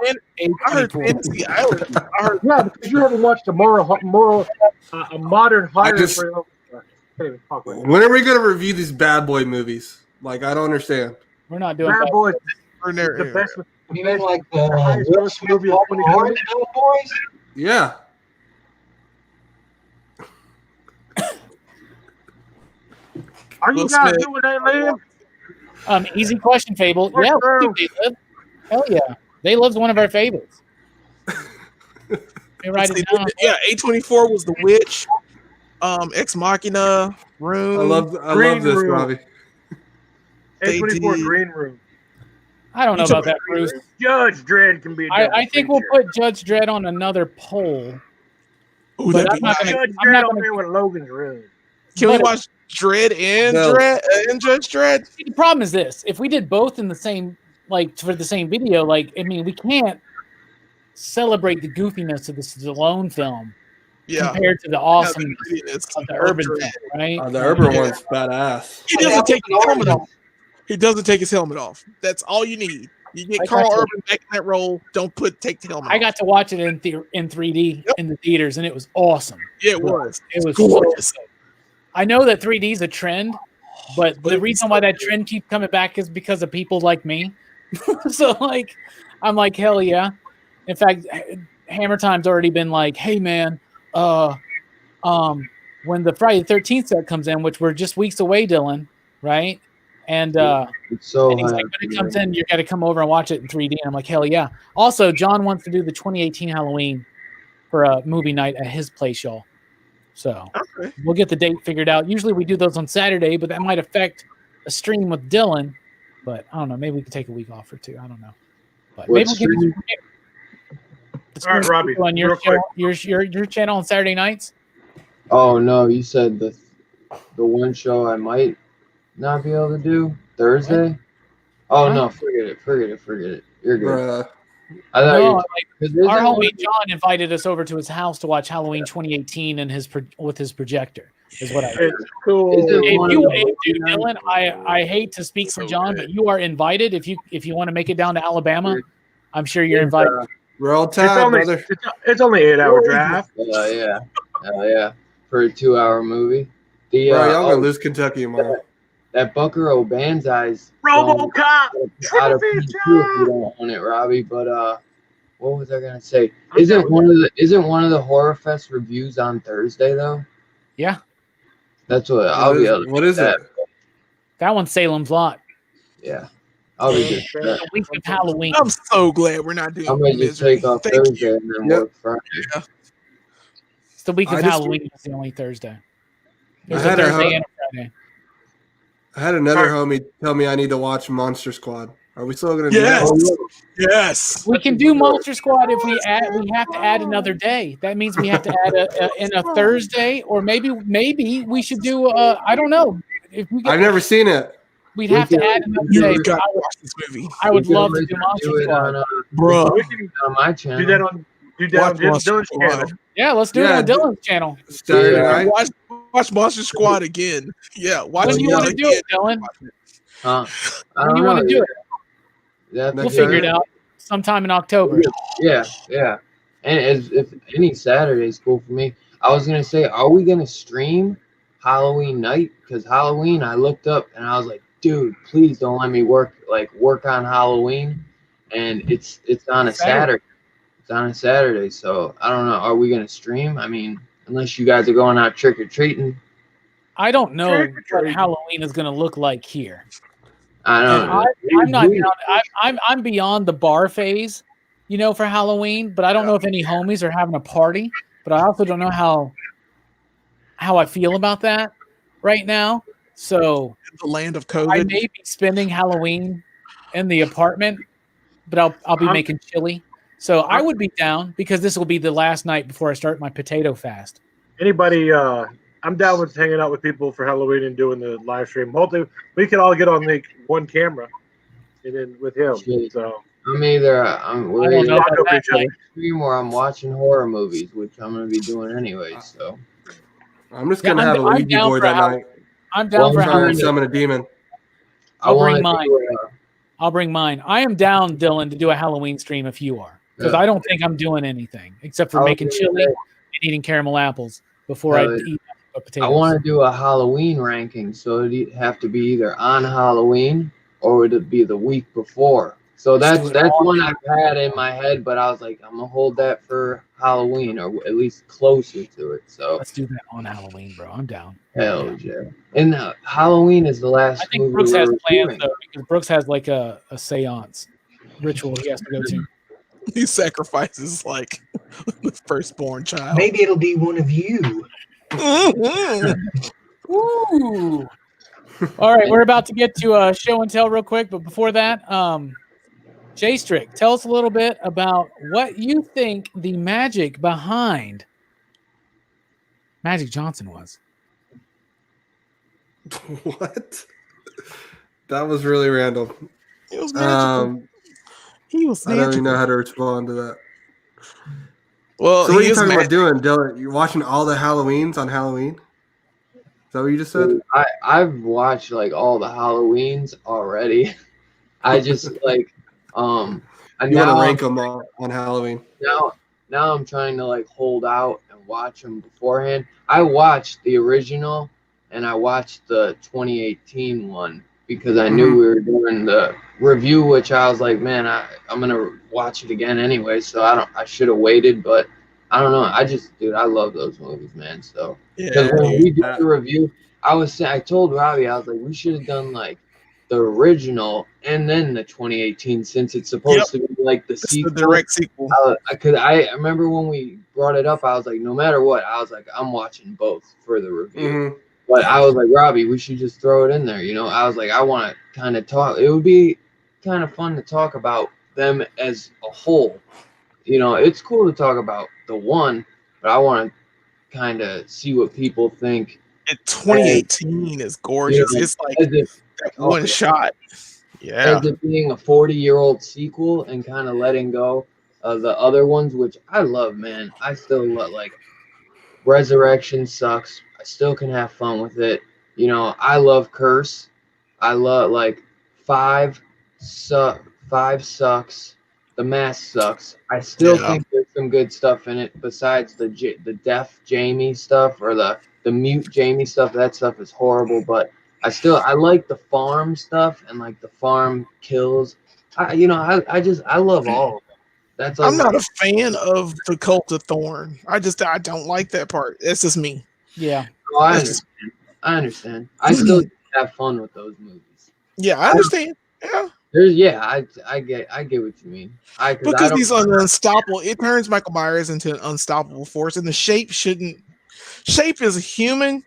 I heard Fantasy Island. I heard Yeah, because you haven't watched a a modern horror just- film. I can't even talk right now. When are we going to review these bad boy movies? Like, I don't understand. We're not doing Bad that. Boys, in there. the best. You mean like the highest Will grossing Smith movie of Walking Hard 2020? Bad Boys? Yeah. Are you Will guys Smith. doing that, man? Easy question, Fable. What's Yeah, wrong? They Live. Hell yeah. They Live's one of our favorites. Let me write it down. Yeah, A24 was The Witch, Ex Machina, Room. I love Green this, Room. Robbie. They A24 did. Green Room. I don't know You about took that, Bruce. Judge Dredd can be. A I think we'll put Judge Dredd on another poll. Ooh, But that'd I'm be not nice. gonna- Judge I'm Dredd not on gonna- there with Logan's Room. Can we but- watch Dread and No. Dread and Judge Dredd? See, the problem is this: if we did both in the same like for the same video, like I mean, we can't celebrate the goofiness of the Stallone film compared to the awesomeness of the urban film, right? The urban one's badass. He doesn't take his helmet off. He doesn't take his helmet off. That's all you need. You get Carl Urban back in that role. Don't take the helmet off. I got to watch it in 3D in the theaters, and it was awesome. Yeah, it was. It was gorgeous. So I know that 3D is a trend, but the reason why that trend keeps coming back is because of people like me. So like, I'm like, hell yeah. In fact, Hammer Time's already been like, hey man, when the Friday the 13th set comes in, which we're just weeks away, Dylan, right? And and he's like, when it comes in, you got to come over and watch it in 3D. And I'm like, hell yeah. Also, John wants to do the 2018 Halloween for a movie night at his place, y'all. So we'll get the date figured out. Usually we do those on Saturday, but that might affect a stream with Dylan. But I don't know. Maybe we can take a week off or two. I don't know. But maybe we can. All right, Robbie. On your channel on Saturday nights. Oh no, you said the one show I might not be able to do Thursday. Oh no, forget it. You're good. I thought our homie John invited us over to his house to watch Halloween 2018 and with his projector. Is what I heard. It's cool. Dylan, I hate to speak for John, but you are invited if you want to make it down to Alabama. I'm sure you're invited. Roll time, brother. It's only 8-hour draft. Yeah. For a 2-hour movie. Bro, y'all gonna lose Kentucky tomorrow. That Buckaroo Banzai's RoboCop. Out of P2 if you don't own it, Robbie. But what was I gonna say? Isn't one of the Horrorfest reviews on Thursday though? Yeah. That's what I'll be able to. What is it? That one's Salem's Lot. Yeah. I'll be good. The week of Halloween. I'm so glad we're not doing. I'm gonna just take off Thursday and then work Friday. Yeah. It's the week of Halloween. It's the only Thursday. There's I a had Thursday and a Friday. I had another homie tell me I need to watch Monster Squad. Are we still gonna do that? Yes. We can do Monster Squad if we have to add another day. That means we have to add a Thursday, or maybe we should do I don't know. I've never seen it. We'd have to add another day. Gotta watch this movie. I would love to do Monster Squad. Bro. We can on my channel. Do that on Dylan's channel. Yeah, let's do it on Dylan's channel. Saturday night. Watch Monster Squad again. Yeah, watch when it you want to do it, Dylan? When you want to do it? Yeah, we'll figure it out sometime in October. Yeah. And if any Saturday is cool for me. I was gonna say, are we gonna stream Halloween night? Because Halloween, I looked up and I was like, dude, please don't let me work on Halloween. And it's on a Saturday. It's on a Saturday, so I don't know. Are we gonna stream? I mean, unless you guys are going out trick or treating. I don't know what Halloween is gonna look like here. I don't know. I'm not beyond, I'm beyond the bar phase, for Halloween. But I don't know if any homies are having a party. But I also don't know how I feel about that right now. So the land of COVID. I may be spending Halloween in the apartment, but I'll be making chili. So I would be down because this will be the last night before I start my potato fast. Anybody? I'm down with hanging out with people for Halloween and doing the live stream. Hopefully, we can all get on one camera, and then with him. So I'm either stream or I'm watching horror movies, which I'm going to be doing anyway. So I'm just going to have a Ouija board that night. I'm down for Halloween. Summon a demon. I'll bring mine. I am down, Dylan, to do a Halloween stream if you are. Because I don't think I'm doing anything except for making chili and eating caramel apples before I eat potatoes. I want to do a Halloween ranking, so it'd have to be either on Halloween or it'd be the week before. So that's one I've had in my head, but I was like, I'm gonna hold that for Halloween or at least closer to it. So let's do that on Halloween, bro. I'm down. Hell yeah! And Halloween is the last. I think Brooks has plans though, because Brooks has like a seance ritual he has to go to. He sacrifices like the firstborn child. Maybe it'll be one of you. Ooh. All right, we're about to get to show and tell real quick, but before that, Jay Strick, tell us a little bit about what you think the magic behind Magic Johnson was. What? That was really random. It was magical. He was I don't even magical. know how to respond to that. Well, So what are he you is talking about magical. doing, Dylan? You're watching all the Halloweens on Halloween? Is that what you just said? Dude, I've watched like all the Halloweens already. I just like and You want now to rank them all on Halloween? now I'm trying to like hold out and watch them beforehand. I watched the original and I watched the 2018 one because I knew we were doing the review, which I was like, man, I'm gonna watch it again anyway. So I should have waited, but I don't know. Dude, I love those movies, man. So because Yeah, when dude. we did the review, I told Robbie, I was like, we should have done like the original and then the 2018 since it's supposed to be like the It's sequel. the direct sequel. I remember when we brought it up, I was like, no matter what, I was like, I'm watching both for the review. But I was like, Robbie, we should just throw it in there. You know, I was like, I want to kind of talk. It would be kind of fun to talk about them as a whole. You know, it's cool to talk about the one, but I want to kind of see what people think. 2018 is gorgeous. You know, It's like as if, that one shot. Yeah. as it being a 40-year-old sequel and kind of letting go of the other ones, which I love, man. I still love, like, Resurrection sucks. I still can have fun with it. You know, I love Curse. I love, like, Five sucks. The Mask sucks. I still think there's some good stuff in it besides the deaf Jamie stuff or the mute Jamie stuff. That stuff is horrible, but I like the farm stuff and like the farm kills. I love all of them. That's like I'm not a fan of the Cult of Thorn. I don't like that part. That's just me. Yeah. Oh, I understand. I still have fun with those movies. Yeah, I understand. Yeah. I get what you mean. Because he's unstoppable. It turns Michael Myers into an unstoppable force, and the Shape is a human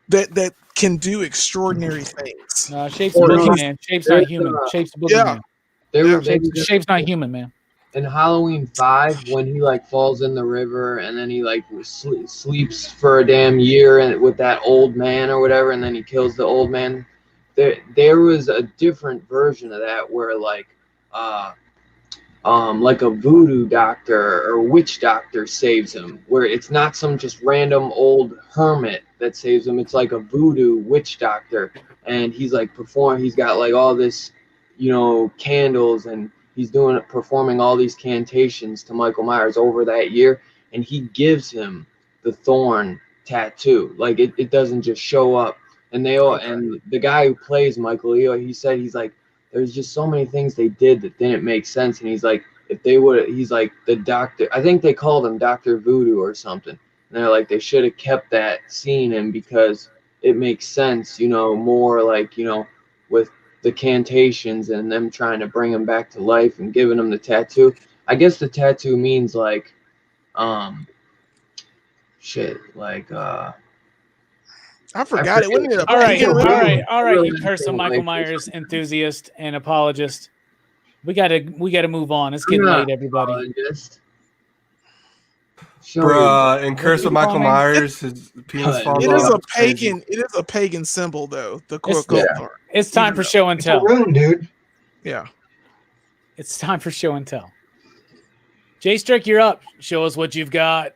that can do extraordinary things. No, Shape's a boogeyman. Shape's not human. Shape's a boogeyman. Shape's not human, man. In Halloween 5, when he like falls in the river and then he like sleeps for a damn year and with that old man or whatever, and then he kills the old man. There was a different version of that where like a voodoo doctor or witch doctor saves him, where it's not some just random old hermit that saves him. It's like a voodoo witch doctor, and he's like he's got like all this, you know, candles, and he's performing all these cantations to Michael Myers over that year, and he gives him the thorn tattoo. Like it doesn't just show up. And and the guy who plays Michael, he said, he's like, there's just so many things they did that didn't make sense. And he's like, he's like the doctor, I think they called him Dr. Voodoo or something. And they're like, they should have kept that scene in because it makes sense, you know, more like, you know, with the cantations and them trying to bring him back to life and giving him the tattoo. I guess the tattoo means like, I forgot it. Wasn't it All right, you person Michael Myers enthusiast and apologist. We gotta move on. It's getting late, everybody. Bruh, in Curse of Michael Myers, his penis falls off. It is a pagan symbol, though. It's time for show and tell. Room, dude. Yeah. It's time for show and tell. Jay Strick, you're up. Show us what you've got.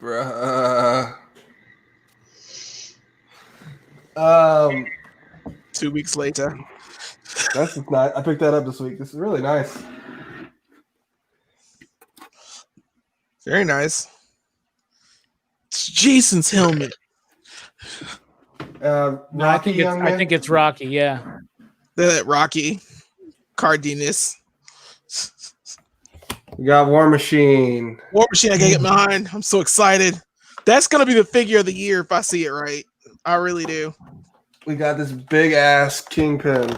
Bruh. 2 weeks later. That's nice. I picked that up this week. This is really nice. Very nice. It's Jason's helmet. No, I think it's Rocky. Yeah. That Rocky. Cardenas. We got War Machine. War Machine, I gotta get behind. I'm so excited. That's gonna be the figure of the year if I see it right. I really do. We got this big ass Kingpin.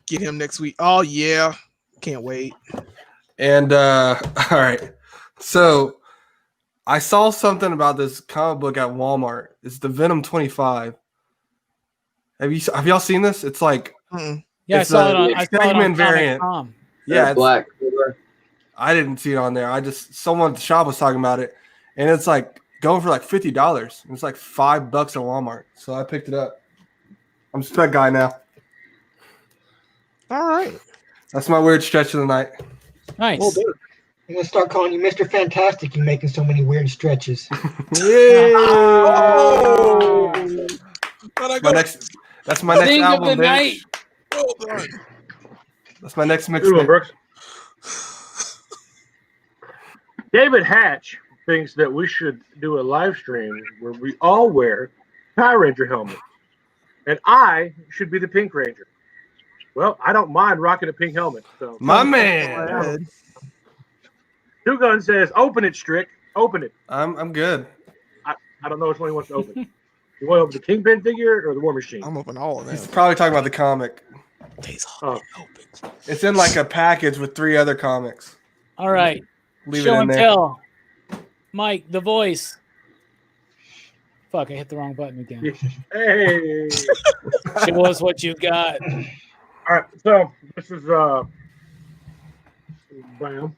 Get him next week. Oh yeah. Can't wait. And all right. So I saw something about this comic book at Walmart. It's the Venom 25. Have y'all seen this? It's like yeah, I saw it on variant. Yeah, black. I didn't see it on there. Someone at the shop was talking about it, and it's like going for like $50. It's like $5 at Walmart. So I picked it up. I'm just that guy now. All right. That's my weird stretch of the night. Nice. I'm gonna start calling you Mr. Fantastic. You making so many weird stretches. Oh! That's my next Thing of album, the bitch. night. Well done. That's my next Good one, mixtape. Brooks. David Hatch thinks that we should do a live stream where we all wear Power Ranger helmets, and I should be the Pink Ranger. Well, I don't mind rocking a pink helmet. So My man. Two Gun says, "Open it, Strick. Open it." I'm good. I don't know which one he wants to open. You want to open the Kingpin figure or the War Machine? I'm open all of He's them. probably talking about the comic. Oh. It's in like a package with 3 other comics. All right. Leave Show it in and there. tell. Mike, the voice. Fuck, I hit the wrong button again. Hey. Show us what you got. All right, so this is Bam.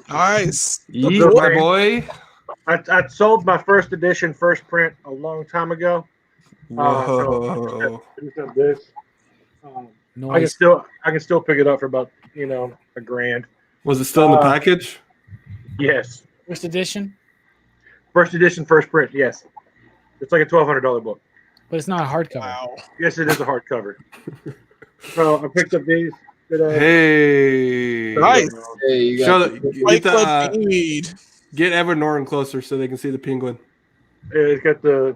Nice. Yeet, my boy. I sold my first edition, first print a long time ago. Whoa. So this. I can Noise. still pick it up for about $1,000. Was it still in the package? Yes, First edition, first edition, first print. Yes, it's like a $1,200 book. but it's not a hardcover. Wow. Yes, it is a hardcover. So I picked up these today. Hey. Nice. Hey, you Show got the, Fight get, Club the, Feed. get Edward Norton closer so they can see the penguin. It's got the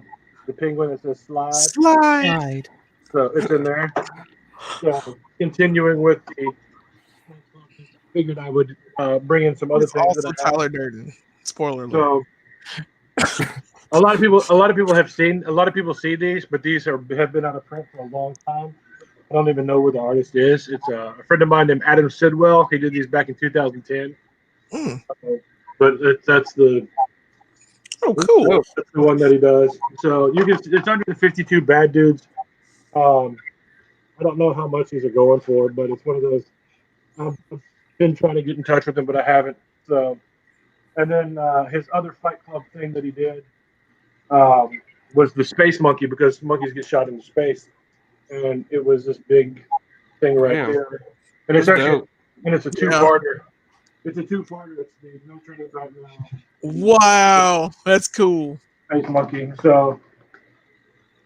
penguin that says slide. Slide. So it's in there. So continuing with the, figured I would bring in some other It's things. also That I have. Tyler Durden. Spoiler alert. So a lot of people see these, but these have been out of print for a long time. I don't even know where the artist is. It's a friend of mine named Adam Sidwell. He did these back in 2010. Mm. But that's the Oh, cool. that's the one that he does. So you can it's under the 52 Bad Dudes. I don't know how much these are going for, but it's one of those. I've been trying to get in touch with him, but I haven't. So, and then his other Fight Club thing that he did was the Space Monkey, because monkeys get shot into space, and it was this big thing right Damn. there. And it's That's actually dope. and it's a two-parter. It's a two-parter. It's the No Turning Back Now. Wow. That's cool. Space Monkey. So,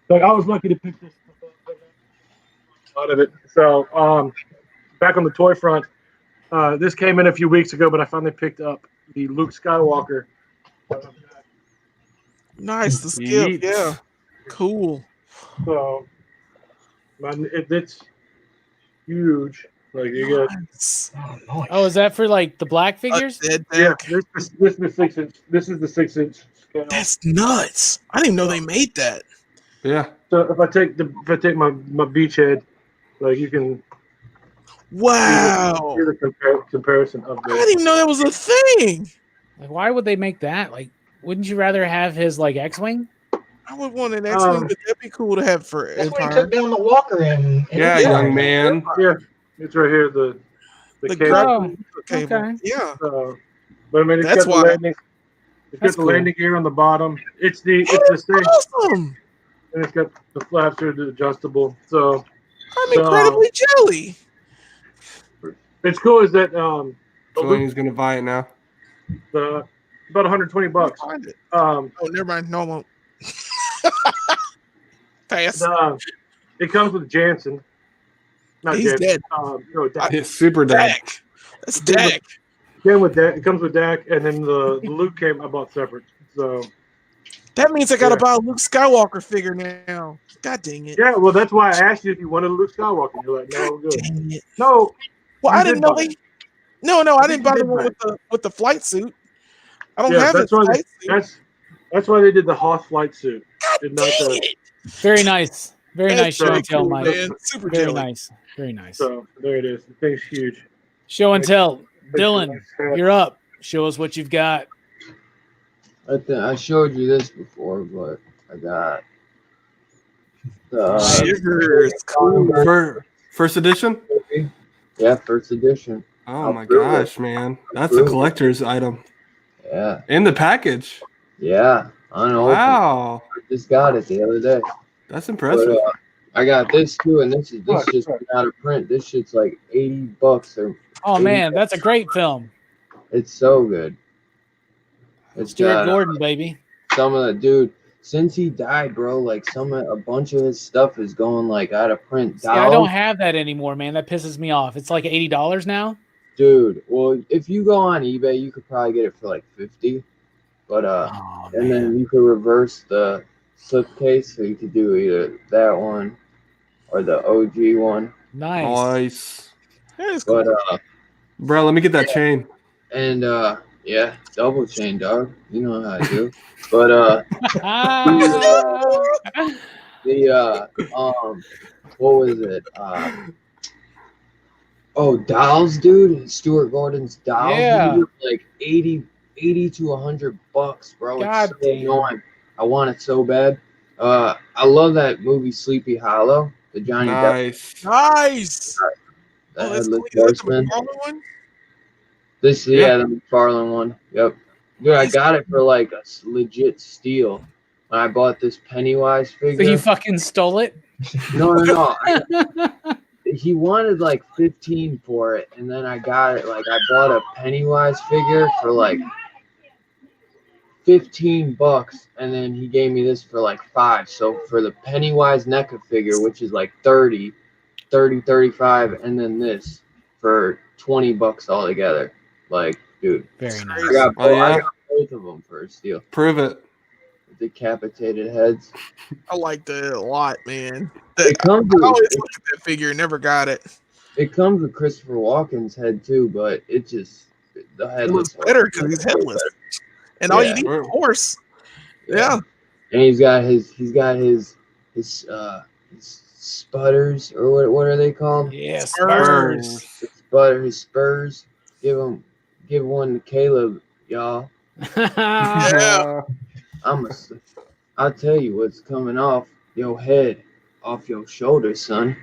like, I was lucky to pick this out of it. So, back on the toy front, this came in a few weeks ago, but I finally picked up the Luke Skywalker. Nice. The skip. Yeet. Yeah. Cool. So, it's huge. Like, you got Nice. Oh, nice. Oh, is that for like the black figures? Dead yeah. Dick. This is the 6-inch. This is the 6-inch scale. That's nuts. I didn't even know they made that. Yeah. So if I take my beachhead, like, you can Wow. see the comparison of I this. didn't even know that was a thing. Like, why would they make that? Like, wouldn't you rather have his like X-wing? I would want an X-Wing, but that'd be cool to have for That's when he Empire. took down the Walker and Yeah, young man. Yeah, it's right here. The The cable. graphic Oh, cable. okay. Yeah. But I mean, it's That's got why- the landing. It's That's got the cool. landing gear on the bottom. It's the same, Awesome. and it's got the flaps are adjustable. So I'm incredibly jelly. it's cool. Is that Feeling he's gonna buy it now. the about $120? Find it. Um, Oh, never mind. No, I won't. Pass. it comes with Jansen. Not He's Jansen. dead. No, Dak. It's super dead. Dak. That's Dak. Came with Dak. It comes with Dak, and then the Luke came. I bought separate. So That means I gotta Yeah. buy a Luke Skywalker figure now. God dang it. yeah, well, that's why I asked you if you wanted a Luke Skywalker. You're like, no, I'm good. Dang it. No, Well, You I didn't did know buy they. No, I didn't buy the did one buy with the flight suit. I don't yeah, have a that's why. flight suit. That's why they did the Hoth flight suit. Did not Dang the, it. Very nice. Very That's nice show very and tell, cool, Mike. man. Super Very jelly. nice. Very nice. so there it is. The thing's huge. Show and tell. Big Dylan, nice hat. you're up. Show us what you've got. I showed you this before, but I got the Shivers. Cool. First edition? first edition. Oh my gosh, man. That's a collector's item. Yeah, In the package. yeah. Unopened. Wow. I just got it the other day. That's But, impressive. I got this too, and this just out of print. This shit's like $80 or. Oh man, that's a great film. It's so good. It's Stuart Gordon, baby. Some of the dude since he died, bro. Like a bunch of his stuff is going like out of print. See, I don't have that anymore, man. That pisses me off. It's like $80 now. Dude, well, if you go on eBay, you could probably get it for like $50. But and then you could reverse the slipcase, so you could do either that one or the OG one. Nice. But bro, let me get that chain. And yeah, double chain, dog. You know how I do. But what was it? Dolls, dude. Stuart Gordon's Dolls. Yeah. Like 80 to $100, bro. God it's so annoying. I want it so bad. I love that movie Sleepy Hollow. The Johnny Depp. Nice. That Oh, that's Headless cool. That's the Horseman. McFarlane one? The McFarlane one. Yep. Dude, I got it for like a legit steal when I bought this Pennywise figure. So you fucking stole it? No. He wanted like 15 for it, and then I got it. Like I bought a Pennywise figure for like $15, and then he gave me this for like $5. So for the Pennywise NECA figure, which is like 30, 35, and then this for $20 altogether. Like, dude, very nice. I got both of them for a steal. Prove it. Decapitated heads. I like that a lot, man. I always looked at that figure, never got it. It comes with Christopher Walken's head too, but it just the head looks better because he's headless. And all you need is a horse. Yeah. And he's got his sputters, or what are they called? Yeah, spurs. His spurs. Give one to Caleb, y'all. Yeah. I'll tell you what's coming off your head, off your shoulders, son.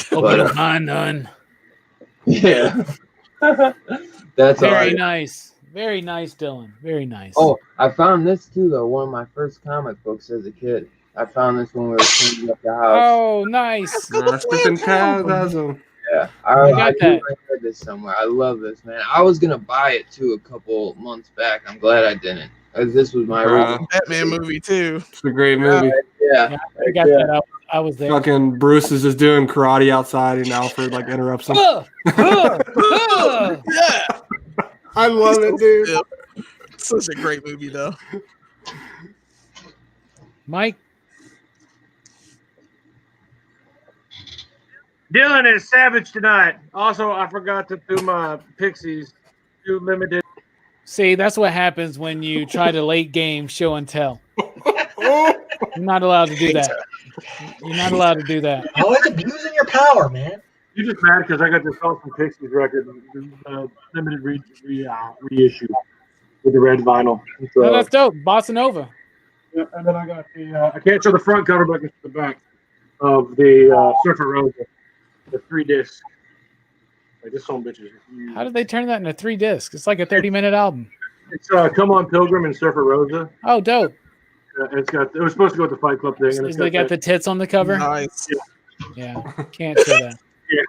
But none. Yeah. That's very nice. Very nice, Dylan. Very nice. Oh, I found this too, though. One of my first comic books as a kid. I found this when we were cleaning up the house. Oh, nice. Yeah, I got that. I heard this somewhere. I love this, man. I was gonna buy it too a couple months back. I'm glad I didn't. This was my Batman movie too. It's a great movie. Yeah, I got that. I was there. Fucking Bruce is just doing karate outside, and Alfred like interrupts him. Yeah, I love it, dude. It's such a great movie, though. Mike. Dylan is savage tonight. Also, I forgot to do my Pixies 2 limited. See, that's what happens when you try to late game show and tell. You're not allowed to do that. You're not allowed to do that. Always abusing your power, man. You're just mad because I got this awesome Pixies record, limited reissue with the red vinyl. So, No, that's dope. Bossa Nova. Yeah, and then I got the I can't show the front cover, but I can show the back of the Surfer Rosa, the 3 disc. Like this song, bitches. How did they turn that into 3 discs? It's like a 30-minute album. It's Come On Pilgrim and Surfer Rosa. Oh, dope. It was supposed to go with the Fight Club thing. And They got the tits on the cover. Nice. Yeah, can't show that.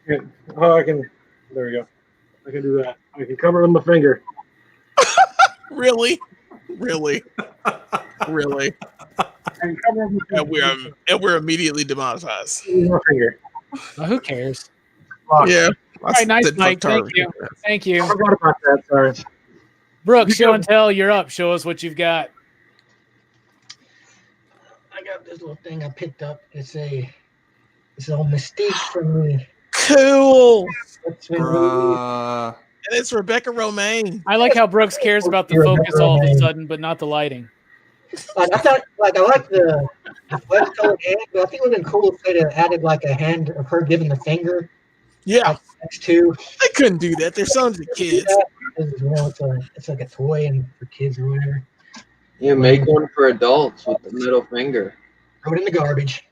Yeah, oh, I can. There we go. I can do that. I can cover it with my finger. Really? And we're immediately demonetized. My finger. Well, who cares? Yeah. All right, nice, Mike. Thank you. I forgot about that. Sorry. Brooke, show and tell. You're up. Show us what you've got. I got this little thing I picked up. It's a little Mystique from me. Cool. Bruh. And it's Rebecca Romaine. I like how Brooks cares about the focus all of a sudden, but not the lighting. I thought, I like the flesh-colored hand, but I think it would have been cool if they'd have added like a hand of her giving the finger. Yeah. Next to. They couldn't do that. They're sons of kids. It's like a toy and for kids or whatever. Yeah, make one for adults with the middle finger. Throw it in the garbage.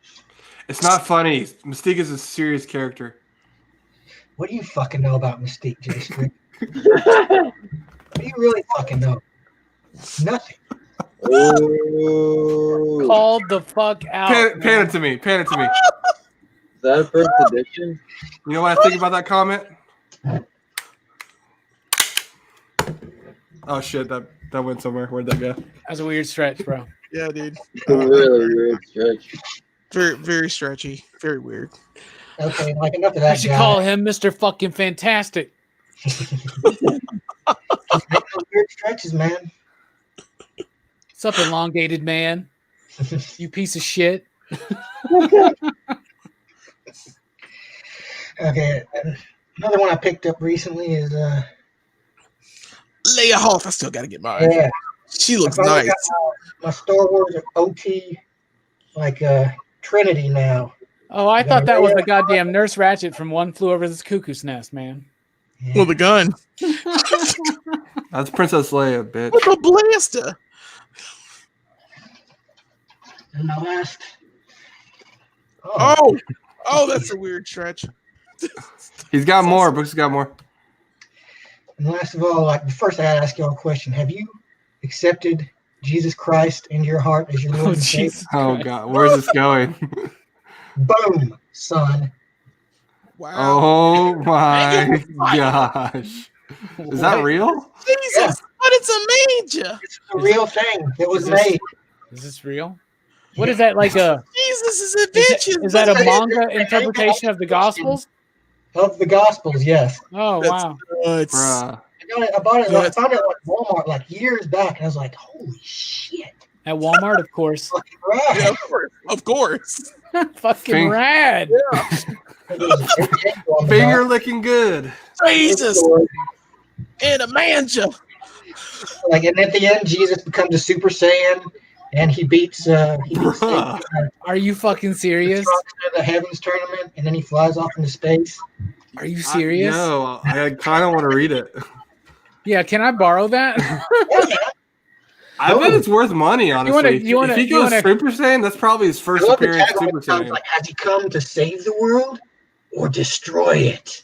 It's not funny. Mystique is a serious character. What do you fucking know about Mystique, Jason? What do you really fucking know? Nothing. Oh. Called the fuck out. Pan it to me. that a first edition? You know what I think about that comment? Oh shit, that went somewhere. Where'd that go? That's a weird stretch, bro. Yeah, dude. Really weird stretch. Very, very stretchy. Very weird. Okay, like enough of I that should guy. call him Mr. Fucking Fantastic. Make those weird stretches, man. What's up, elongated man? You piece of shit. Okay, another one I picked up recently is Leia Hoff. I still got to get mine. yeah. She looks I finally nice. got my Star Wars OT Trinity now. Oh, I thought that was the goddamn Nurse Ratched from One Flew Over the Cuckoo's Nest, man. Yeah. With a gun. That's Princess Leia, bitch. With a blaster. And my last. Oh, that's a weird stretch. He's got more. Brooks has got more. And last of all, first I gotta ask y'all a question. Have you accepted Jesus Christ into your heart as your Lord and Savior? Jesus Oh Christ. god, where's this going? Boom, son. Wow. Oh my gosh. Is that real? Jesus, Yeah. but it's a manger. It's a real thing that was Is this- made. Is this real? What is that like a? Jesus' adventures. Is that a buddy. manga interpretation of the Gospels? Of the Gospels, yes. Oh That's wow! nuts. Bruh. I bought it. I Yes. found it at Walmart years back, and I was like, "Holy shit!" At Walmart, of course. Fucking rad. Yeah, of course. Fucking Fing- rad. Finger licking good. Jesus in a manger. And at the end, Jesus becomes a Super Saiyan, and he beats Bruh. Satan, Are you fucking serious? to the Heavens tournament, and then he flies off into space. Are you serious? No, I kind of want to read it. Yeah, can I borrow that? I bet it's worth money, honestly. you If he goes wanna- Super Saiyan, that's probably his first I love the appearance tagline. Super It sounds Saiyan. like, has he come to save the world or destroy it?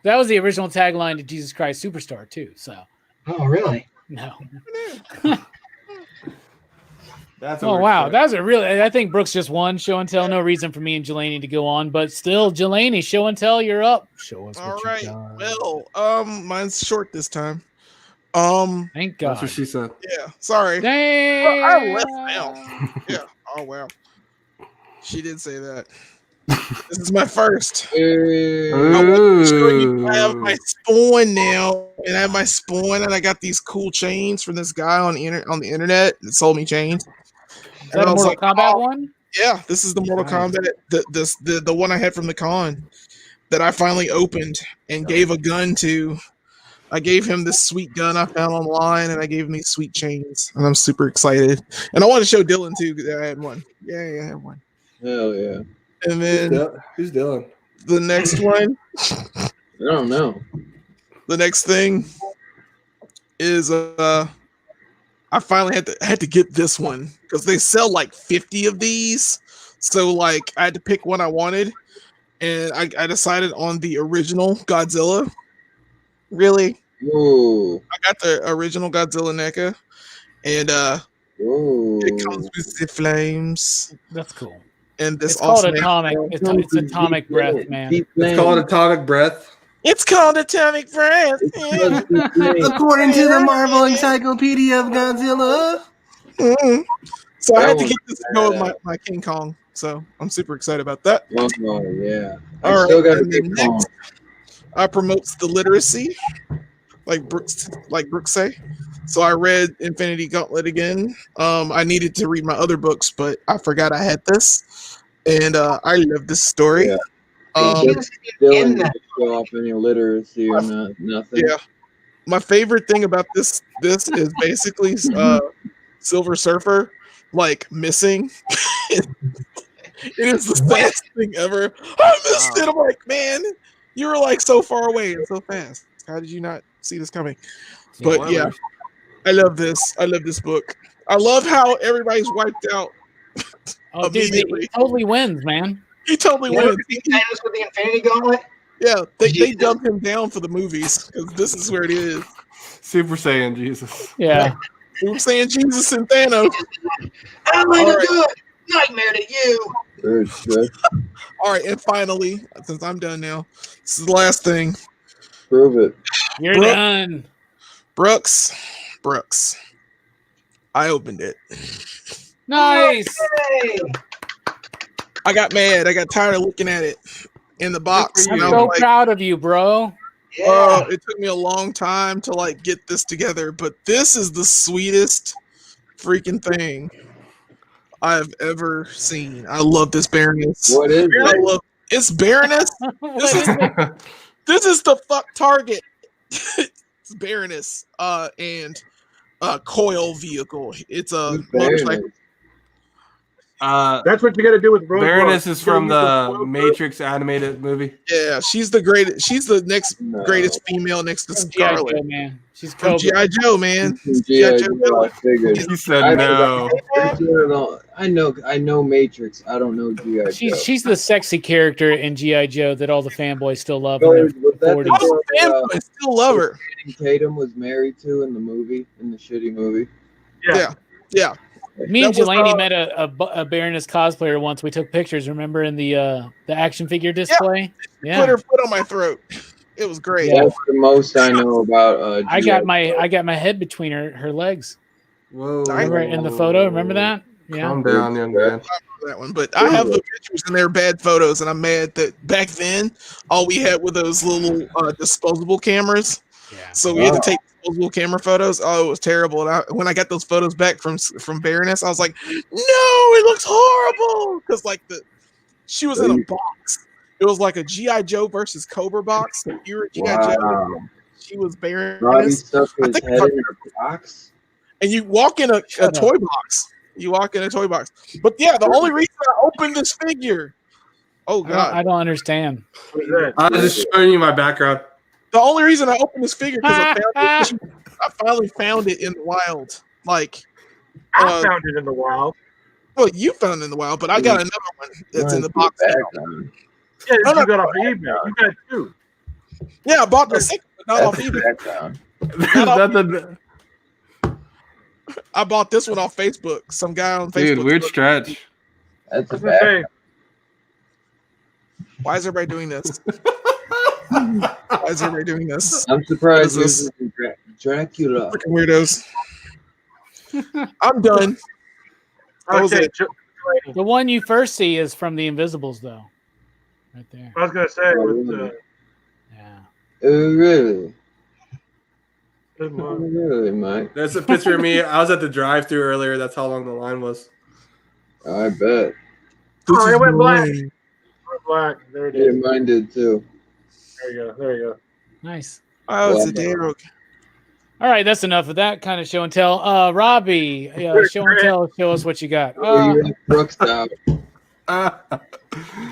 That was the original tagline to Jesus Christ Superstar too. So Oh, really? no. That's a Oh weird wow, stretch. that's a really. I think Brooks just won show and tell. No reason for me and Jelani to go on, but still, Jelani, show and tell, you're up. Show us All what right. you got. Well, mine's short this time. Thank God. That's what she said. Yeah. Sorry. Damn. I left now. Yeah. Oh wow. She did say that. This is my first. I want to show you. I have my spawn now, and I have my spawn, and I got these cool chains from this guy on the internet that sold me chains. Is that a Mortal Kombat one? Yeah, this is the Mortal Kombat, the one I had from the con that I finally opened and gave a gun to. I gave him this sweet gun I found online, and I gave him these sweet chains, and I'm super excited. And I want to show Dylan too that I had one. Yeah, I had one. Hell yeah. And then Who's Dylan? the next one, I don't know. the next thing is I finally had to get this one because they sell like 50 of these. So like I had to pick one I wanted, and I decided on the original Godzilla. Really? Ooh. I got the original Godzilla NECA, and Ooh. it comes with the flames That's cool. and this It's called awesome. Atomic. It's Atomic Breath, man. It's called Atomic Breath. It's called Atomic Breath. Yeah. According to the Marvel Encyclopedia of Godzilla. Mhm. So I had to That get this to go with my King Kong. So I'm super excited about that. Oh yeah. I All still right, got a and then big Kong. next, I promotes the literacy, like Brooks say. So I read Infinity Gauntlet again. I needed to read my other books, but I forgot I had this, and I love this story. Yeah. Jesus Dylan in didn't that. show off any literacy or nothing. Yeah. My favorite thing about this is basically Silver Surfer like missing. It is the saddest thing ever. I missed it. I'm like, man, you were like so far away and so fast. How did you not see this coming? But yeah, I love this. I love this book. I love how everybody's wiped out. Oh, dude, he totally wins, man. He totally You know wins. the famous with the Infinity Gauntlet? Yeah, they dumped him down for the movies because this is where it is. Super Saiyan Jesus. Yeah. We were saying Jesus and Thanos. I'm like All a right. good nightmare to you. Third stretch. All right, and finally, since I'm done now, this is the last thing. Prove it. You're Brooke. done. Brooks. I opened it. Nice. Hey, I got mad. I got tired of looking at it in the box. Good for I'm And I you. was so like, proud of you, bro. yeah. it took me a long time to like get this together, but this is the sweetest freaking thing I've ever seen. I love this Baroness. What is I it? love it's Baroness. What This is is it? this is the fuck target. It's Baroness and coil vehicle. It's a Who's motorcycle. Baroness? That's what you got to do with Roadblock. Baroness is You gotta from use the coil Matrix animated movie. Yeah, she's the greatest. She's the next No. greatest female next to From G.I. Scarlet. Joe, man. She's From Cobra. G.I. Joe, man. From G.I. G.I. Joe Joe, I villain. figured. He said I- no. I know Matrix. I don't know G.I. Joe. She's the sexy character in G.I. Joe that all the fanboys still love. So, in was their that the 40s. girl Oh, I still love her. Channing Tatum was married to in the movie, in the shitty movie? Yeah. Yeah. Me and That was, Jelani met a Baroness cosplayer once. We took pictures. Remember in the action figure display? Put Yeah. her foot on my throat. It was great. Yeah. That's the most I know about. I G.I. got my head between her legs. Whoa. Remember in the photo? Remember that? Yeah. Calm down, young man. That one, but I have the pictures and they're bad photos, and I'm mad that back then all we had were those little disposable cameras. Yeah. So we had to take disposable camera photos. Oh, it was terrible. And when I got those photos back from Baroness, I was like, no, it looks horrible, because like she was in a box. It was like a G.I. Joe versus Cobra box. If you were G.I. Joe, Wow. she was Robbie Baroness, stuck I his think head in a box. and you walk in a Shut toy box. You walk in a toy box. But yeah, the only reason I opened this figure, oh god, I don't understand. What is that? I was just showing you my background. the only reason I opened this figure because I finally found it in the wild. Like, I found it in the wild. well, you found it in the wild, but I got another one that's in the box now. Background. Yeah, No, no, you got off of eBay. You got two. Yeah, I bought the second, but not off That's eBay. background. That the- I bought this one off Facebook. Some guy on Facebook. dude, weird stretch. That's a That's okay. background. Why is everybody doing this? Why is everybody doing this? I'm surprised What is this is Dracula. Freaking weirdos. I'm done. That was Okay, it. The one you first see is from the Invisibles, though. Right there. I was gonna say with Yeah. Oh, really? good Oh, one. really, Mike? There's a picture of me. I was at the drive-thru earlier. That's how long the line was. I bet. Oh, it went black. This is Black. There it Yeah, is. mine did too. There you go. There you go. Nice. Oh, it's a dog. All right, that's enough of that kind of show and tell. Robbie, show and tell. Show us what you got. Oh, you have Brooks out. Ah.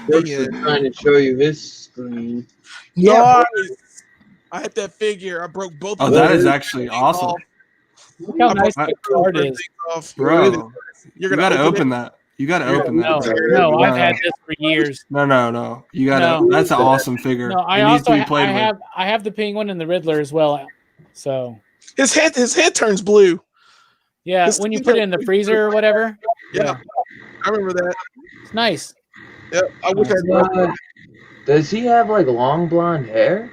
Brooks Yeah. was trying to show you his screen. Nice. I had that figure. I broke both. Oh, of that them. is actually awesome, Look how nice I- the card is. Off. bro. You're You gonna gotta open open that. You gotta open No, that. no, I've had this for years. No. You gotta. No. That's an awesome figure. No, I it needs also to be played with. I have the Penguin and the Riddler as well. So His head turns blue. yeah, This when you thing put it got- in the freezer or whatever, Yeah, I remember that. it's nice. Yeah, I wish I had. Does he have like long blonde hair?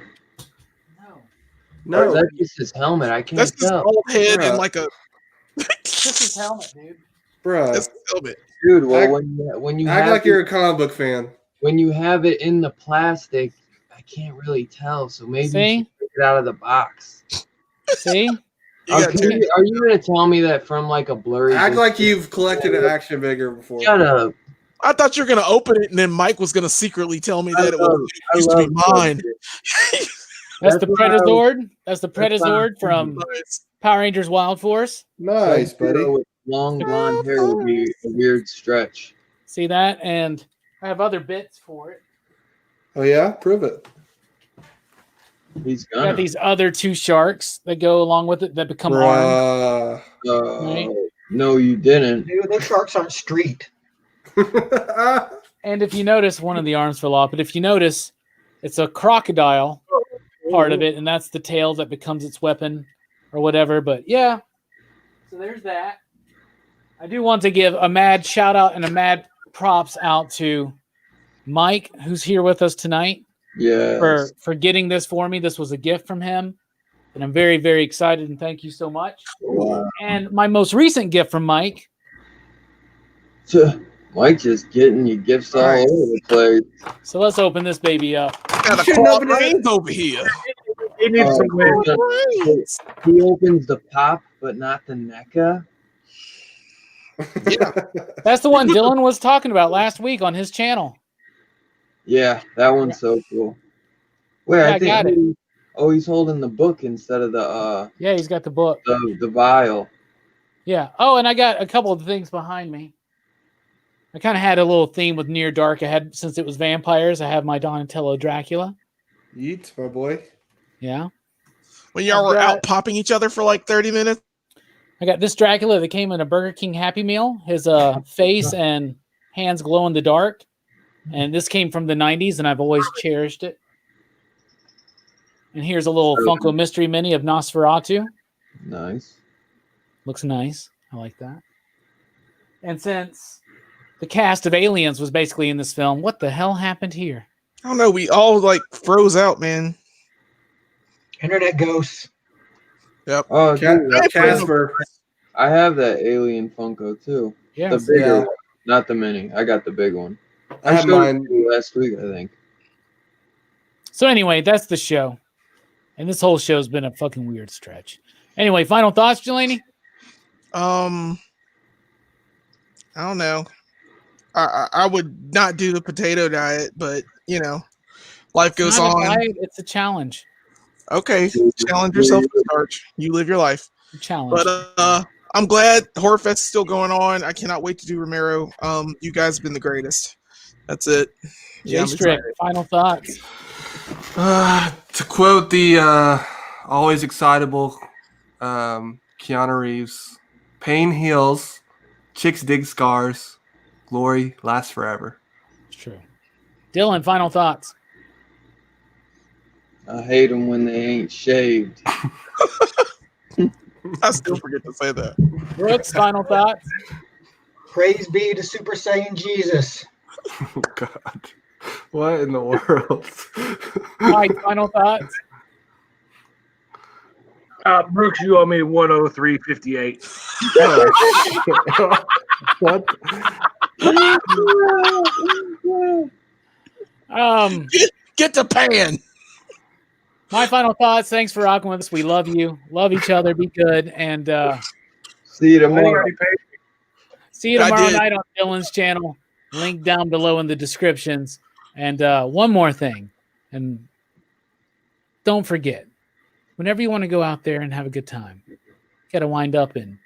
Or is No, that just his helmet? I can't That's his tell. old head Bruh. and like a. Just his helmet, dude. bro. That's his helmet. Dude, well, Act- when you Act have like you're a comic book fan. when you have it in the plastic, I can't really tell. So maybe See? you should take it out of the box. See? You got Are you gonna tell me that from like a blurry? Act distance? like you've collected an action figure before. Shut up. I thought you were gonna open it and then Mike was gonna secretly tell me I that it love- used to be mine. That's the That's what I was- Predazord. That's the that's what I was Predazord from Nice. Power Rangers Wild Force. Nice, That girl buddy. with long blonde hair would be a weird stretch. See that? And I have other bits for it. Oh yeah, prove it. He's I got gonna. these other two sharks that go along with it that become armed. Bruh. Right. No, you didn't. Dude, those sharks aren't street. And if you notice, one of the arms fell off. But if you notice, it's a crocodile part of it, and that's the tail that becomes its weapon or whatever. But yeah, so there's that. I do want to give a mad shout out and a mad props out to Mike, who's here with us tonight, Yeah. for getting this for me. This was a gift from him, and I'm very, very excited, and thank you so much. Wow. And my most recent gift from Mike. Mike just getting you gifts all over the place. So let's open this baby up. Got a Claude Rains over here. He needs some wind. He opens the pop, but not the NECA. Yeah. That's the one Dylan was talking about last week on his channel. Yeah, that one's so cool. Wait, Yeah, I I think got it. Oh, he's holding the book instead of the Yeah, he's got the book. the vial. Yeah. Oh, and I got a couple of things behind me. I kind of had a little theme with Near Dark. I had, since it was vampires, I have my Donatello Dracula. Yeet, my boy. Yeah. When y'all were out popping each other for like 30 minutes. I got this Dracula that came in a Burger King Happy Meal. His face and hands glow in the dark. And this came from the 90s, and I've always cherished it. And here's a little Funko Mystery Mini of Nosferatu. Nice. Looks nice. I like that. And since the cast of Aliens was basically in this film, what the hell happened here? I don't know. We all like froze out, man. Internet ghosts. Yep. Oh, dude, Casper. I have that alien Funko too. Yeah. The bigger one, not the mini. I got the big one. I have showed mine. it to you last week, I think. So anyway, that's the show. And this whole show's been a fucking weird stretch. Anyway, final thoughts, Jelani? I don't know. I would not do the potato diet, but you know, life goes Not a on. diet, it's a challenge. Okay, challenge yourself to starch. You live your life. Challenge. But I'm glad Horrorfest is still going on. I cannot wait to do Romero. You guys have been the greatest. That's it. Jay I'm Strick, excited. final thoughts. To quote the always excitable Keanu Reeves, pain heals, chicks dig scars, glory lasts forever. It's true. Dylan, final thoughts. I hate them when they ain't shaved. I still forget to say that. Brooks, final thoughts. Praise be to Super Saiyan Jesus. Oh, God. What in the world? Mike, final thoughts. Brooks, you owe me 103.58. What? Get the pan. My final thoughts. Thanks for rocking with us. We love you. Love each other. Be good. And See you I think I tomorrow. already paid. see you I tomorrow did. night on Dylan's channel. Link down below in the descriptions. And one more thing. And don't forget, whenever you want to go out there and have a good time, you got to wind up in